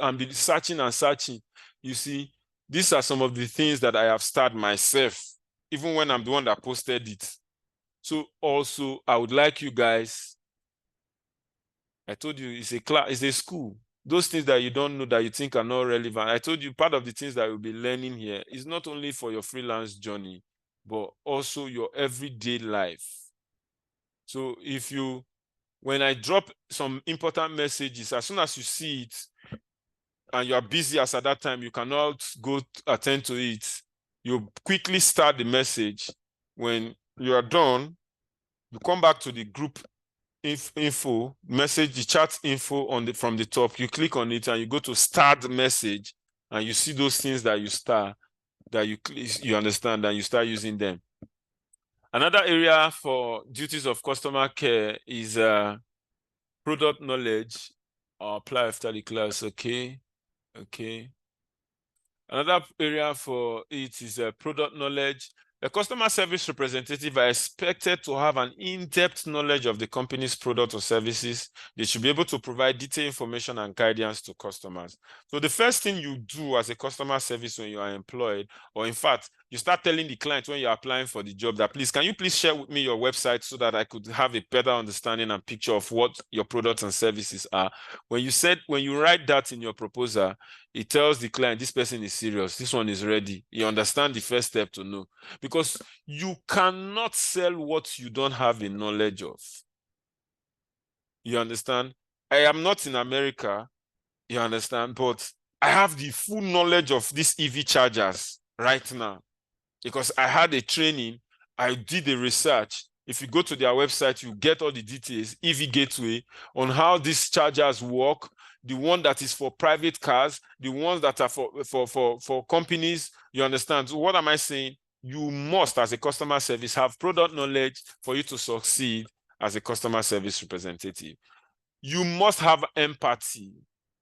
and be searching and searching, you see, these are some of the things that I have started myself, even when I'm the one that posted it. So also, I would like you guys, I told you it's a class, it's a school. Those things that you don't know that you think are not relevant, I told you part of the things that you'll be learning here is not only for your freelance journey, but also your everyday life. So when I drop some important messages, as soon as you see it and you are busy as at that time, you cannot go attend to it, you quickly start the message. When you are done, you come back to the group info message, the chat info from the top. You click on it and you go to start the message, and you see those things that you start, that you understand, and you start using them. Another area for duties of customer care is product knowledge. I'll apply after the class. Okay. Another area for it is product knowledge. The customer service representative are expected to have an in-depth knowledge of the company's product or services. They should be able to provide detailed information and guidance to customers. So the first thing you do as a customer service when you are employed, or in fact, you start telling the client when you're applying for the job that, please, can you please share with me your website so that I could have a better understanding and picture of what your products and services are. When you write that in your proposal, it tells the client, this person is serious, this one is ready. You understand the first step to know. Because you cannot sell what you don't have a knowledge of. You understand? I am not in America, you understand, but I have the full knowledge of these EV chargers right now because I had a training, I did the research. If you go to their website, you get all the details, EV Gateway, on how these chargers work, the one that is for private cars, the ones that are for companies, you understand? So what am I saying? You must, as a customer service, have product knowledge for you to succeed as a customer service representative. You must have empathy.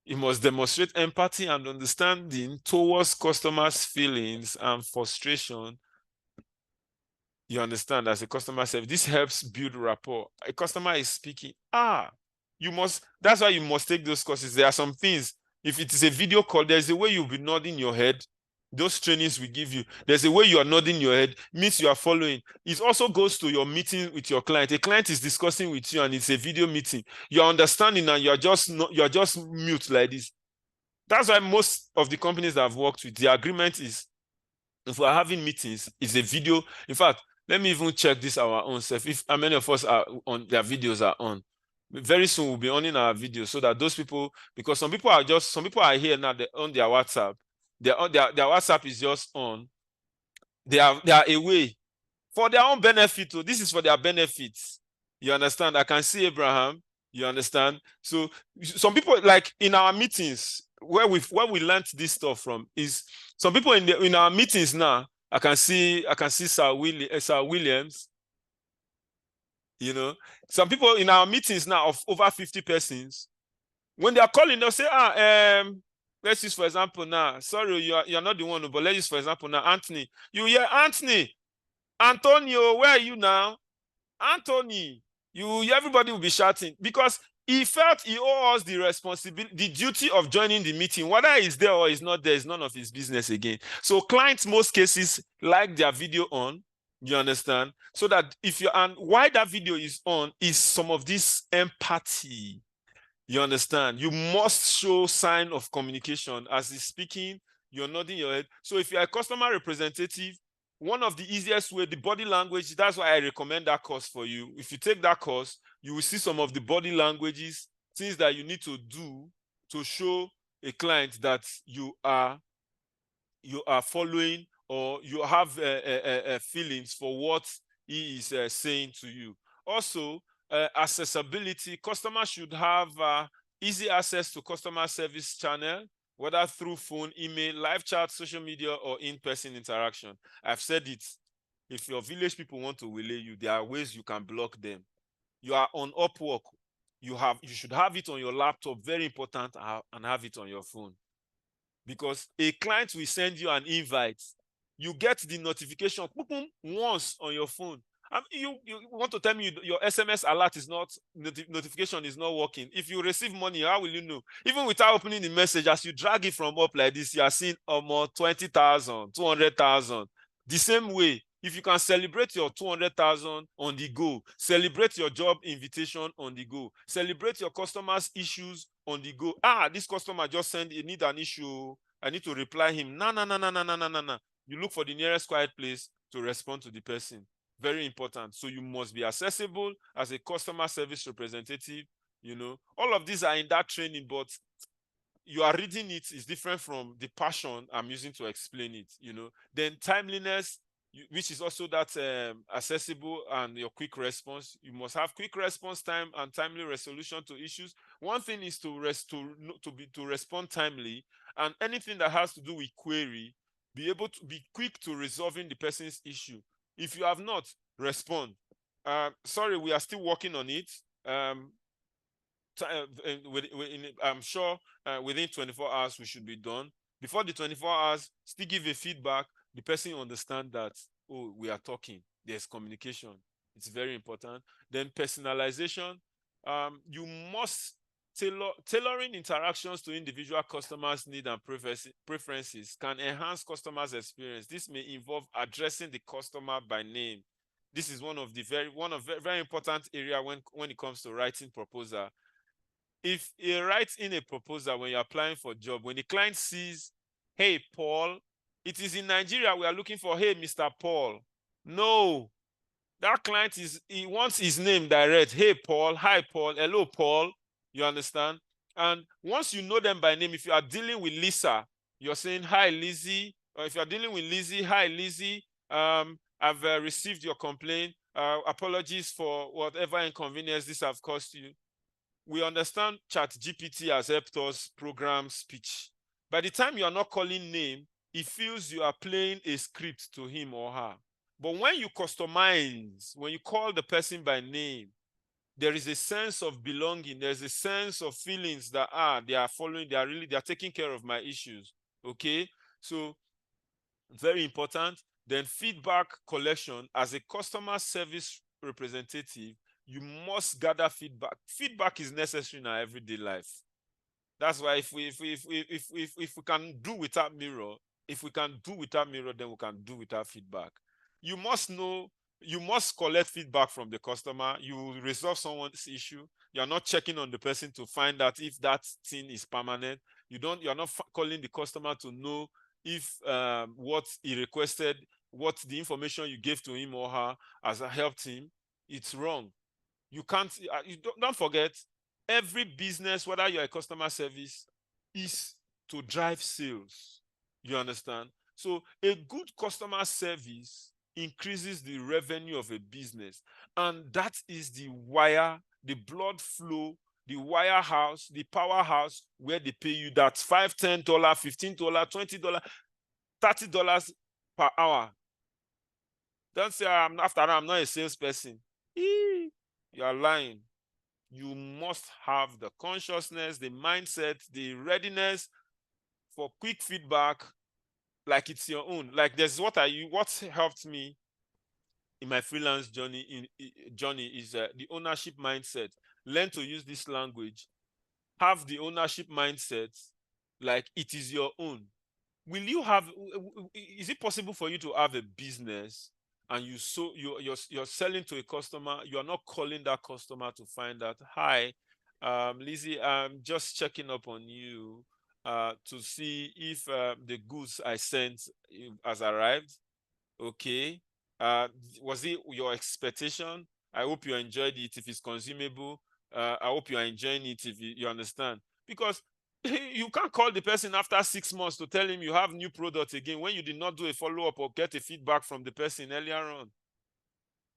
You must demonstrate empathy and understanding towards customers' feelings and frustration. You understand, as a customer service, this helps build rapport. A customer is speaking. That's why you must take those courses. There are some things, if it is a video call, there's a way you'll be nodding your head. Those trainings we give you, there's a way you are nodding your head, means you are following. It also goes to your meeting with your client. A client is discussing with you and it's a video meeting. You're understanding and you're just mute like this. That's why most of the companies that I've worked with, the agreement is, if we're having meetings, it's a video. In fact, let me even check this our own self. If how many of us are on, their videos are on. Very soon we'll be on in our videos so that those people, because some people are here now, they're on their WhatsApp. Their WhatsApp is just on. They are away for their own benefit. So this is for their benefits. You understand? I can see Abraham. You understand? So some people, like in our meetings, where we learned this stuff from, is some people in our meetings now. I can see Sir Williams. You know, some people in our meetings now of over 50 persons, when they are calling, they'll say, let's use for example now. Sorry, you're not the one, but let's use for example now, Anthony. You hear Anthony, Antonio, where are you now? Anthony, everybody will be shouting because he felt he owes us the responsibility, the duty of joining the meeting. Whether he's there or he's not there is none of his business again. So clients, most cases, like their video on. You understand? So that and why that video is on is some of this empathy. You understand? You must show sign of communication. As he's speaking, you're nodding your head. So if you're a customer representative, one of the easiest way, the body language, that's why I recommend that course for you. If you take that course, you will see some of the body languages, things that you need to do to show a client that you are following or you have feelings for what he is saying to you. Also, accessibility. Customers should have easy access to customer service channel, whether through phone, email, live chat, social media, or in-person interaction. I've said it. If your village people want to relay you, there are ways you can block them. You are on Upwork. You should have it on your laptop, very important, and have it on your phone. Because a client will send you an invite. You get the notification once on your phone. You want to tell me your SMS alert is not, notification is not working. If you receive money, how will you know? Even without opening the message, as you drag it from up like this, you are seeing almost 20,000, 200,000. The same way, if you can celebrate your 200,000 on the go, celebrate your job invitation on the go, celebrate your customers' issues on the go. This customer just sent, you need an issue. I need to reply him. No. You look for the nearest quiet place to respond to the person. Very important. So you must be accessible as a customer service representative. All of these are in that training, but you are reading it is different from the passion I'm using to explain it. Then timeliness, which is also that accessible, and your quick response. You must have quick response time and timely resolution to issues. One thing is to respond timely, and anything that has to do with query, be able to be quick to resolving the person's issue. If you have not, respond. Sorry, we are still working on it. I'm sure within 24 hours we should be done. Before the 24 hours, still give a feedback. The person understand that, oh, we are talking. There's communication. It's very important. Then personalization. You must tailoring interactions to individual customers' needs and preferences can enhance customers' experience. This may involve addressing the customer by name. This is one of very important area when it comes to writing proposal. If you write in a proposal when you're applying for a job, when the client sees, hey, Paul, it is in Nigeria, we are looking for, hey, Mr. Paul. No, that client he wants his name direct. Hey, Paul. Hi, Paul. Hello, Paul. You understand? And once you know them by name, if you are dealing with Lisa, you're saying, hi, Lizzie. Or if you're dealing with Lizzie, hi, Lizzie. I've received your complaint. Apologies for whatever inconvenience this have caused you. We understand ChatGPT has helped us program speech. By the time you are not calling name, he feels you are playing a script to him or her. But when you customize, when you call the person by name, there is a sense of belonging. There's a sense of feelings that they are following, they are taking care of my issues. Okay? So very important. Then feedback collection. As a customer service representative, you must gather feedback. Feedback is necessary in our everyday life. That's why if we can do without mirror, then we can do without feedback. You must know, you must collect feedback from the customer. You resolve someone's issue. You're not checking on the person to find out if that thing is permanent. You're not calling the customer to know if what he requested, what the information you gave to him or her has helped him. It's wrong. You can't, don't forget, every business, whether you're a customer service, is to drive sales. You understand? So a good customer service increases the revenue of a business. And that is the wire, the blood flow, the wire house, the powerhouse where they pay you that $5, $10, $15, $20, $30 per hour. Don't say, I'm not a salesperson. You are lying. You must have the consciousness, the mindset, the readiness for quick feedback, like it's your own. Like what helped me in my freelance journey is the ownership mindset. Learn to use this language. Have the ownership mindset, like it is your own. Is it possible for you to have a business and you're selling to a customer, you are not calling that customer to find out, hi, Lizzie, I'm just checking up on you to see if the goods I sent has arrived. Okay. Was it your expectation? I hope you enjoyed it. If it's consumable, I hope you are enjoying it, if you understand. Because you can't call the person after 6 months to tell him you have new product again when you did not do a follow-up or get a feedback from the person earlier on.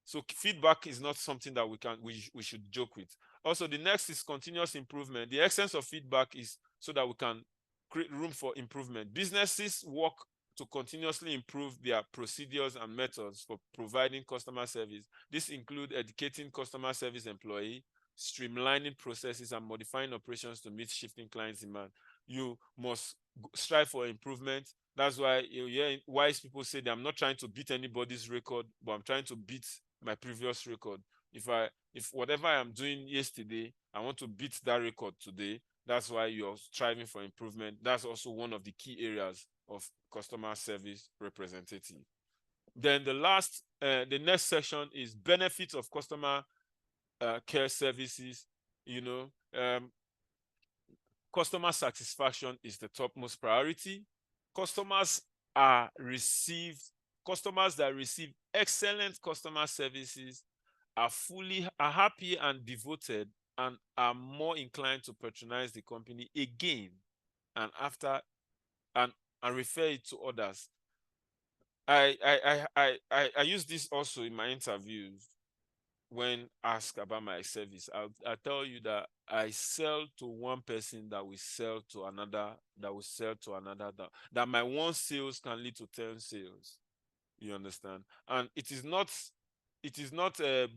So feedback is not something that we should joke with. Also, the next is continuous improvement. The essence of feedback is so that we can create room for improvement. Businesses work to continuously improve their procedures and methods for providing customer service. This includes educating customer service employees, streamlining processes, and modifying operations to meet shifting clients' demand. You must strive for improvement. That's why you hear wise people say that I'm not trying to beat anybody's record, but I'm trying to beat my previous record. If whatever I'm doing yesterday, I want to beat that record today. That's why you're striving for improvement. That's also one of the key areas of customer service representative. Then the next section is benefits of customer care services. Customer satisfaction is the topmost priority. Customers are received customers that receive excellent customer services are happy and devoted and are more inclined to patronize the company again and after and refer it to others. I use this also in my interviews when asked about my service. I tell you that I sell to one person that will sell to another, that my one sales can lead to 10 sales. You understand? And it is not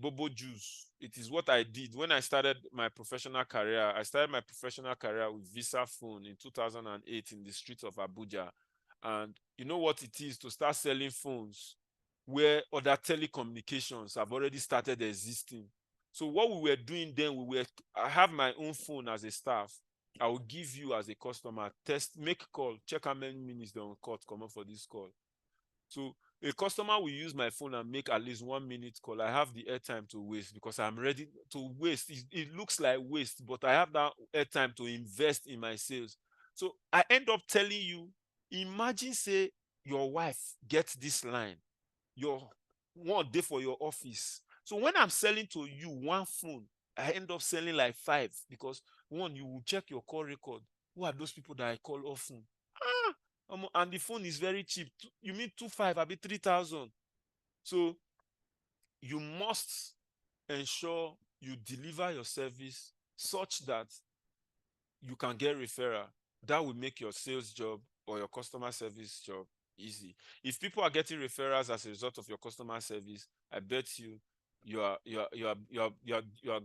bobo juice. It is what I did when I started my professional career. I started my professional career with Visa Phone in 2008 in the streets of Abuja. And you know what it is to start selling phones where other telecommunications have already started existing. So what we were doing then, I have my own phone as a staff. I will give you as a customer, make call, check how many minutes they on cut, come up for this call. So a customer will use my phone and make at least 1 minute call. I have the airtime to waste because I'm ready to waste. It looks like waste, but I have that airtime to invest in my sales. So I end up telling you, imagine say your wife gets this line, your one day for your office. So when I'm selling to you one phone, I end up selling like 5 because one, you will check your call record. Who are those people that I call often? And the phone is very cheap. You mean 2,500, I'll be 3,000. So you must ensure you deliver your service such that you can get referral. That will make your sales job or your customer service job easy. If people are getting referrals as a result of your customer service, I bet you are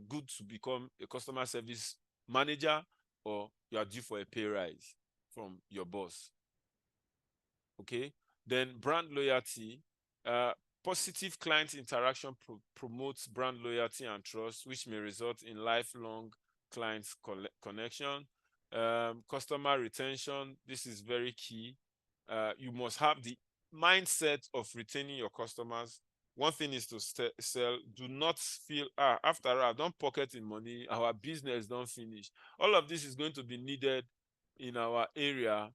good to become a customer service manager, or you are due for a pay rise from your boss. Okay, then brand loyalty. Positive client interaction promotes brand loyalty and trust, which may result in lifelong client connection. Customer retention. This is very key. You must have the mindset of retaining your customers. One thing is to sell. Do not feel, after all, don't pocket in money. Our business don't finish. All of this is going to be needed in our area,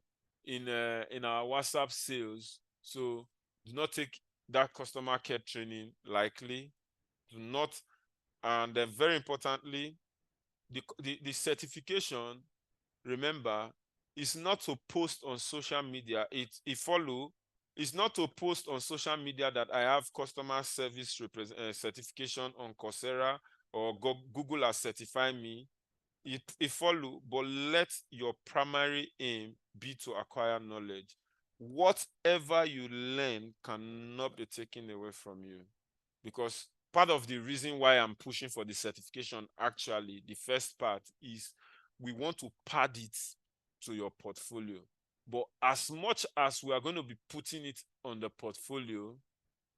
in our WhatsApp sales. So do not take that customer care training lightly. Do not, and then very importantly, the certification, remember, is not to post on social media. It's not to post on social media that I have customer service certification on Coursera or Google has certified me. It follow, but let your primary aim be to acquire knowledge. Whatever you learn cannot be taken away from you, because part of the reason why I'm pushing for the certification, actually, the first part is we want to pad it to your portfolio. But as much as we are going to be putting it on the portfolio,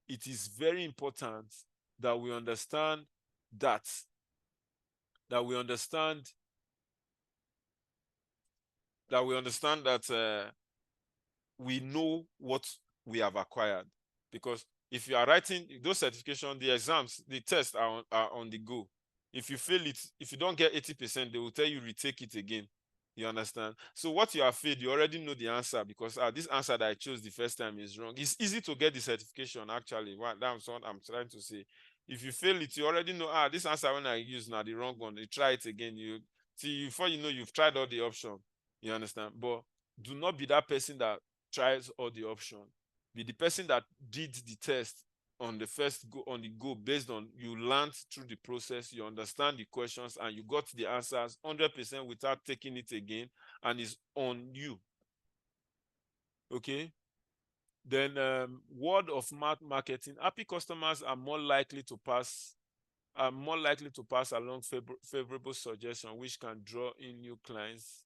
it is very important that we understand that we know what we have acquired. Because if you are writing those certifications, the exams, the tests are on the go. If you fail it, if you don't get 80%, they will tell you retake it again. You understand? So what you have failed, you already know the answer, because this answer that I chose the first time is wrong. It's easy to get the certification, actually. That's what I'm trying to say. If you fail it, you already know, this answer when I use now the wrong one. You try it again. You see, before you know, you've tried all the options. You understand? But do not be that person that tries all the options. Be the person that did the test on the go based on you learned through the process, you understand the questions, and you got the answers 100% without taking it again, and it's on you. Okay. Then word of mouth marketing. Happy customers are more likely to pass along favorable suggestions, which can draw in new clients.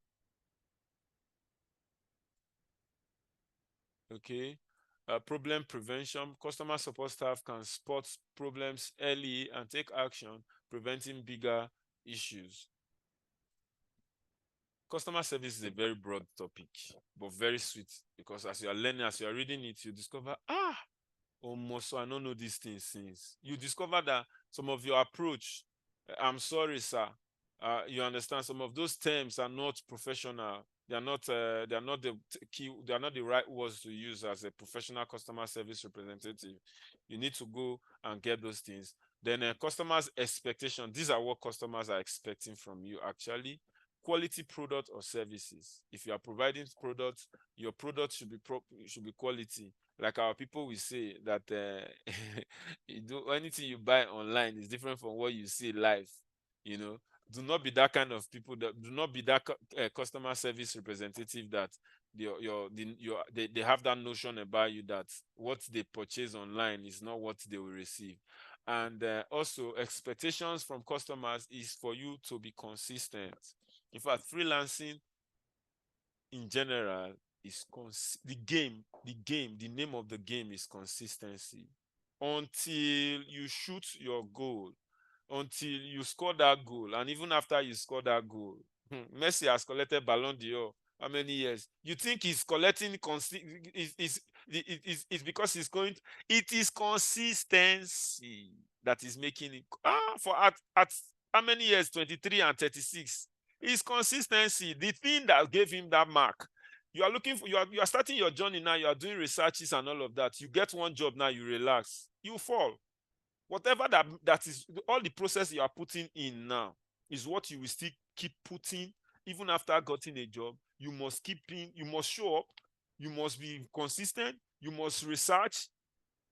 Okay. Problem prevention. Customer support staff can spot problems early and take action, preventing bigger issues. Customer service is a very broad topic, but very sweet, because as you are learning, as you are reading it, you discover, almost, so I don't know these things since. You discover that some of your approach, I'm sorry, sir, you understand, some of those terms are not professional. They are not the key. They are not the right words to use as a professional customer service representative. You need to go and get those things. Then customers' expectation. These are what customers are expecting from you. Actually, quality product or services. If you are providing products, your product should be quality. Like our people will say that you do anything you buy online is different from what you see live. You know, do not be that kind of people. That do not be that customer service representative that they have that notion about you that what they purchase online is not what they will receive. And also expectations from customers is for you to be consistent. In fact, freelancing in general is the name of the game is consistency. Until you shoot your goal, until you score that goal, and even after you score that goal, Messi has collected Ballon d'Or. How many years? You think he's collecting is because he's going? It is consistency that is making it. For at how many years? 23 and 36. It's consistency. The thing that gave him that mark. You are looking for. You are starting your journey now. You are doing researches and all of that. You get one job now. You relax. You fall. Whatever that is, all the process you are putting in now is what you will still keep putting even after getting a job. You must keep in, you must show up, you must be consistent, you must research,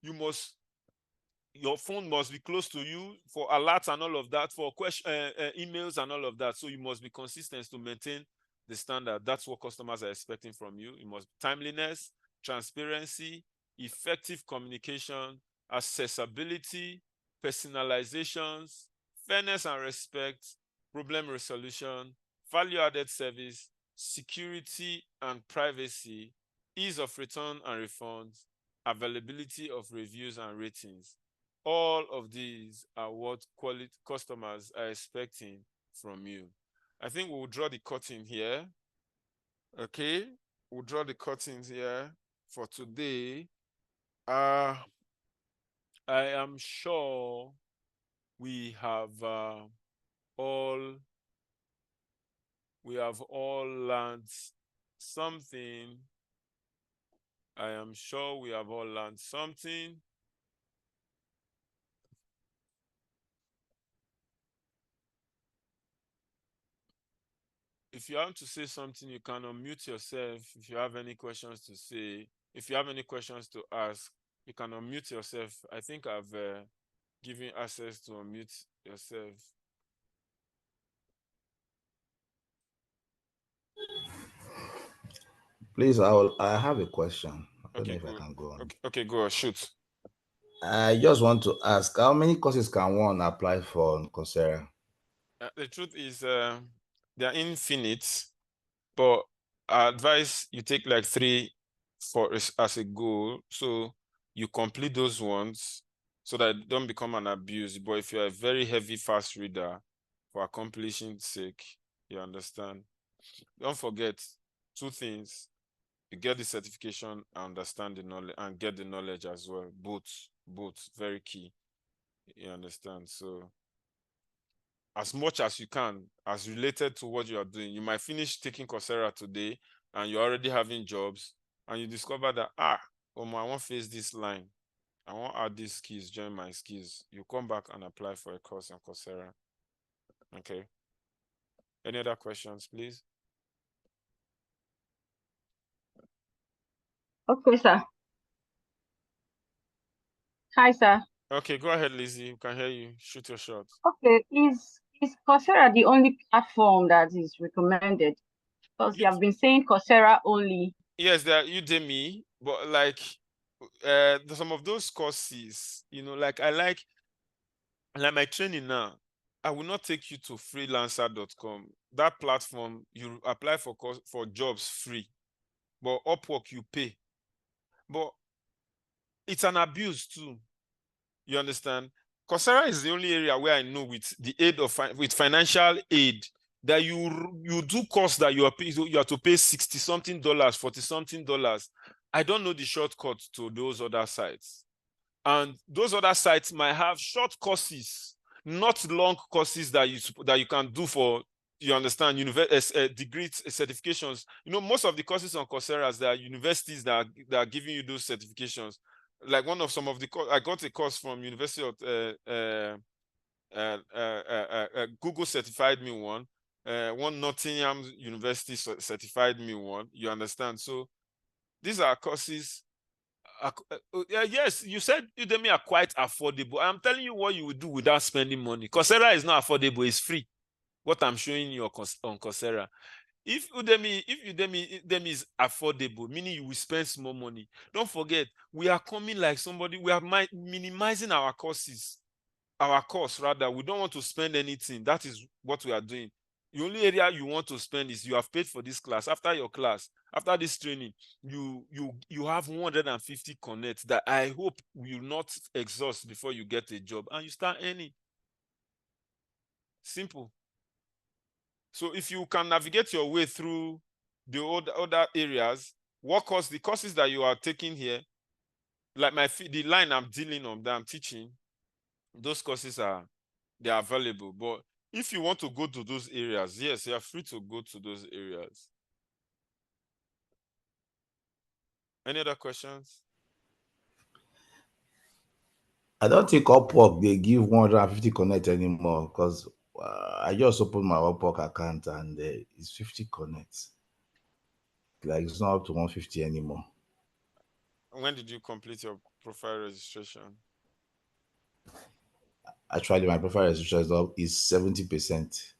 your phone must be close to you for alerts and all of that, for emails and all of that. So you must be consistent to maintain the standard. That's what customers are expecting from you. You must timeliness, transparency, effective communication, accessibility, personalizations, fairness and respect, problem resolution, value-added service, security and privacy, ease of return and refunds, availability of reviews and ratings. All of these are what quality customers are expecting from you. I think we'll draw the curtain here. Okay, we'll draw the curtains here for today. I am sure we have all learned something. I am sure we have all learned something. If you want to say something, you can unmute yourself. If you have any questions to say, if you have any questions to ask, you can unmute yourself. I think I've given access to unmute yourself. Please, I have a question. I don't Okay, know if good. I can go on. Okay, go on, shoot. I just want to ask, how many courses can one apply for on Coursera? The truth is, they're infinite, but I advise you take like 3 as a goal. So you complete those ones so that it don't become an abuse. But if you're a very heavy, fast reader, for accomplishing sake, you understand. Don't forget 2 things. You get the certification, understand the knowledge, and get the knowledge as well. Both very key. You understand? So as much as you can, as related to what you are doing. You might finish taking Coursera today and you're already having jobs, and you discover that, I want to face this line. I want to add these skills, join my skills. You come back and apply for a course on Coursera. Okay. Any other questions, please? Okay, sir. Hi, sir. Okay, go ahead, Lizzie. We can hear you. Shoot your shot. Okay, is Coursera the only platform that is recommended? Because you have been saying Coursera only. Yes, there are Udemy, but like some of those courses, like I like my training now. I will not take you to freelancer.com. That platform, you apply for jobs free, but Upwork you pay. But it's an abuse too. You understand? Coursera is the only area where I know with the aid of with financial aid that you do course that you have to pay $60 something, $40 something. I don't know the shortcut to those other sites. And those other sites might have short courses, not long courses that you can do for you understand, degree certifications. You know, most of the courses on Coursera, there are universities that are giving you those certifications. Like some of the I got a course from University of Google certified me one. One Nottingham University certified me one. You understand? So these are courses. Yes, you said Udemy are quite affordable. I'm telling you what you would do without spending money. Coursera is not affordable; it's free. What I'm showing you on Coursera. If Udemy is affordable, meaning you will spend small money. Don't forget, we are coming like somebody. We are minimizing our courses. Our cost, rather, we don't want to spend anything. That is what we are doing. The only area you want to spend is you have paid for this class. After your class, after this training, you have 150 connects that I hope will not exhaust before you get a job and you start earning. Simple. So if you can navigate your way through the other areas, the courses that you are taking here, like the line I'm dealing on, that I'm teaching, those courses they are available. But if you want to go to those areas, yes, you are free to go to those areas. Any other questions? I don't think Upwork they give 150 connect anymore because I just opened my Upwork account and it's 50 connects. Like it's not up to 150 anymore. When did you complete your profile registration? Actually, my profile registration is 70%.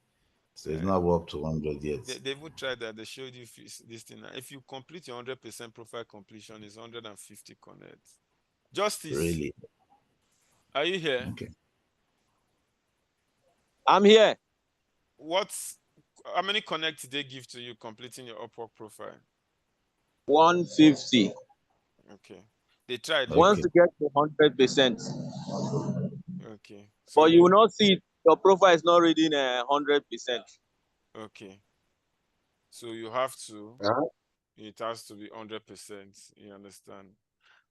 So it's not up to 100 yet. They would try that. They showed you this thing. If you complete your 100% profile completion, it's 150 connects. Justice. Really? Are you here? Okay. I'm here. How many connects did they give to you completing your Upwork profile? 150. Okay. They tried. Once you get to 100%. Okay. So but you will not see it. Your profile is not reading 100%. Okay. So you have to. It has to be 100%. You understand?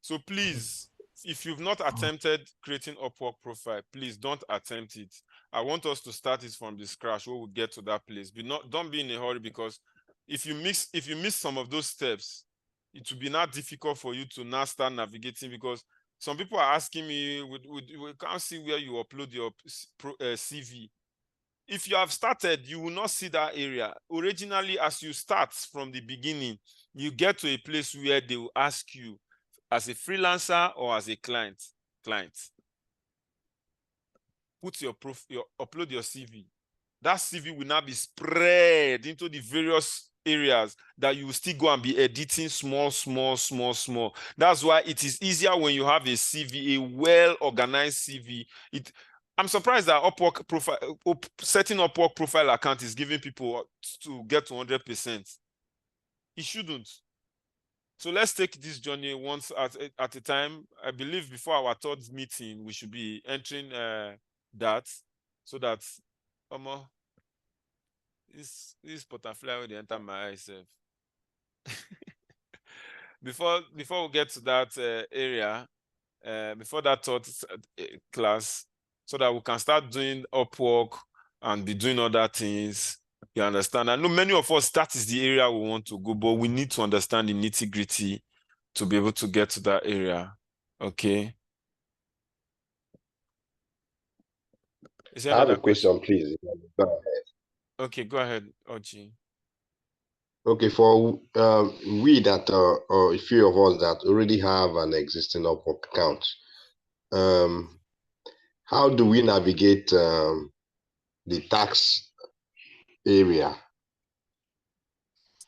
So please, if you've not attempted creating Upwork profile, please don't attempt it. I want us to start it from the scratch where we get to that place. Don't be in a hurry, because if you miss some of those steps, it will be not difficult for you to now start navigating, because some people are asking me, we can't see where you upload your CV. If you have started, you will not see that area. Originally, as you start from the beginning, you get to a place where they will ask you as a freelancer or as a client. Upload your CV. That CV will now be spread into the various areas that you will still go and be editing small. That's why it is easier when you have a CV, a well-organized CV. I'm surprised that Upwork profile, setting Upwork profile account is giving people to get to 100%. It shouldn't. So let's take this journey once at a time. I believe before our third meeting, we should be entering that, so that this butterfly will enter my eyes. Before we get to that area, before that third class, so that we can start doing Upwork and be doing other things. You understand? I know many of us, that is the area we want to go, but we need to understand the nitty-gritty to be able to get to that area. Okay. I have a question, please. Go ahead. Okay, go ahead, Oji. Okay, for we that or a few of us that already have an existing Upwork account, how do we navigate the tax area?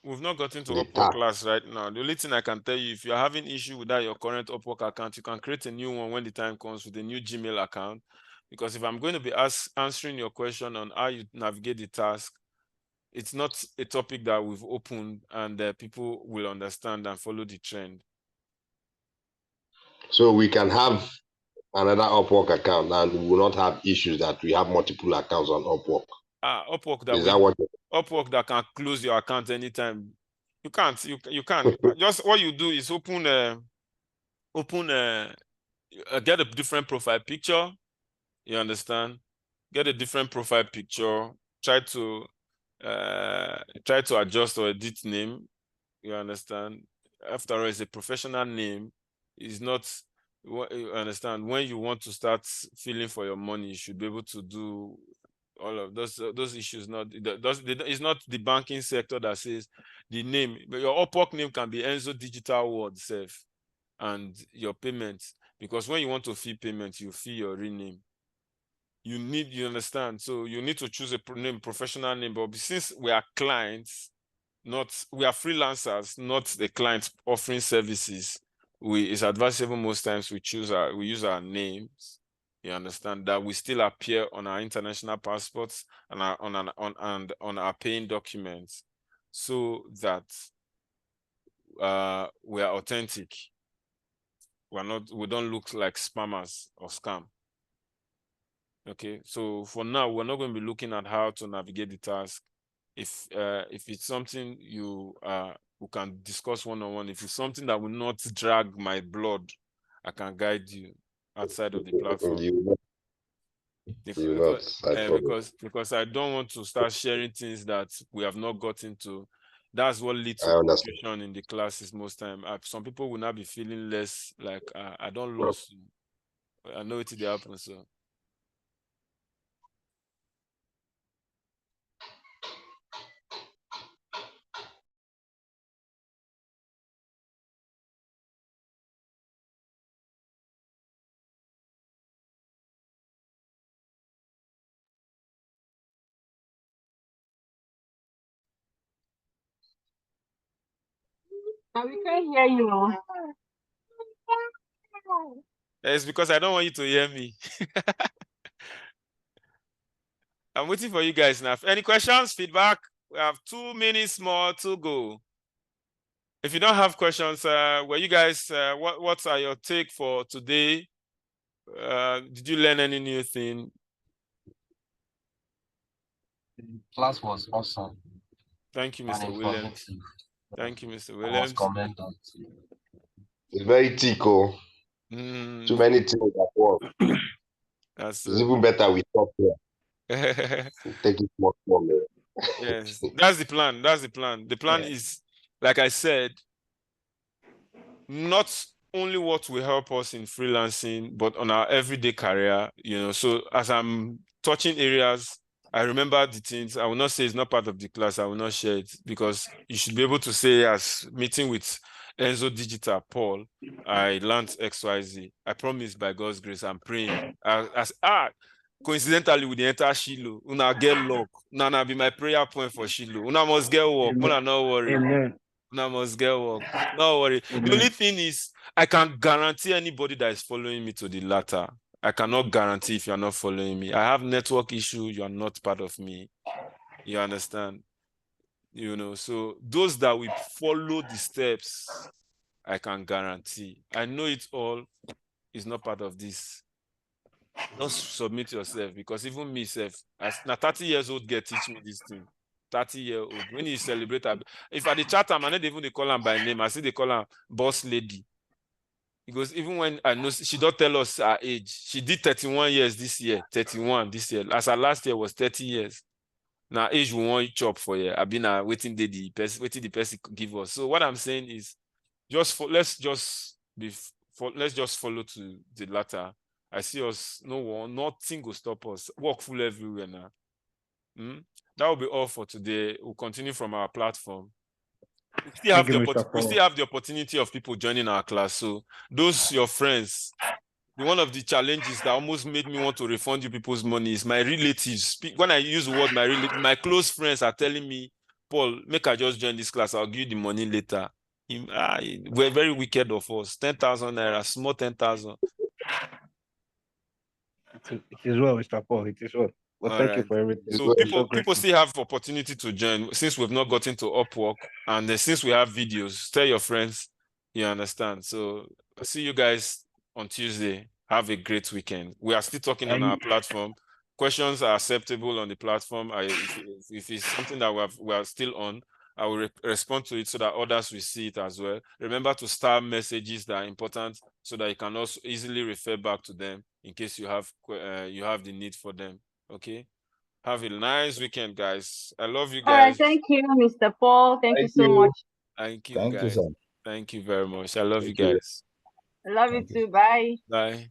We've not gotten to Upwork class right now. The only thing I can tell you, if you're having issue with your current Upwork account, you can create a new one when the time comes with a new Gmail account. Because if I'm going to be answering your question on how you navigate the task, it's not a topic that we've opened and people will understand and follow the trend. So we can have another Upwork account and we will not have issues that we have multiple accounts on Upwork. Upwork that can close your account anytime. You can't. You can't. Just what you do is get a different profile picture. You understand? Get a different profile picture. Try to try to adjust or edit name. You understand? After all, it's a professional name. It's not, you understand, when you want to start feeling for your money, you should be able to do all of those issues. It's not the banking sector that says the name, but your Upwork name can be Enzo Digital World self and your payments, because when you want to fee payments, you fee your real name. You understand? So you need to choose a professional name. But since we are clients, we are freelancers, not the clients offering services, it's advisable most times we use our names. You understand, that we still appear on our international passports and on our paying documents, so that we are authentic. We don't look like spammers or scam. Okay, so for now, we're not going to be looking at how to navigate the task. If it's something we can discuss one-on-one, if it's something that will not drag my blood, I can guide you outside of the platform. Because I don't want to start sharing things that we have not gotten to. That's what leads to confusion in the classes most time. Some people will not be feeling less like I don't lose. I know it did happen, so. We can't hear you. It's because I don't want you to hear me. I'm waiting for you guys now. Any questions, feedback? We have 2 minutes more to go. If you don't have questions, you guys, what are your take for today? Did you learn any new thing? The class was awesome. Thank you, Mr. Williams. Thank you, Mr. I Williams. was commended. It's very thick, oh. Too many things at once. It's even better we stop here. Take it more slowly. Yes, that's the plan. That's the plan. The plan is, like I said, not only what will help us in freelancing, but on our everyday career, So as I'm touching areas, I remember the things. I will not say it's not part of the class. I will not share it, because you should be able to say, as meeting with Enzo Digital, Paul, I learned XYZ. I promise, by God's grace, I'm praying. Coincidentally, with the entire Shiloh, una get luck. Una be my prayer point for Shiloh. Una must get work. Una not worry. Amen. Una must get work. No worry. Amen. The only thing is, I can guarantee anybody that is following me to the latter. I cannot guarantee if you are not following me. I have network issues. You are not part of me. You understand? So those that will follow the steps, I can guarantee. I know it all is not part of this. Just submit yourself, because even me self, as now 30 years old girl teach me this thing. 30-year-old. When you celebrate, if at the chat time, I not even they call her by name, I see they call her boss lady. Because even when I know she don't tell us her age, she did 31 years this year, 31 this year. As her last year was 30 years. Now age we want chop for you. I've been waiting the person give us. So what I'm saying is, let's just follow to the latter. I see us, nothing will stop us. Work full everywhere now. That will be all for today. We'll continue from our platform. We still have the opportunity of people joining our class. So those your friends, one of the challenges that almost made me want to refund you people's money is my relatives. When I use the word my close friends are telling me, Paul, make I just join this class. I'll give you the money later. We're very wicked of us. 10,000 naira, small 10,000. It is well, Mr. Paul. It is well. Well, thank you for everything. So people still have opportunity to join, since we've not gotten to Upwork, and since we have videos. Tell your friends, you understand. So I'll see you guys on Tuesday. Have a great weekend. We are still talking on our platform. Questions are acceptable on the platform. If it's something that we are still on, I will respond to it so that others will see it as well. Remember to star messages that are important, so that you can also easily refer back to them in case you have the need for them. Okay. Have a nice weekend, guys. I love you All right, guys. thank you, Mr. Paul. Thank you so much. Thank you, Thank you, guys. sir. Thank you very much. I love you Thank you. guys. I love you Thank you. too. Bye. Bye.